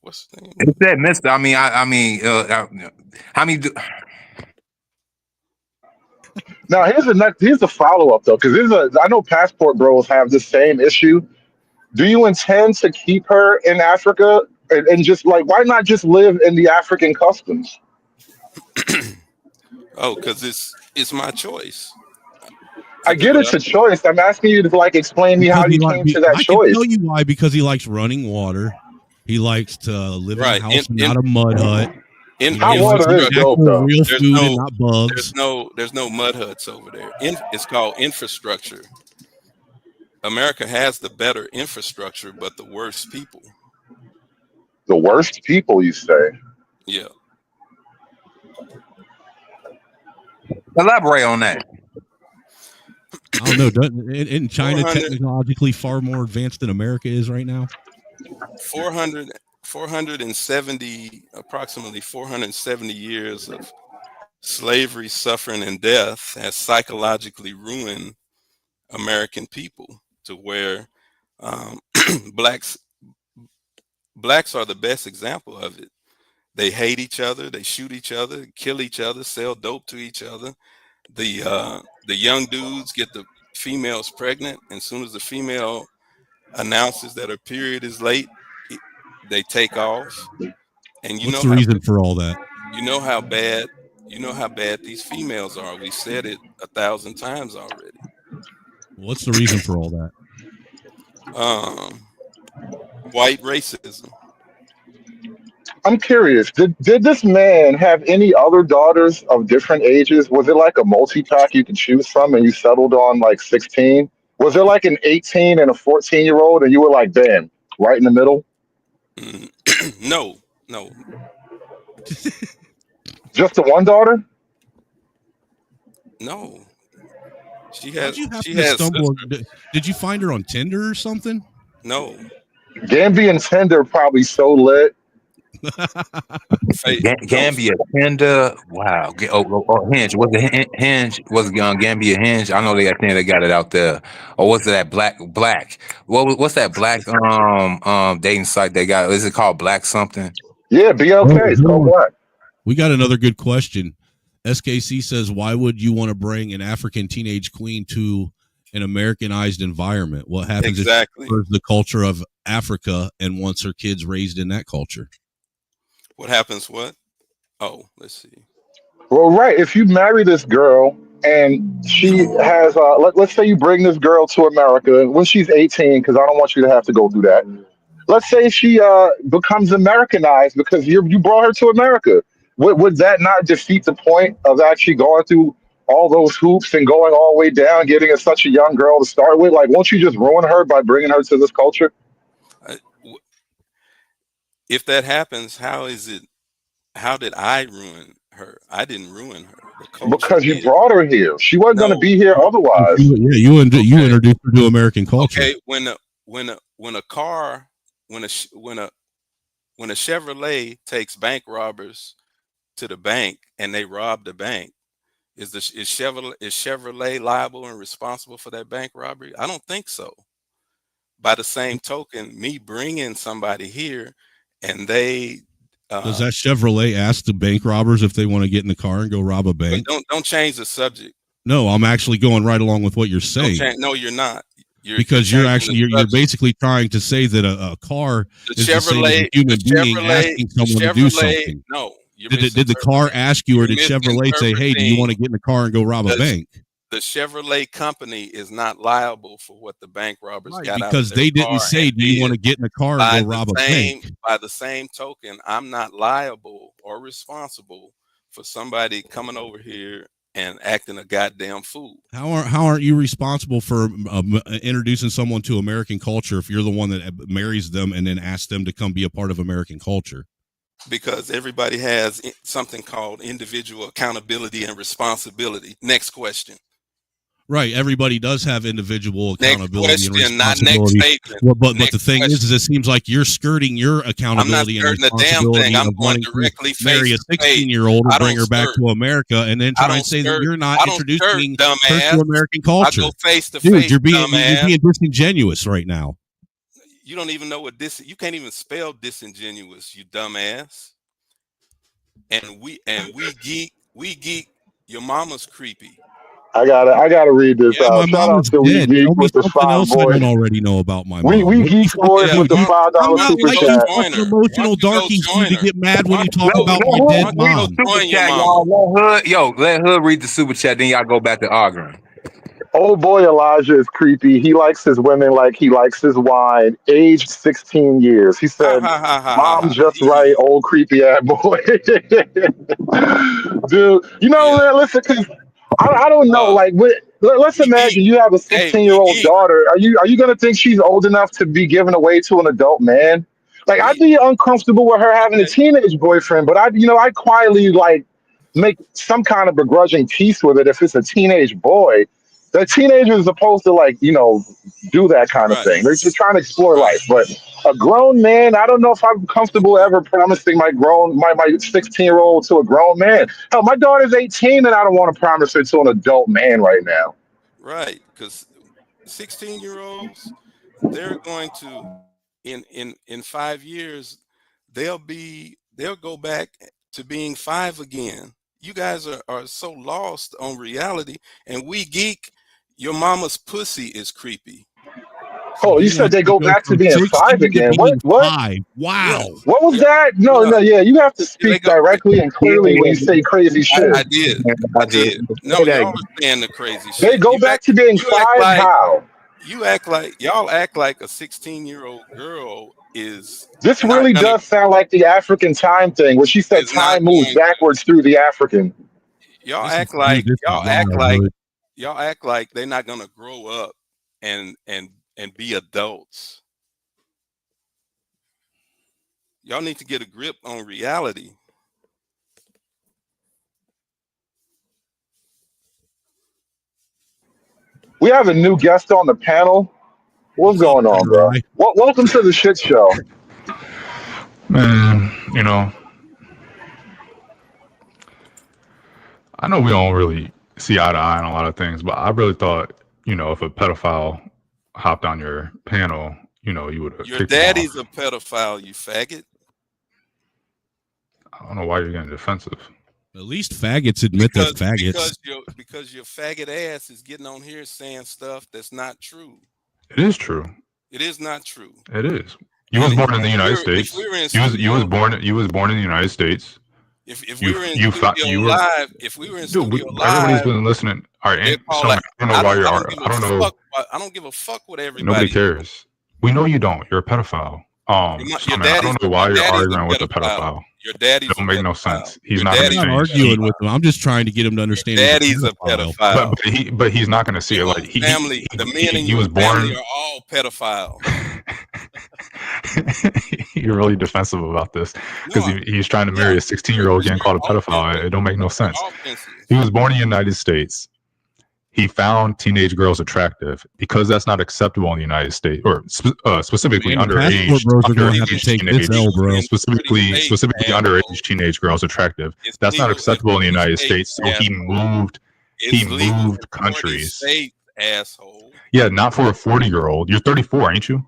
What's the name? It said Mr. How many? Now here's the follow up though, because I know passport bros have the same issue. Do you intend to keep her in Africa and just like why not just live in the African customs? Oh, because it's my choice. I do get what I it's a do. choice. I'm asking you to like explain me how Because you came to that I can choice. tell you why. Because he likes running water. He likes to live in a Right. house and not a mud hut. Hot water is dope Actual though. real food and not bugs. There's no mud huts over there. It's called infrastructure. America has the better infrastructure, but the worst people. The worst people, you say? Yeah. Elaborate on that. I don't know. Isn't China 400 technologically far more advanced than America is right now? 470, approximately 470 years of slavery, suffering, and death has psychologically ruined American people to where blacks are the best example of it. They hate each other, they shoot each other, kill each other, sell dope to each other. The young dudes get the females pregnant, and as soon as the female announces that her period is late, they take off. And What's the reason for all that? you know how bad these females are. We said it 1,000 times already. What's the reason for all that? White racism. I'm curious. Did this man have any other daughters of different ages? Was it like a multi-pack you could choose from, and you settled on like 16? Was there like an 18 and a 14-year-old, and you were like, bam, right in the middle? No. Just the one daughter? No. She How'd has you happen she to has stumble? sisters. Did you find her on Tinder or something? No. Gambian Tinder probably so lit. Gambia, Tinder. Wow. Hinge. Was it Hinge? Was it Gambia Hinge? I know they got it out there. Or was it that Black? What's that Black dating site they got? Is it called Black something? Yeah, BLK. It's called Black. We got another good question. SKC says, why would you want to bring an African teenage queen to an Americanized environment? What happens Exactly. if she prefers the culture of Africa and wants her kids raised in that culture? What happens? What? Oh, let's see. Well, right. If you marry this girl and she has, let's say you bring this girl to America when she's 18, because I don't want you to have to go through that. Let's say she becomes Americanized because you brought her to America. Would that not defeat the point of actually going through all those hoops and going all the way down, getting such a young girl to start with? Like, won't you just ruin her by bringing her to this culture? If that happens, how did I ruin her? I didn't ruin her. The culture Because you did. brought her here. She wasn't going to No. be here otherwise. You introduced her to American culture. Okay, when a Chevrolet takes bank robbers to the bank and they rob the bank, is Chevrolet liable and responsible for that bank robbery? I don't think so. By the same token, me bringing somebody here and they Does that Chevrolet ask the bank robbers if they want to get in the car and go rob a bank? Don't change the subject. No, I'm actually going right along with what you're saying. No, you're not. Because you're basically trying to say that a car is the same as a human being asking someone to do something. No. Did the car ask you, or did Chevrolet say, "Hey, do you want to get in the car and go rob a bank"? The Chevrolet company is not liable for what the bank robbers got out because of their they didn't car say, "Do you want to get in the car and go rob a bank?" By the same token, I'm not liable or responsible for somebody coming over here and acting a goddamn fool. How aren't you responsible for introducing someone to American culture if you're the one that marries them and then asks them to come be a part of American culture? Because everybody has something called individual accountability and responsibility. Next question. Right, everybody does have individual accountability and question, not responsibility. next statement. But Next the thing is it seems like you're skirting your accountability and I'm not skirting a damn responsibility thing. I'm of going wanting directly to marry a face to face. 16-year-old I and bring don't her back skirt. to America, and then I try don't and say that skirt. you're not I don't introducing skirt, her dumbass. to American culture. I go face to Dude, face, you're being dumbass. disingenuous right now. You don't even know what you can't even spell disingenuous, you dumbass. And we geek, your mama's creepy. I gotta read this Yeah, my out. Shout mom out is to We dead. Geek Tell me with the something else I $5 don't boys. already know about my mom. We What Geek the fuck boys are with the you- $5 I'm not super like chat. you fucking emotional darkies you to get mad when you talk about my dead mom. Super chat, y'all. Let Hood read the super chat, then y'all go back to arguing. Old boy Elijah is creepy. He likes his women like he likes his wine. Aged 16 years. He said, "Mom, just right, old creepy ass boy." Dude, you know, man, listen, 'cause I don't know. Like, let's imagine you have a 16-year-old daughter. Are you gonna think she's old enough to be given away to an adult man? Like, I'd be uncomfortable with her having a teenage boyfriend, but I'd quietly like make some kind of begrudging peace with it if it's a teenage boy. The teenager is supposed to do that kind of thing. They're just trying to explore life. But a grown man, I don't know if I'm comfortable ever promising my 16-year-old to a grown man. Hell, my daughter's 18 and I don't want to promise her to an adult man right now. Right, because 16-year-olds, they're going to in 5 years, they'll go back to being 5 again. You guys are so lost on reality, and We Geek, your mama's pussy is creepy. Oh, you said they go back to being 5 again. What? Wow. What was that? No, yeah, you have to speak directly and clearly when you say crazy shit. I did. No, y'all are saying the crazy shit. They go back to being 5 how? Y'all act like a 16-year-old girl is. This really does sound like the African time thing, where she said time moves backwards through the African. Y'all act like they're not gonna grow up and be adults. Y'all need to get a grip on reality. We have a new guest on the panel. What's going on, bro? Welcome to the shit show. Man, I know we don't really see eye to eye on a lot of things, but I really thought, if a pedophile hopped on your panel, you would have. Your daddy's a pedophile, you faggot. I don't know why you're getting defensive. At least faggots admit they're faggots. Because your faggot ass is getting on here saying stuff that's not true. It is true. It is not true. It is. You was born in the United States. You was born in the United States. If we were in studio live, everybody's been listening. All right, I don't know why you're. I don't know. I don't give a fuck what everybody. Nobody cares. We know you don't. You're a pedophile. I don't know why you're arguing with a pedophile. Your daddy's don't make no sense. He's not arguing with him. I'm just trying to get him to understand. Daddy's a pedophile. But he's not going to see it. Like the men in your family are all pedophiles. You're really defensive about this because he's trying to marry a 16-year-old getting called a pedophile. It don't make no sense. He was born in the United States. He found teenage girls attractive because that's not acceptable in the United States, or specifically underage teenage girls attractive. That's not acceptable in the United States. So he moved countries. Asshole. Yeah, not for a 40-year-old. You're 34, ain't you?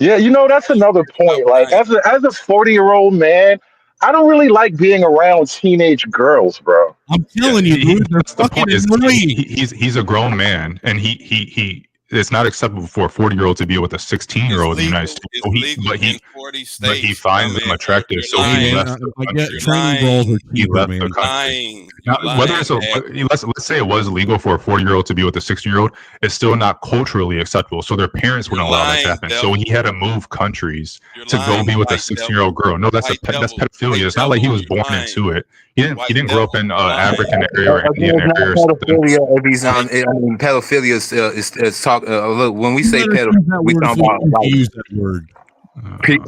Yeah, that's another point. Like, as a 40-year-old man, I don't really like being around teenage girls, bro. I'm telling you, dude, they're That's the fucking point. Is annoying. he's a grown man, and he it's not acceptable for a 40-year-old to be with a 16-year-old in the United States. So but he finds them attractive, so he left the I country. get training balls are He cheaper, left man. the country. Now, whether it's let's say it was illegal for a 40-year-old to be with a 16-year-old, it's still not culturally acceptable. So their parents wouldn't allow that to happen. So he had to move countries to go be with a 16-year-old girl. No, that's pedophilia. It's not like he was born into it. He didn't grow up in African area or Indian area or something. Pedophilia, if he's on, I mean, pedophilia is talk. Look, when we say pedophilia, we talk about like use that word.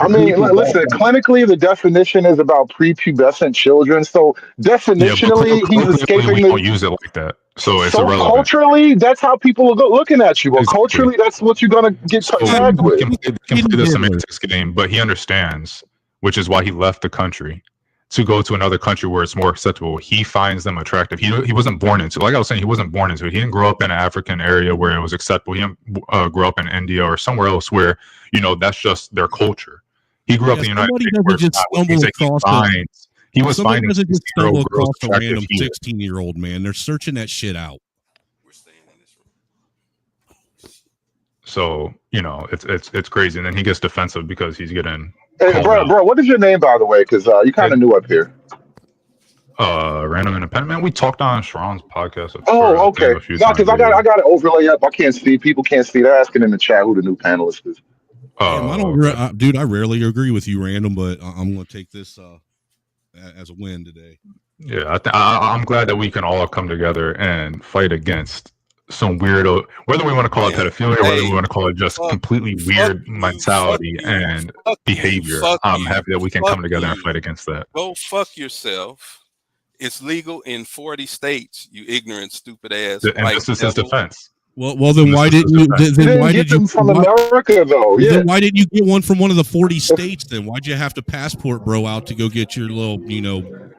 I mean, listen, clinically, the definition is about prepubescent children. So definitionally, he's escaping we the. don't use it like that, so it's So irrelevant. culturally, that's how people are looking at you. Well, culturally, that's what you're gonna get tagged with. Can play the semantics game, but he understands, which is why he left the country to go to another country where it's more acceptable. He finds them attractive. He wasn't born into, like I was saying, he wasn't born into it. He didn't grow up in an African area where it was acceptable. He didn't grow up in India or somewhere else where, that's just their culture. He grew up in the United States where it's not. He was finding doesn't just stumble across a attractive random here. 16-year-old man. They're searching that shit out. So, it's crazy. And then he gets defensive because he's getting Hey, bro, what is your name, by the way? Because you kind of new up here. Random Independent Man. We talked on Sharon's podcast. Oh, okay. No, because I got an overlay up. I can't see. People can't see. They're asking in the chat who the new panelist is. I don't, dude. I rarely agree with you, Random, but I'm going to take this as a win today. Yeah, I'm glad that we can all come together and fight against some weirdo, whether we want to call it pedophilia or whether we want to call it just completely weird mentality and behavior. I'm happy that we can come together and fight against that. Go fuck yourself. It's legal in 40 states, you ignorant, stupid ass. And this is his defense. Well, then why didn't you? Then why did you from America though? Yeah. Then why didn't you get one from one of the 40 states? Then why'd you have to passport bro out to go get your little,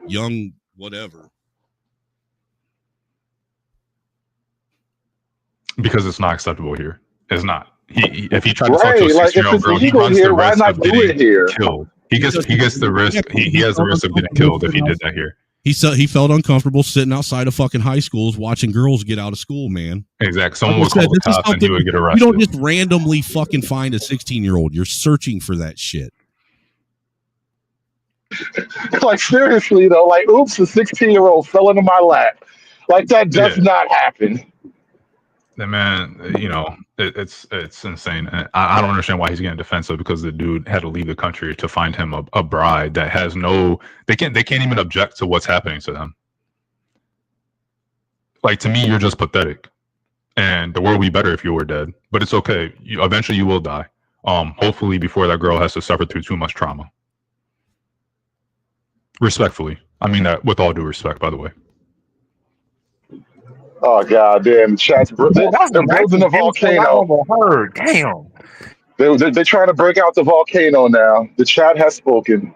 young whatever? Because it's not acceptable here. It's not. If he tried to talk to a like if 16-year-old it's girl, he legal runs here, the why risk not of do it getting here? killed. He gets the risk. He has the risk of getting killed if he did that here. He felt uncomfortable sitting outside of fucking high schools watching girls get out of school, man. Exactly. Someone would call the cops and he would get arrested. You don't just randomly fucking find a 16-year-old. You're searching for that shit. Like seriously though, like oops, a 16-year-old fell into my lap. Like that does not happen. The man, it's insane. And I don't understand why he's getting defensive because the dude had to leave the country to find him a bride that has they can't even object to what's happening to them. Like, to me, you're just pathetic. And the world would be better if you were dead. But it's okay. Eventually you will die. Hopefully before that girl has to suffer through too much trauma. Respectfully. I mean that with all due respect, by the way. Oh god damn! Chat's they're building a volcano. Damn. They're trying to break out the volcano now. The chat has spoken.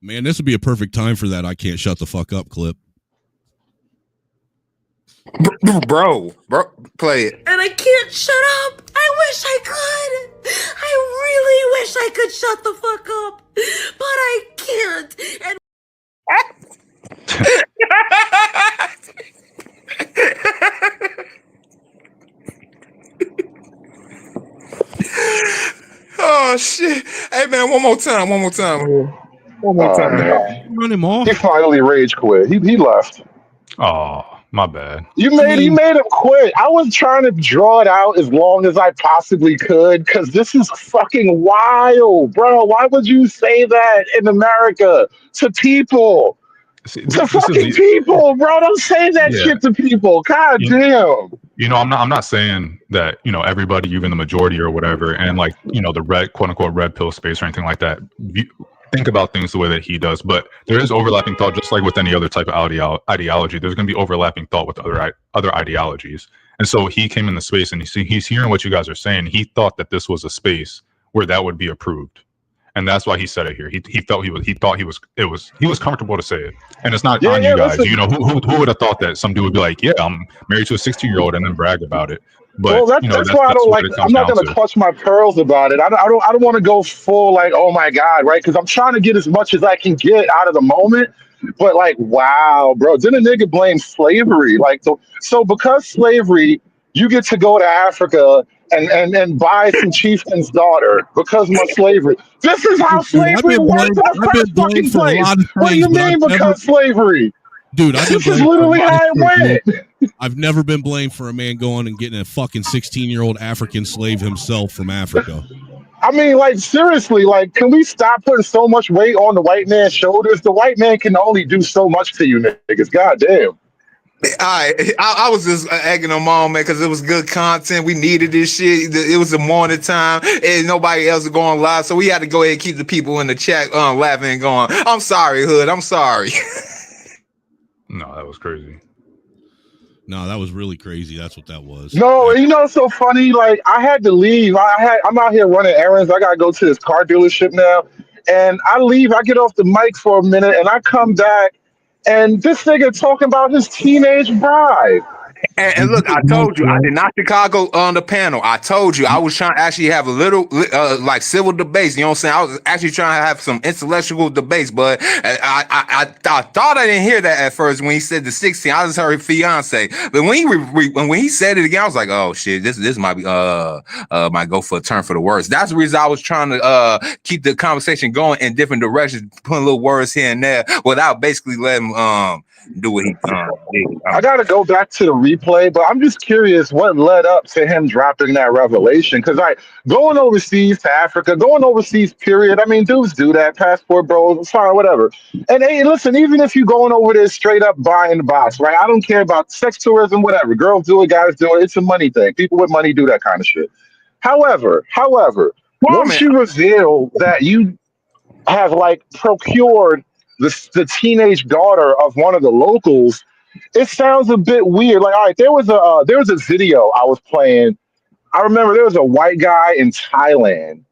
Man, this would be a perfect time for that. I can't shut the fuck up clip. Bro, play it. And I can't shut up. I wish I could. I really wish I could shut the fuck up, but I can't. And Oh shit! Hey man, one more time. Run him off. He finally rage quit. He left. Oh, my bad. He made him quit. I was trying to draw it out as long as I possibly could because this is fucking wild, bro. Why would you say that in America to people? To fucking people, bro. Don't say that shit to people. God damn. I'm not saying that, everybody, even the majority or whatever, and like, the red, quote unquote, red pill space or anything like that, think about things the way that he does. But there is overlapping thought, just like with any other type of ideology. There's going to be overlapping thought with other ideologies. And so he came in the space and he's hearing what you guys are saying. He thought that this was a space where that would be approved. And that's why he said it here. He thought he was comfortable to say it. And it's not Yeah, on yeah, you guys. listen. You know, who would have thought that some dude would be like, yeah, I'm married to a 16-year-old and then brag about it. But Well, you know, that's why I don't what like. it I'm comes not down gonna to. clutch my pearls about it. I don't want to go full like, oh my god, right? Because I'm trying to get as much as I can get out of the moment. But like, wow, bro, then a nigga blames slavery. Like, so because slavery, you get to go to Africa and buy some chieftain's daughter because of my slavery. This is how Dude, slavery works in the I've been first fucking blamed for a place. lot of What do things, you but I've mean never, because slavery? dude, I've been This is blamed for a literally lot of how it shit, went. dude. I've never been blamed for a man going and getting a fucking 16-year-old African slave himself from Africa. I mean, like, seriously, like, can we stop putting so much weight on the white man's shoulders? The white man can only do so much to you niggas. Goddamn. I was just egging them on, man, because it was good content. We needed this shit. It was the morning time, and nobody else was going live, so we had to go ahead and keep the people in the chat laughing and going, "I'm sorry, Hood. I'm sorry." No, that was crazy. No, that was really crazy. That's what that was. No, you know, it's so funny. Like, I had to leave. I'm out here running errands. I gotta go to this car dealership now, and I leave. I get off the mic for a minute, and I come back, and this nigga talking about his teenage bride. And look, I told you, I did not Chicago on the panel. I told you, I was trying to actually have a little like civil debates. You know what I'm saying? I was actually trying to have some intellectual debates, but I thought I didn't hear that at first when he said the 16. I just heard fiance, but when he said it again, I was like, oh shit, this might be might go for a turn for the worse. That's the reason I was trying to keep the conversation going in different directions, putting little words here and there without basically letting do what he did. I gotta go back to the replay, but I'm just curious what led up to him dropping that revelation. Because like going overseas to Africa, going overseas, period. I mean, dudes do that. Passport bros, fine, whatever. And hey, listen, even if you going over there straight up buying the box, right? I don't care about sex tourism, whatever. Girls do it, guys do it. It's a money thing. People with money do that kind of shit. However, once you reveal that you have like procured the teenage daughter of one of the locals, it sounds a bit weird. Like, all right, there was a video I was playing. I remember there was a white guy in Thailand,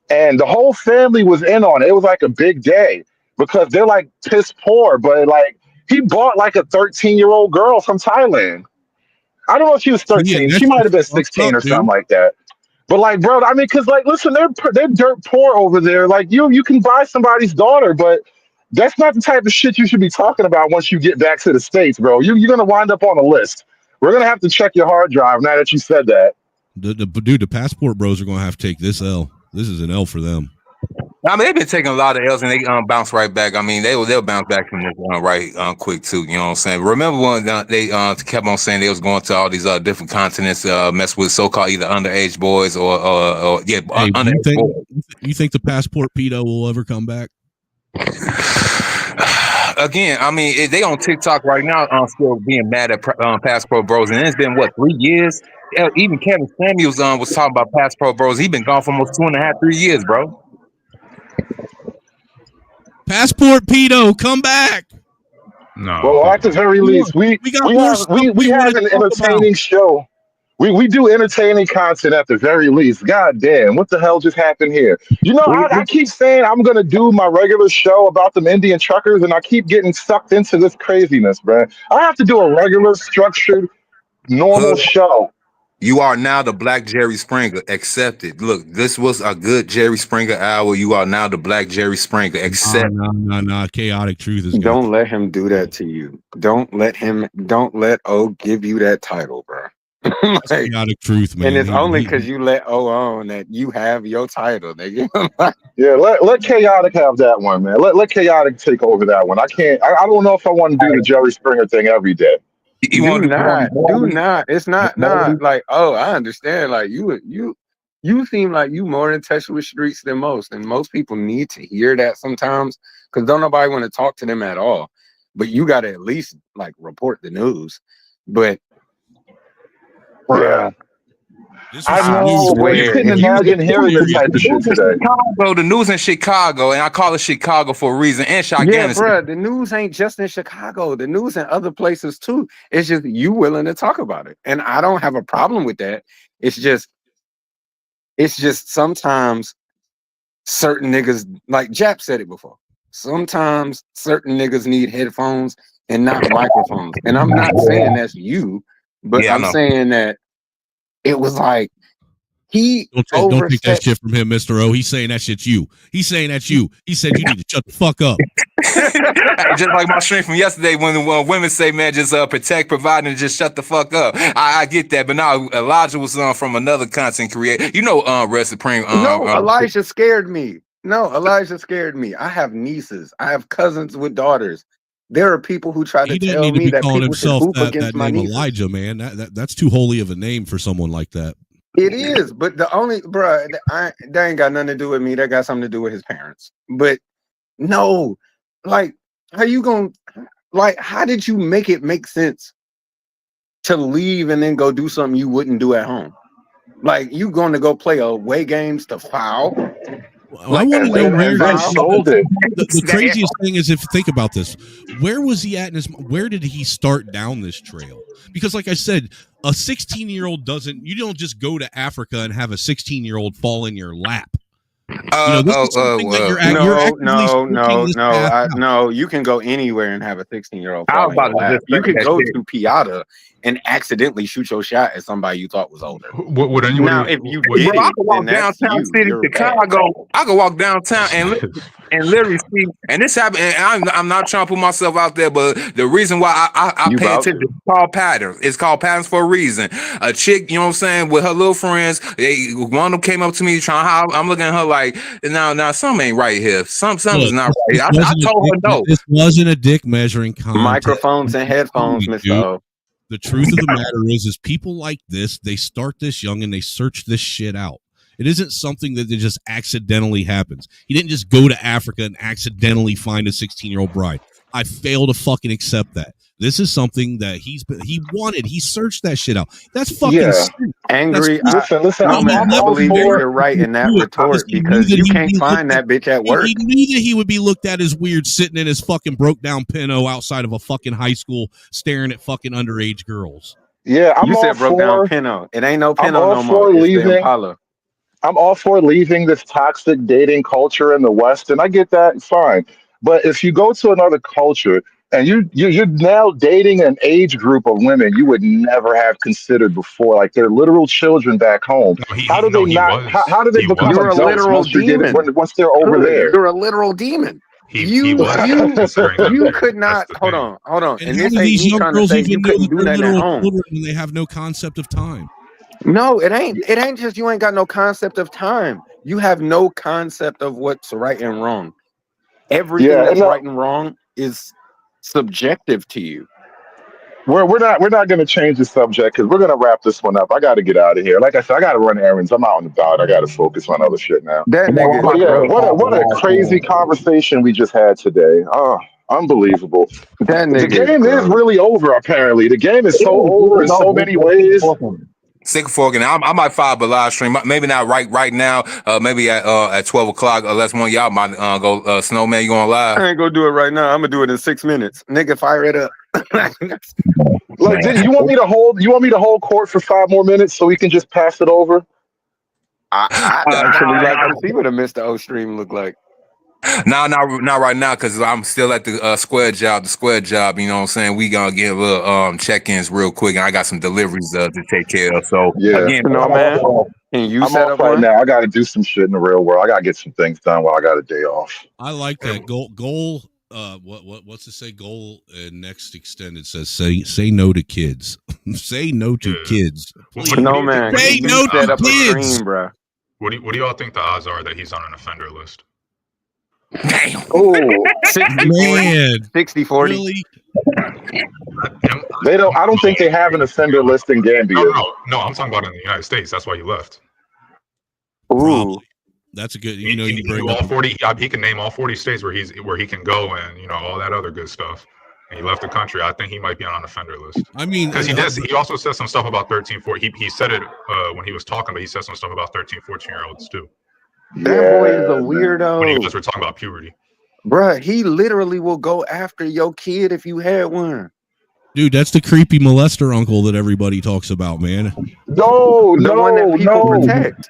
and the whole family was in on it. It was like a big day because they're like piss poor, but like he bought like a 13-year-old girl from Thailand. I don't know if she was 13. She might have been 16 or something like that. But like, bro, I mean, because like, listen, they're dirt poor over there. Like, you can buy somebody's daughter, but that's not the type of shit you should be talking about once you get back to the States, bro. You're gonna wind up on a list. We're gonna have to check your hard drive now that you said that. The passport bros are gonna have to take this L. This is an L for them. I mean, they've been taking a lot of L's and they bounce right back. I mean, they'll bounce back from this quick too. You know what I'm saying? Remember when they kept on saying they was going to all these different continents, mess with so-called either underage boys or underage boys. You think the passport pedo will ever come back? Again, I mean, they on TikTok right now, still being mad at Passport Bros, and it's been what 3 years. Yeah, even Kevin Samuels was talking about Passport Bros. He been gone for almost 2.5, 3 years, bro. Passport pedo, come back. No. Well, at the very least, we have an entertaining show. We do entertaining content at the very least. God damn, what the hell just happened here? You know, I keep saying I'm gonna do my regular show about them Indian truckers, and I keep getting sucked into this craziness, bro. I have to do a regular, structured, normal show. You are now the Black Jerry Springer. Accept it. Look, this was a good Jerry Springer hour. You are now the Black Jerry Springer. Accept. No. Chaotic Truth is good. Don't let him do that to you. Don't let O give you that title, bro. Like, Chaotic Truth, man. And it's only because you let O on that you have your title, nigga. Yeah, let Chaotic have that one, man. Let Chaotic take over that one. I don't know if I want to do the Jerry Springer thing every day. Do not. It's not like, oh, I understand. Like you seem like you more in touch with streets than most, and most people need to hear that sometimes because don't nobody want to talk to them at all. But you got to at least like report the news. But yeah. I know, but you couldn't imagine hearing this type of shit today. The news in Chicago, and I call it Chicago for a reason, and yeah, bro, the news ain't just in Chicago. The news in other places too. It's just you willing to talk about it, and I don't have a problem with that. It's just sometimes certain niggas, like Jap said it before. Sometimes certain niggas need headphones and not microphones. And I'm not saying that's you, but Yeah, I I'm know. saying that it was like he Don't take that overstepped. shit from him, Mr. O. He's saying that shit's you. He's saying that's you. He said you need to shut the fuck up. Just like my stream from yesterday when women say, man, just protect, provide, and just shut the fuck up. I get that, but now Elijah was from another content creator. You know, Red Supreme. No, Elijah scared me. No, Elijah scared me. I have nieces. I have cousins with daughters. There are people who try to He doesn't tell need to me be that calling people should himself hoop that against my name nieces. Elijah, man. That's too holy of a name for someone like that. It is, but the only, bruh, that ain't got nothing to do with me. That got something to do with his parents. But no, like, how you gonna, like, how did you make it make sense to leave and then go do something you wouldn't do at home? Like, you going to go play away games to foul? I want to know where then sold it. The craziest thing is, if you think about this, where was he at in his? Where did he start down this trail? Because, like I said, a 16-year-old doesn't. You don't just go to Africa and have a 16-year-old fall in your lap. This is something that you're No. You can go anywhere and have a 16-year-old. I was about to just You say could that go shit. to Piata and accidentally shoot your shot at somebody you thought was older. Would anybody? Now, if you Bro, did I it, can walk then that's downtown you. city, You're bad. Chicago. I can walk downtown and literally see. And this happened. And I'm not trying to put myself out there, but the reason why I You pay vouch attention it. is called patterns. It's called patterns for a reason. A chick, you know what I'm saying, with her little friends. One of them came up to me trying. I'm looking at her like, now something ain't right here. Something's not right. I told her no. This wasn't a dick measuring contest. Microphones and headphones, Mr. Dude. O. The truth of the matter is people like this, they start this young and they search this shit out. It isn't something that just accidentally happens. He didn't just go to Africa and accidentally find a 16-year-old bride. I fail to fucking accept that. This is something that he wanted. He searched that shit out. That's fucking Yeah. sick. Angry. Listen. No, man, I all believe that for- you're right in that retort because you can't find that bitch at work. He knew that he would be looked at as weird sitting in his fucking broke down Pinto outside of a fucking high school staring at fucking underage girls. Yeah, I'm You all said broke for. down Pinto. It ain't no I'm Pinto all no for more. It's the leaving. Impala. I'm all for leaving this toxic dating culture in the West, and I get that, fine. But if you go to another culture and you're now dating an age group of women you would never have considered before, like they're literal children back home. How do they not? How do they become You're a adults literal once you're demon. once they're over there? You're a literal demon. You could not. Hold on. And And how this do ain't these me young trying to girls say even you know couldn't that do they're nothing at literal home. children and they have no concept of time? No, it ain't. It ain't just you ain't got no concept of time. You have no concept of what's right and wrong. Everything Yeah, that's and right and wrong is subjective to you. We're not going to change the subject because we're going to wrap this one up. I got to get out of here. Like I said, I got to run errands. I'm out and about. I got to focus on other shit now. That nigga, But yeah, what a crazy conversation we just had today. Oh, unbelievable. That The nigga game is really over. Apparently, the game is so over in so many ways. Sick forking. I might file a live stream. Maybe not right now. Maybe at 12 o'clock. Unless one of y'all might go. Snowman, you going live? I ain't gonna do it right now. I'm gonna do it in 6 minutes. Nigga, fire it up. Like, you want me to hold? You want me to hold court for 5 more minutes so we can just pass it over? I'd actually like to see what a Mr. O stream look like. No, not right now because I'm still at the square job. The square job, you know what I'm saying? We gonna get a little check-ins real quick, and I got some deliveries to take care of. So Yeah, again, Can I'm off right now. I got to do some shit in the real world. I got to get some things done while I got a day off. I like that goal. What's it say? Goal next extended says say no to kids. Say no to kids. Please. No man. Say no set to up a kids. stream, bro. What do y'all think the odds are that he's on an offender list? Damn. Oh, 60 Man. 60 40. Really? They don't. I don't think they have an offender list in Gambia. No, I'm talking about in the United States. That's why he left. Ooh. That's a good. He You bring knew all up 40. He can name all 40 states where he can go and all that other good stuff. And he left the country. I think he might be on an offender list. I mean, because he also said some stuff about 13, 14. He said it when he was talking, but he said some stuff about 13, 14-year-olds too. That boy is a weirdo. When you guys were talking about puberty. Bruh, he literally will go after your kid if you had one. Dude, that's the creepy molester uncle that everybody talks about, man. No, The one that people protect.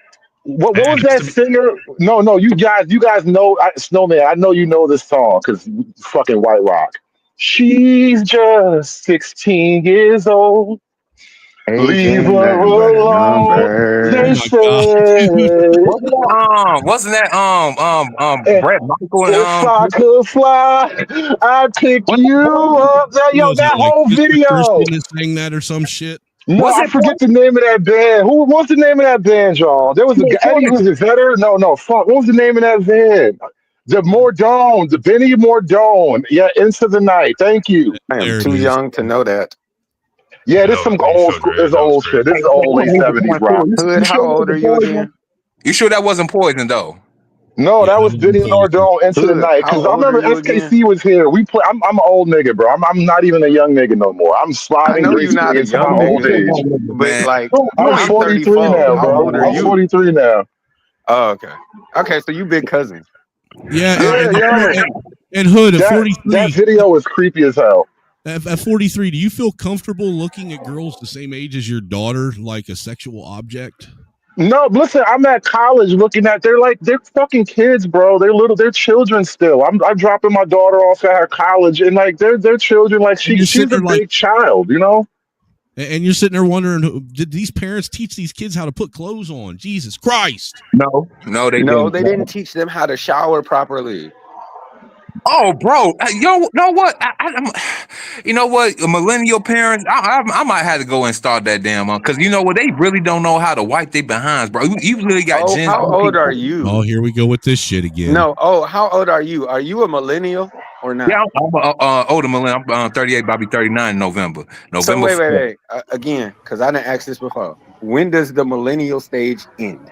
what was that singer? No, you guys know Snowman. I know you know this song because fucking White Rock. She's just 16 years old. Leave Agent, her nothing but a alone. They number. say. Wasn't that Brett Michael and If I could fly, I'd pick you up. Yo, Was that it like whole Mr. video. Christian is saying that or some shit? No, I forget the name of that band. What's the name of that band, y'all? There was a guy, Eddie was a veteran. No, fuck. What was the name of that band? The Mordone, the Benny Mordone. Yeah, Into the Night. Thank you. I am too young to know that. Yeah, this is some old school. This is old shit. This is old late 70s rock. Hood, how old are you again? You sure that wasn't Poison though? No, that was Benny Mordone Into the Night. Because I remember SKC was here. We play. I'm an old nigga, bro. I'm not even a young nigga no more. I'm sliding I know you're not gracefully a into my young old nigga, age. but like I'm 43 now, How bro. old are I'm you? 43 now. Oh, okay. Okay, so you big cousin. Yeah, Yeah, and Hood at That 43. video is creepy as hell. At 43, do you feel comfortable looking at girls the same age as your daughter like a sexual object? No, listen, I'm at college looking at they're fucking kids, bro. They're children still. I'm dropping my daughter off at her college and like they're children, like she's a big child, you know? And you're sitting there wondering, did these parents teach these kids how to put clothes on? Jesus Christ. No, they didn't teach them how to shower properly. Oh, bro, you know what? You know what? Millennial parents, I might have to go and start that damn because you know what? They really don't know how to wipe their behinds, bro. You really got. Oh, how old are you? Oh, here we go with this shit again. No. Oh, how old are you? Are you a millennial or not? Yeah, I'm older millennial. I'm 38, about to be 39 in November. So wait. Again, because I didn't ask this before. When does the millennial stage end?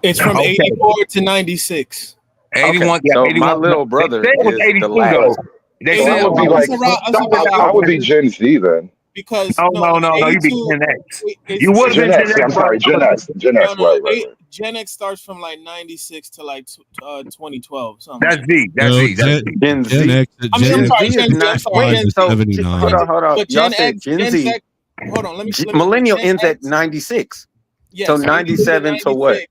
It's from 84 to 96. 81. Okay, so 81, my little brother is the last. They said I would be like, I would be Gen Z then. Because no, you be Gen X. You would have been Gen X. I'm sorry, Gen X. Right. Gen X starts from like 96 to like 2012. Something. That's Z. That's Z. Gen Z. Gen X. I mean, I'm sorry, Gen Z. Hold on. Y'all said Gen Z. Hold on, let me. Millennial ends at 96. Yes, so 97 to what?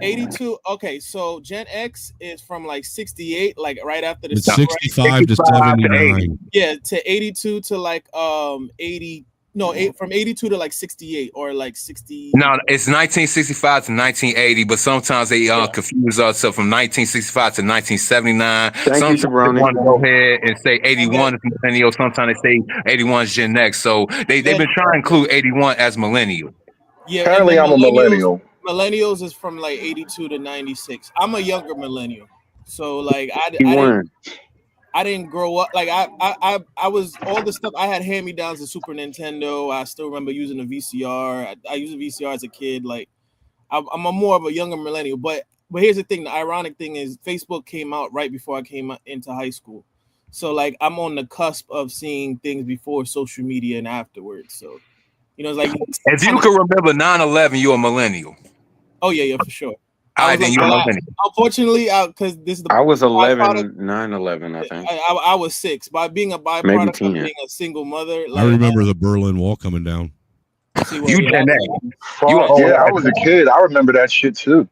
82. Okay, so Gen X is from like 68, like right after the 65 to 79. Yeah, to 82 to like 80. No, from 82 to like 68 or like 60. No, it's 1965 to 1980, but sometimes they confuse us. So from 1965 to 1979. Sometimes they want to go ahead and say 81 is millennial. Sometimes they say 81 is Gen X. So they've been trying to include 81 as millennial. Yeah, apparently I'm a millennial. Millennials is from like 82 to 96. I'm a younger millennial, so like I didn't grow up like I was all the stuff I had hand-me-downs of Super Nintendo. I still remember using a VCR. I used a VCR as a kid. Like I'm a more of a younger millennial. But here's the thing: the ironic thing is Facebook came out right before I came into high school, so like I'm on the cusp of seeing things before social media and afterwards. So you know, it's like if you can remember 9/11, you're a millennial. Oh yeah, for sure. Unfortunately, because this is the I was 11, 9/11, I think. I was 6. By being a byproduct of being a single mother, I remember the Berlin Wall coming down. Yeah, I was a kid. I remember that shit too.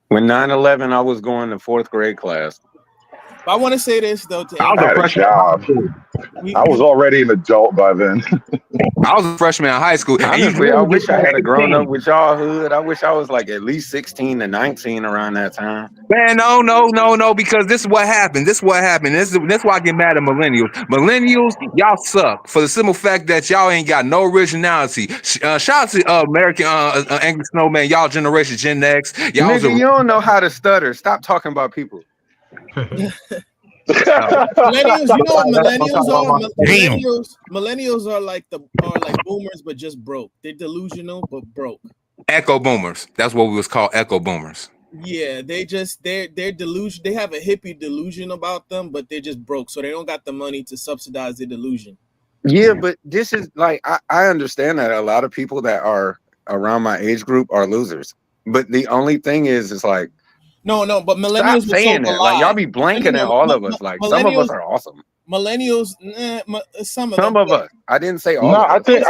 When 9/11, I was going to 4th grade class. But I want to say this though. I had a job. I was already an adult by then. I was a freshman in high school. Honestly, I wish I had grown up with y'all hood. I wish I was like at least 16 to 19 around that time. Man, no, because this is what happened. This is why I get mad at millennials. Millennials, y'all suck for the simple fact that y'all ain't got no originality. Shout out to American Angry Snowman, y'all generation Gen X. Y'all Nigga, you don't know how to stutter. Stop talking about people. Millennials, you know what millennials are like boomers, but just broke. They're delusional but broke. Echo boomers. That's what we was called, echo boomers. Yeah, they're delusion. They have a hippie delusion about them, but they're just broke, so they don't got the money to subsidize their delusion. Yeah, but this is like I understand that a lot of people that are around my age group are losers. But the only thing is like no, but millennials stop saying that. Like y'all be blanking at all of us. Like some of us are awesome. Millennials, some of us. I didn't say all. No, I think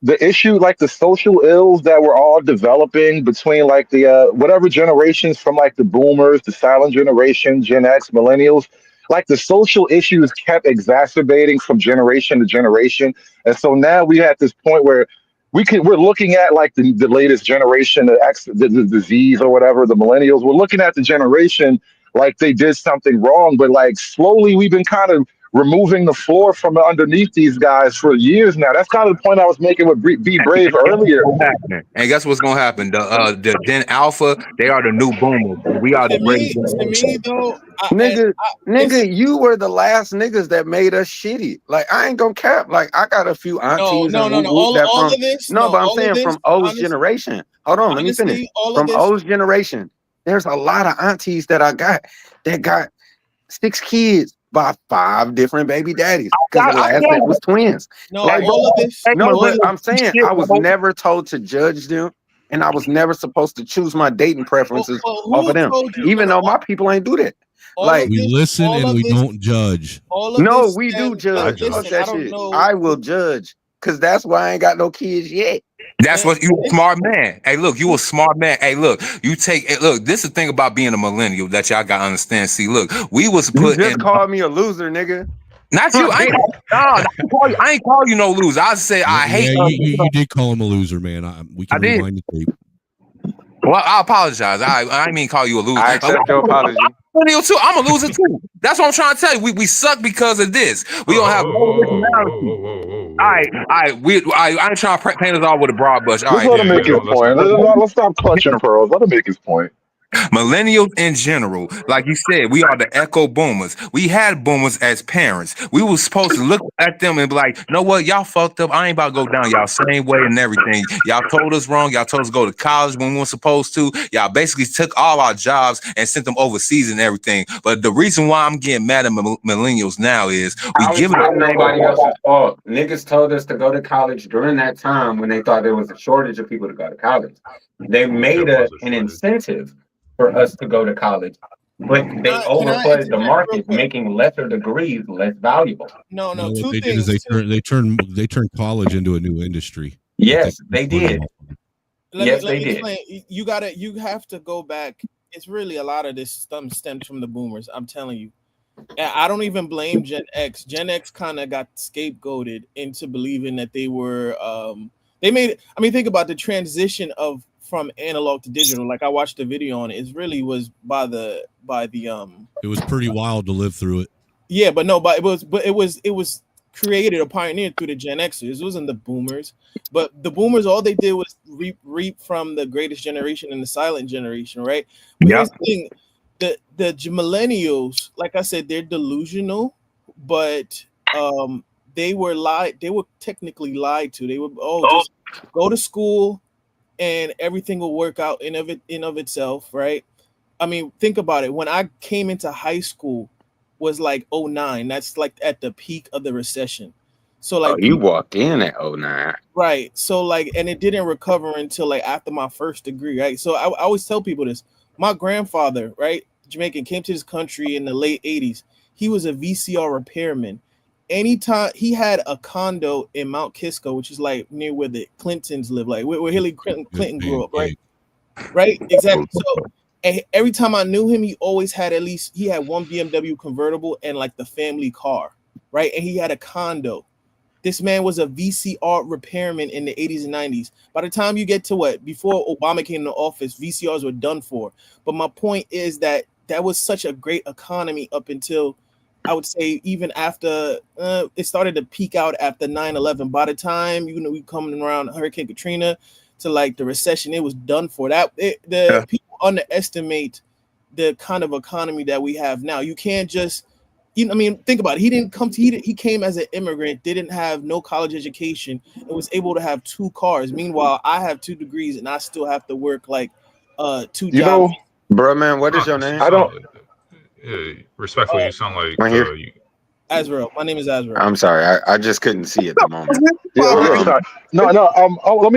the issue, like the social ills that we're all developing between like the whatever generations from like the boomers, the silent generation, Gen X, millennials, like the social issues kept exacerbating from generation to generation. And so now we at this point where we're looking at like the latest generation, the disease or whatever, the millennials, we're looking at the generation like they did something wrong, but like slowly we've been kind of removing the floor from underneath these guys for years now. That's kind of the point I was making with Be Brave earlier. And guess what's gonna happen? The Gen Alpha, they are the new boomers. We are the greatest generation. Nigga, you were the last niggas that made us shitty. Like, I ain't gonna cap. Like, I got a few aunties No. All of this. No, but I'm saying from O's generation. Hold on, let me finish. From O's generation, there's a lot of aunties that I got that got 6 kids by 5 different baby daddies because the last set was twins. No, Like, all of this. no, but I'm saying I was never told to judge them, and I was never supposed to choose my dating preferences off of them, even though my people ain't do that. Like, we listen and we don't judge. No, we do judge. Fuck that shit. I will judge because that's why I ain't got no kids yet. That's what you a smart man. Hey, look, you a smart man. Hey, look, you take. Hey, look, this is the thing about being a millennial that y'all gotta understand. See, look, we was put. You just called me a loser, nigga. Not you. I ain't call you no loser. I say I hate. You did call him a loser, man. We can rewind the tape. Well, I apologize. I didn't mean call you a loser. I accept your apology. I'm a loser too. That's what I'm trying to tell you. We suck because of this. We don't have no personality. I ain't trying to paint us all with a broad brush. Just let him make his point. Let's stop clutching pearls. Let him make his point. Millennials in general, like you said, we are the echo boomers. We had boomers as parents. We were supposed to look at them and be like, you know what, y'all fucked up. I ain't about to go down y'all same way and everything. Y'all told us wrong. Y'all told us to go to college when we weren't supposed to. Y'all basically took all our jobs and sent them overseas and everything. But the reason why I'm getting mad at millennials now is we give them nobody else's fault. Niggas told us to go to college during that time when they thought there was a shortage of people to go to college. They made an incentive for us to go to college, but they overplayed the market, making lesser degrees less valuable. No. What they did is they turned college into a new industry. Yes, they did. Let me explain. You have to go back. It's really a lot of this stems from the boomers. I'm telling you. I don't even blame Gen X. Gen X kind of got scapegoated into believing that they were. Think about the transition from analog to digital. Like I watched the video on it. It really was by the. It was pretty wild to live through it. Yeah, but it was created or pioneered through the Gen Xers. It wasn't the boomers. But the boomers, all they did was reap from the greatest generation and the silent generation, right? But here's the thing, the millennials, like I said, they're delusional, but they were technically lied to. They were just go to school and everything will work out in of itself, right? I mean, think about it. When I came into high school was like 2009. That's like at the peak of the recession. So like you walked in at 2009. Right. So like, and it didn't recover until like after my first degree, right? So I always tell people this. My grandfather, right, Jamaican, came to this country in the late 80s. He was a VCR repairman. Anytime he had a condo in Mount Kisco, which is like near where the Clintons live, like where Hillary Clinton grew up, right? Right, exactly. So every time I knew him, he always had he had one BMW convertible and like the family car, right? And he had a condo. This man was a VCR repairman in the 80s and 90s. By the time you get to before Obama came into office, VCRs were done for. But my point is that was such a great economy up until, I would say, even after it started to peak out after 9/11. By the time we coming around Hurricane Katrina to like the recession, it was done for. People underestimate the kind of economy that we have now. You can't just, think about it. He came as an immigrant, didn't have no college education, and was able to have 2 cars. Meanwhile, I have 2 degrees and I still have to work like 2 jobs. Bro, man, what is your name? I don't. Respectfully, you sound like right here. Azrael. My name is Azrael. I'm sorry, I just couldn't see at the moment.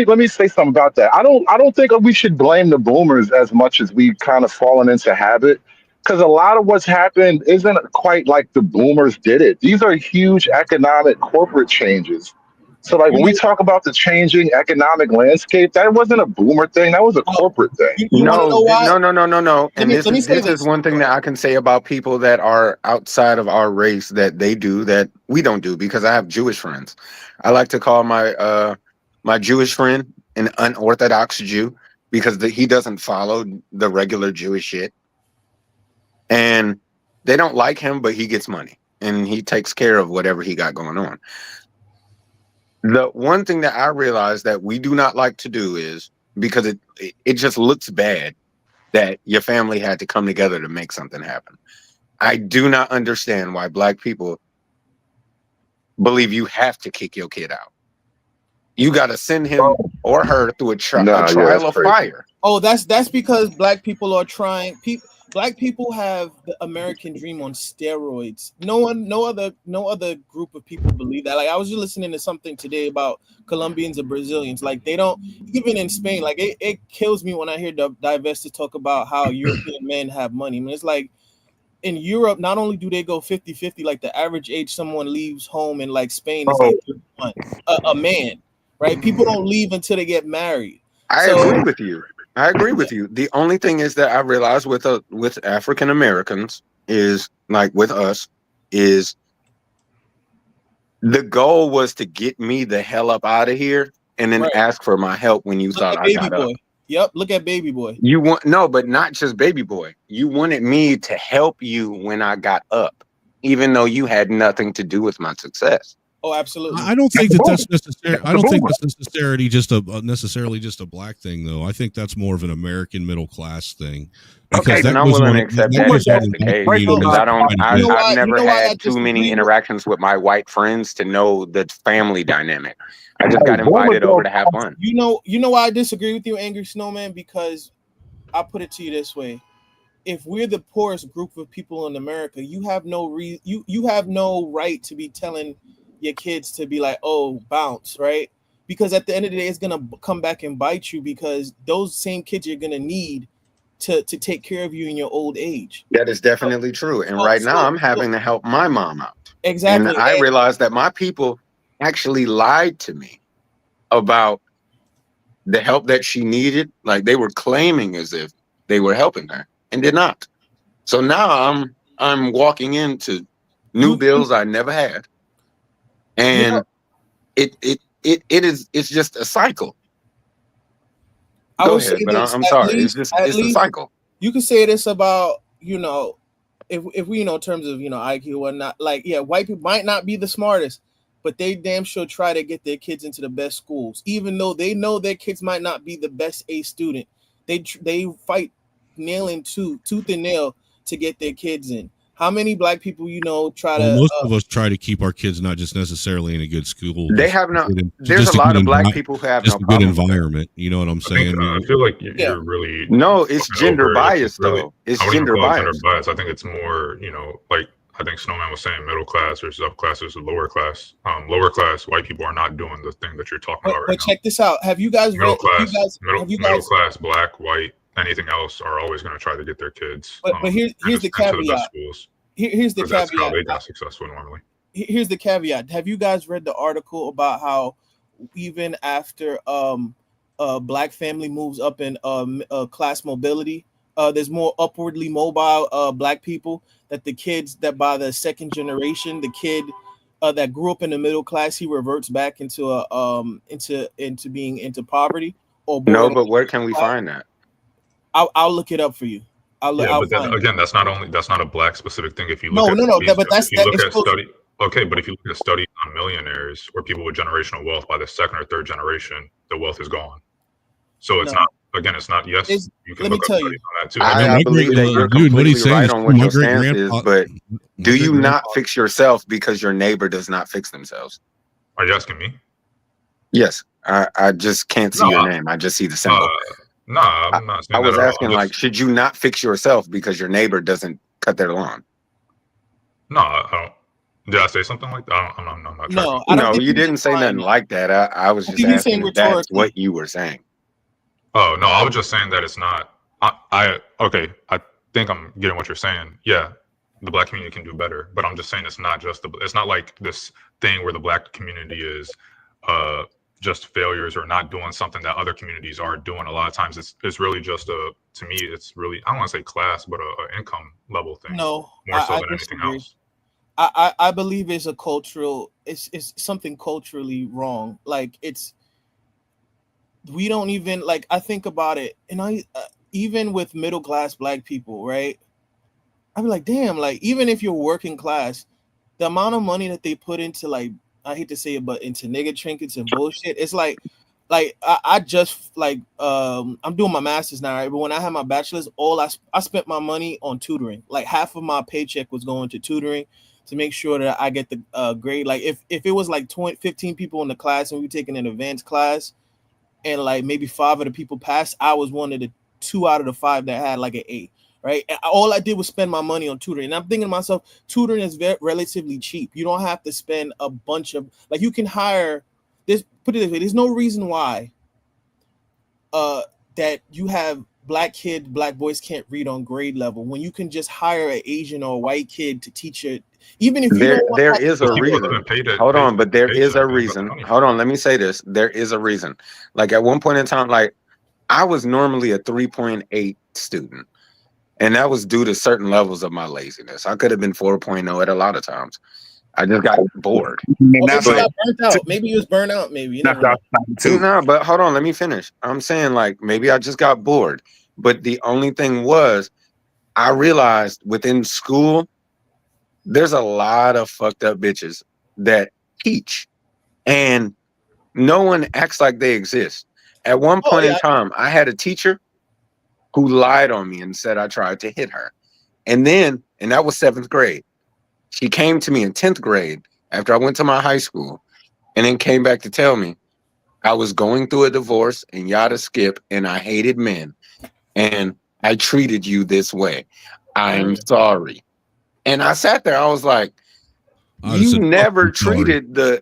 Let me say something about that. I don't think we should blame the boomers as much as we've kind of fallen into habit, because a lot of what's happened isn't quite like the boomers did it. These are huge economic corporate changes. So like when we talk about the changing economic landscape, that wasn't a boomer thing. That was a corporate thing. No. And Let me say this is one thing that I can say about people that are outside of our race that they do that we don't do, because I have Jewish friends. I like to call my my Jewish friend an unorthodox Jew because he doesn't follow the regular Jewish shit. And they don't like him, but he gets money and he takes care of whatever he got going on. The one thing that I realized that we do not like to do is, because it just looks bad that your family had to come together to make something happen. I do not understand why Black people believe you have to kick your kid out. You got to send him or her through a trial of fire. Oh, that's because Black people are trying. Black people have the American dream on steroids. No other group of people believe that. Like I was just listening to something today about Colombians and Brazilians. Like they don't, even in Spain, like it kills me when I hear divestors talk about how European men have money. I mean, it's like in Europe, not only do they go 50-50, like the average age someone leaves home in like Spain is like 31, a man, right? People don't leave until they get married. I agree with you. The only thing is that I realized with African Americans is, like with us, is the goal was to get me the hell up out of here and then ask for my help when you thought I got up. Yep, look at Baby Boy. You want but not just Baby Boy. You wanted me to help you when I got up, even though you had nothing to do with my success. Oh, absolutely. I don't think that's necessary. I don't think that's necessarily just a Black thing, though. I think that's more of an American middle class thing. Okay, then I'm willing to accept that if that's the case, because I've never had too many interactions with my white friends to know the family dynamic. I just got invited over to have fun. You know why I disagree with you, Angry Snowman? Because I'll put it to you this way. If we're the poorest group of people in America, you have no you have no right to be telling your kids to be like, oh, bounce, right? Because at the end of the day, it's gonna come back and bite you, because those same kids you're gonna need to take care of you in your old age. That is definitely true. And right now I'm having to help my mom out. Exactly. And I realized that my people actually lied to me about the help that she needed. Like they were claiming as if they were helping her and did not. So now I'm walking into new bills I never had. And it's just a cycle. Go ahead, but I'm sorry. It's a cycle. You can say this about, if we, in terms of, IQ or whatnot, like, yeah, white people might not be the smartest, but they damn sure try to get their kids into the best schools, even though they know their kids might not be the best A student. They fight tooth and nail to get their kids in. How many Black people try to? Most of us try to keep our kids not just necessarily in a good school. They have no. There's a lot of Black people who have just no a good environment. You know what I'm saying? I feel like you're really it's gender bias though. It's gender bias. I think it's more, like I think Snowman was saying, middle class versus upper class versus lower class. Lower class white people are not doing the thing that you're talking about right now. But check this out. Have you guys middle class, Black, white, anything else are always going to try to get their kids. But here's the caveat. Here's the caveat. That's how they got successful normally. Here's the caveat. Have you guys read the article about how even after a Black family moves up in class mobility, there's more upwardly mobile Black people, that the kids that by the second generation, the kid that grew up in the middle class, he reverts back into being into poverty. No, but where can we find that? I'll look it up for you. But then again, that's not a Black specific thing. If you look but if you look at studies on millionaires or people with generational wealth, by the second or third generation, the wealth is gone. So it's not. Again, it's not. Yes, you can look up studies on that too. I believe that you're completely right on what your stance is, but do you not fix yourself because your neighbor does not fix themselves? Are you asking me? Yes, I just can't see your name. I just see the symbol. No, I'm not saying I was asking, like, should you not fix yourself because your neighbor doesn't cut their lawn? No, I don't. Did I say something like that? I'm not. No, you didn't say nothing like that. I was just asking if that's what you were saying. Oh no, I was just saying that it's not. I think I'm getting what you're saying. Yeah, the Black community can do better, but I'm just saying it's not like this thing where the Black community is just failures or not doing something that other communities are doing. A lot of times it's really just to me, it's really, I don't want to say class, but a income level thing. No, more so I than anything disagree. else. I believe it's a cultural. It's something culturally wrong. Like we don't even like. I think about it, and even with middle class Black people, right? I'm like, damn. Like even if you're working class, the amount of money that they put into, like, I hate to say it, but into nigga trinkets and bullshit. It's like I just like I'm doing my master's now, right? But when I had my bachelor's, I spent my money on tutoring. Like half of my paycheck was going to tutoring to make sure that I get the grade. Like if it was like 15 people in the class and we were taking an advanced class and like maybe 5 of the people passed, I was one of the 2 out of the 5 that had like an A, right? And all I did was spend my money on tutoring. And I'm thinking to myself, tutoring is relatively cheap. You don't have to spend a bunch of, like, you can hire this, put it this way, there's no reason why that you have Black boys can't read on grade level when you can just hire an Asian or a white kid to teach it. Even if you there is a reason. Hold on, but there is a reason. Hold on, let me say this. There is a reason. Like at one point in time, like I was normally a 3.8 student, and that was due to certain levels of my laziness. I could have been 4.0 at a lot of times. I just got bored. Maybe you got burnt out. Maybe you was burnt out. Maybe you never know. No, but hold on, let me finish. I'm saying like maybe I just got bored. But the only thing was, I realized within school, there's a lot of fucked up bitches that teach, and no one acts like they exist. At one point in time, I had a teacher who lied on me and said I tried to hit her, and that was 7th grade. She came to me in 10th grade after I went to my high school, and then came back to tell me I was going through a divorce and yada skip, and I hated men, and I treated you this way. I'm sorry. And I sat there, I was like, you never treated the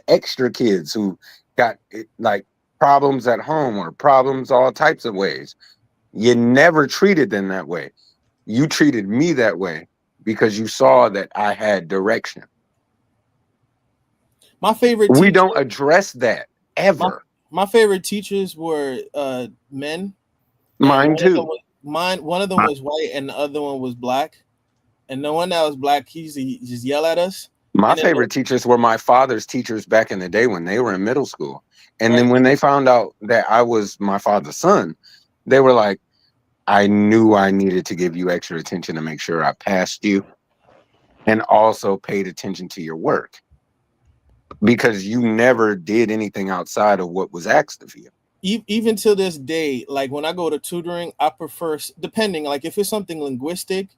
extra kids who got like problems at home or problems all types of ways. You never treated them that way. You treated me that way because you saw that I had direction. My favorite we don't address that ever. My favorite teachers were men. Mine too. One of them was white and the other one was Black. And the one that was Black, he just yell at us. My favorite teachers were my father's teachers back in the day when they were in middle school. And then when they found out that I was my father's son, they were like, I knew I needed to give you extra attention to make sure I passed you, and also paid attention to your work, because you never did anything outside of what was asked of you. Even to this day, like when I go to tutoring, I prefer, depending, like if it's something linguistic,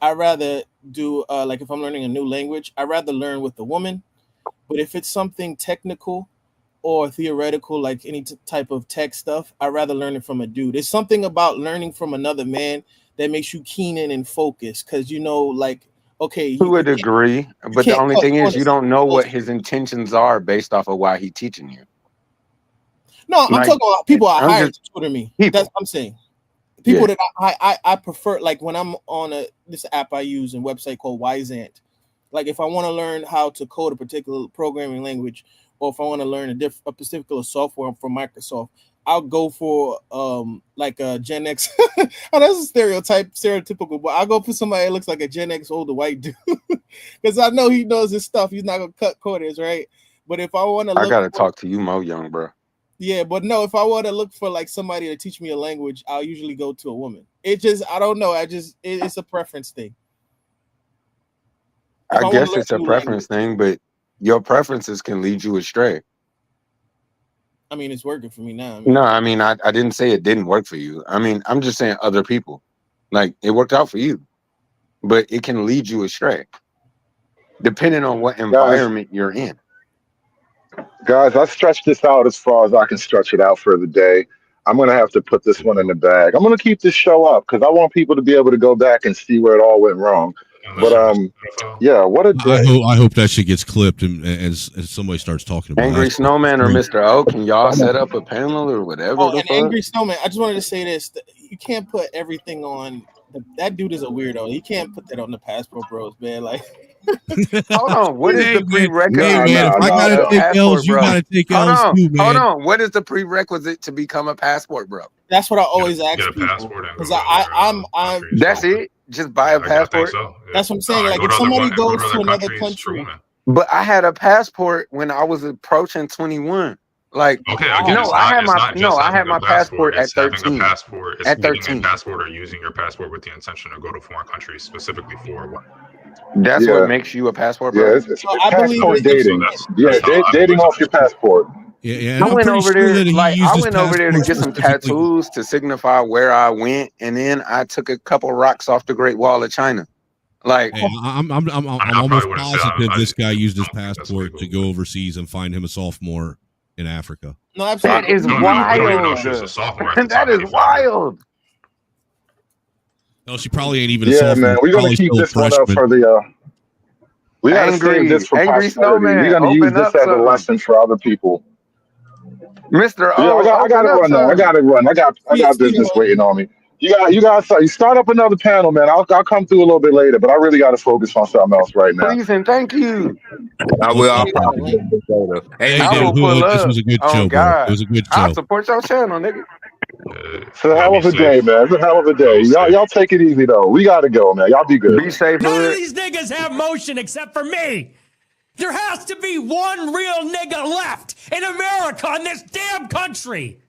I rather do like if I'm learning a new language, I rather learn with a woman. But if it's something technical or theoretical, like any type of tech stuff, I rather learn it from a dude. It's something about learning from another man that makes you keen in and focus, because like, okay, to a degree, but the only thing is you don't know what his intentions are based off of why he's teaching you. No, I'm talking about people I hired to tutor me. That's what I'm saying. People that I prefer, like when I'm on this app I use and website called Wisant. Like if I want to learn how to code a particular programming language, or if I want to learn a particular software from Microsoft, I'll go for like a Gen X. Oh, that's a stereotypical, but I'll go for somebody that looks like a Gen X older white dude, because I know he knows his stuff. He's not gonna cut corners, right? But if I want to, I gotta talk to you, Mo Young, bro. Yeah, but no, if I want to look for like somebody to teach me a language, I'll usually go to a woman. It just, I don't know. It's a preference thing. I guess it's a preference thing, but your preferences can lead you astray. I mean, it's working for me now. No, I mean, I didn't say it didn't work for you. I mean, I'm just saying other people. Like, it worked out for you, but it can lead you astray, depending on what environment you're in. Guys, I stretched this out as far as I can stretch it out for the day. I'm going to have to put this one in the bag. I'm going to keep this show up because I want people to be able to go back and see where it all went wrong. But yeah, what a day. I hope that shit gets clipped and as somebody starts talking about Angry Snowman or Mr. O, can y'all set up a panel or whatever? Oh, and Angry Snowman, I just wanted to say this. You can't put everything on. That dude is a weirdo. You can't put that on the Passport Bros, man. Like, Hold on. What is the prerequisite? Hey, man, if I gotta take L's, you gotta take L's too, man. Hold on. What is the prerequisite to become a passport, bro? That's what I always ask people. Because I'm That's it. Just buy a passport. That's what I'm saying. Like if somebody goes to another country. But I had a passport when I was approaching 21. Like, I had my passport at 13. At 13, passport or using your passport with the intention to go to foreign countries specifically for what? That's what makes you a passport, bro. Yeah, it's passport dating. Dating off your passport. Yeah, I went over there. I went over there to get some tattoos to signify where I went, and then I took a couple rocks off the Great Wall of China. Like, I'm almost positive this guy used his passport to go overseas and find him a sophomore in Africa. No, absolutely. That is wild. That is wild. No, she probably ain't even a Yeah, sophomore. man, we're gonna keep this one up for the. We gotta save this for posterity. We're gonna use this as a lesson for other people. Mr. Yeah, I gotta run now. I gotta run. I got business waiting on me. You start up another panel, man. I'll come through a little bit later, but I really got to focus on something else right now. Please and thank you. I will. I'll probably later. Hey, I will pull this up. was a good Oh, show, bro. God. It was a good show. I'll support your channel, nigga. It's a hell of a day, man. It's a hell of a day. Y'all take it easy though. We gotta go, man. Y'all be good. Be safe. None of these niggas have motion except for me. There has to be one real nigga left in America, in this damn country.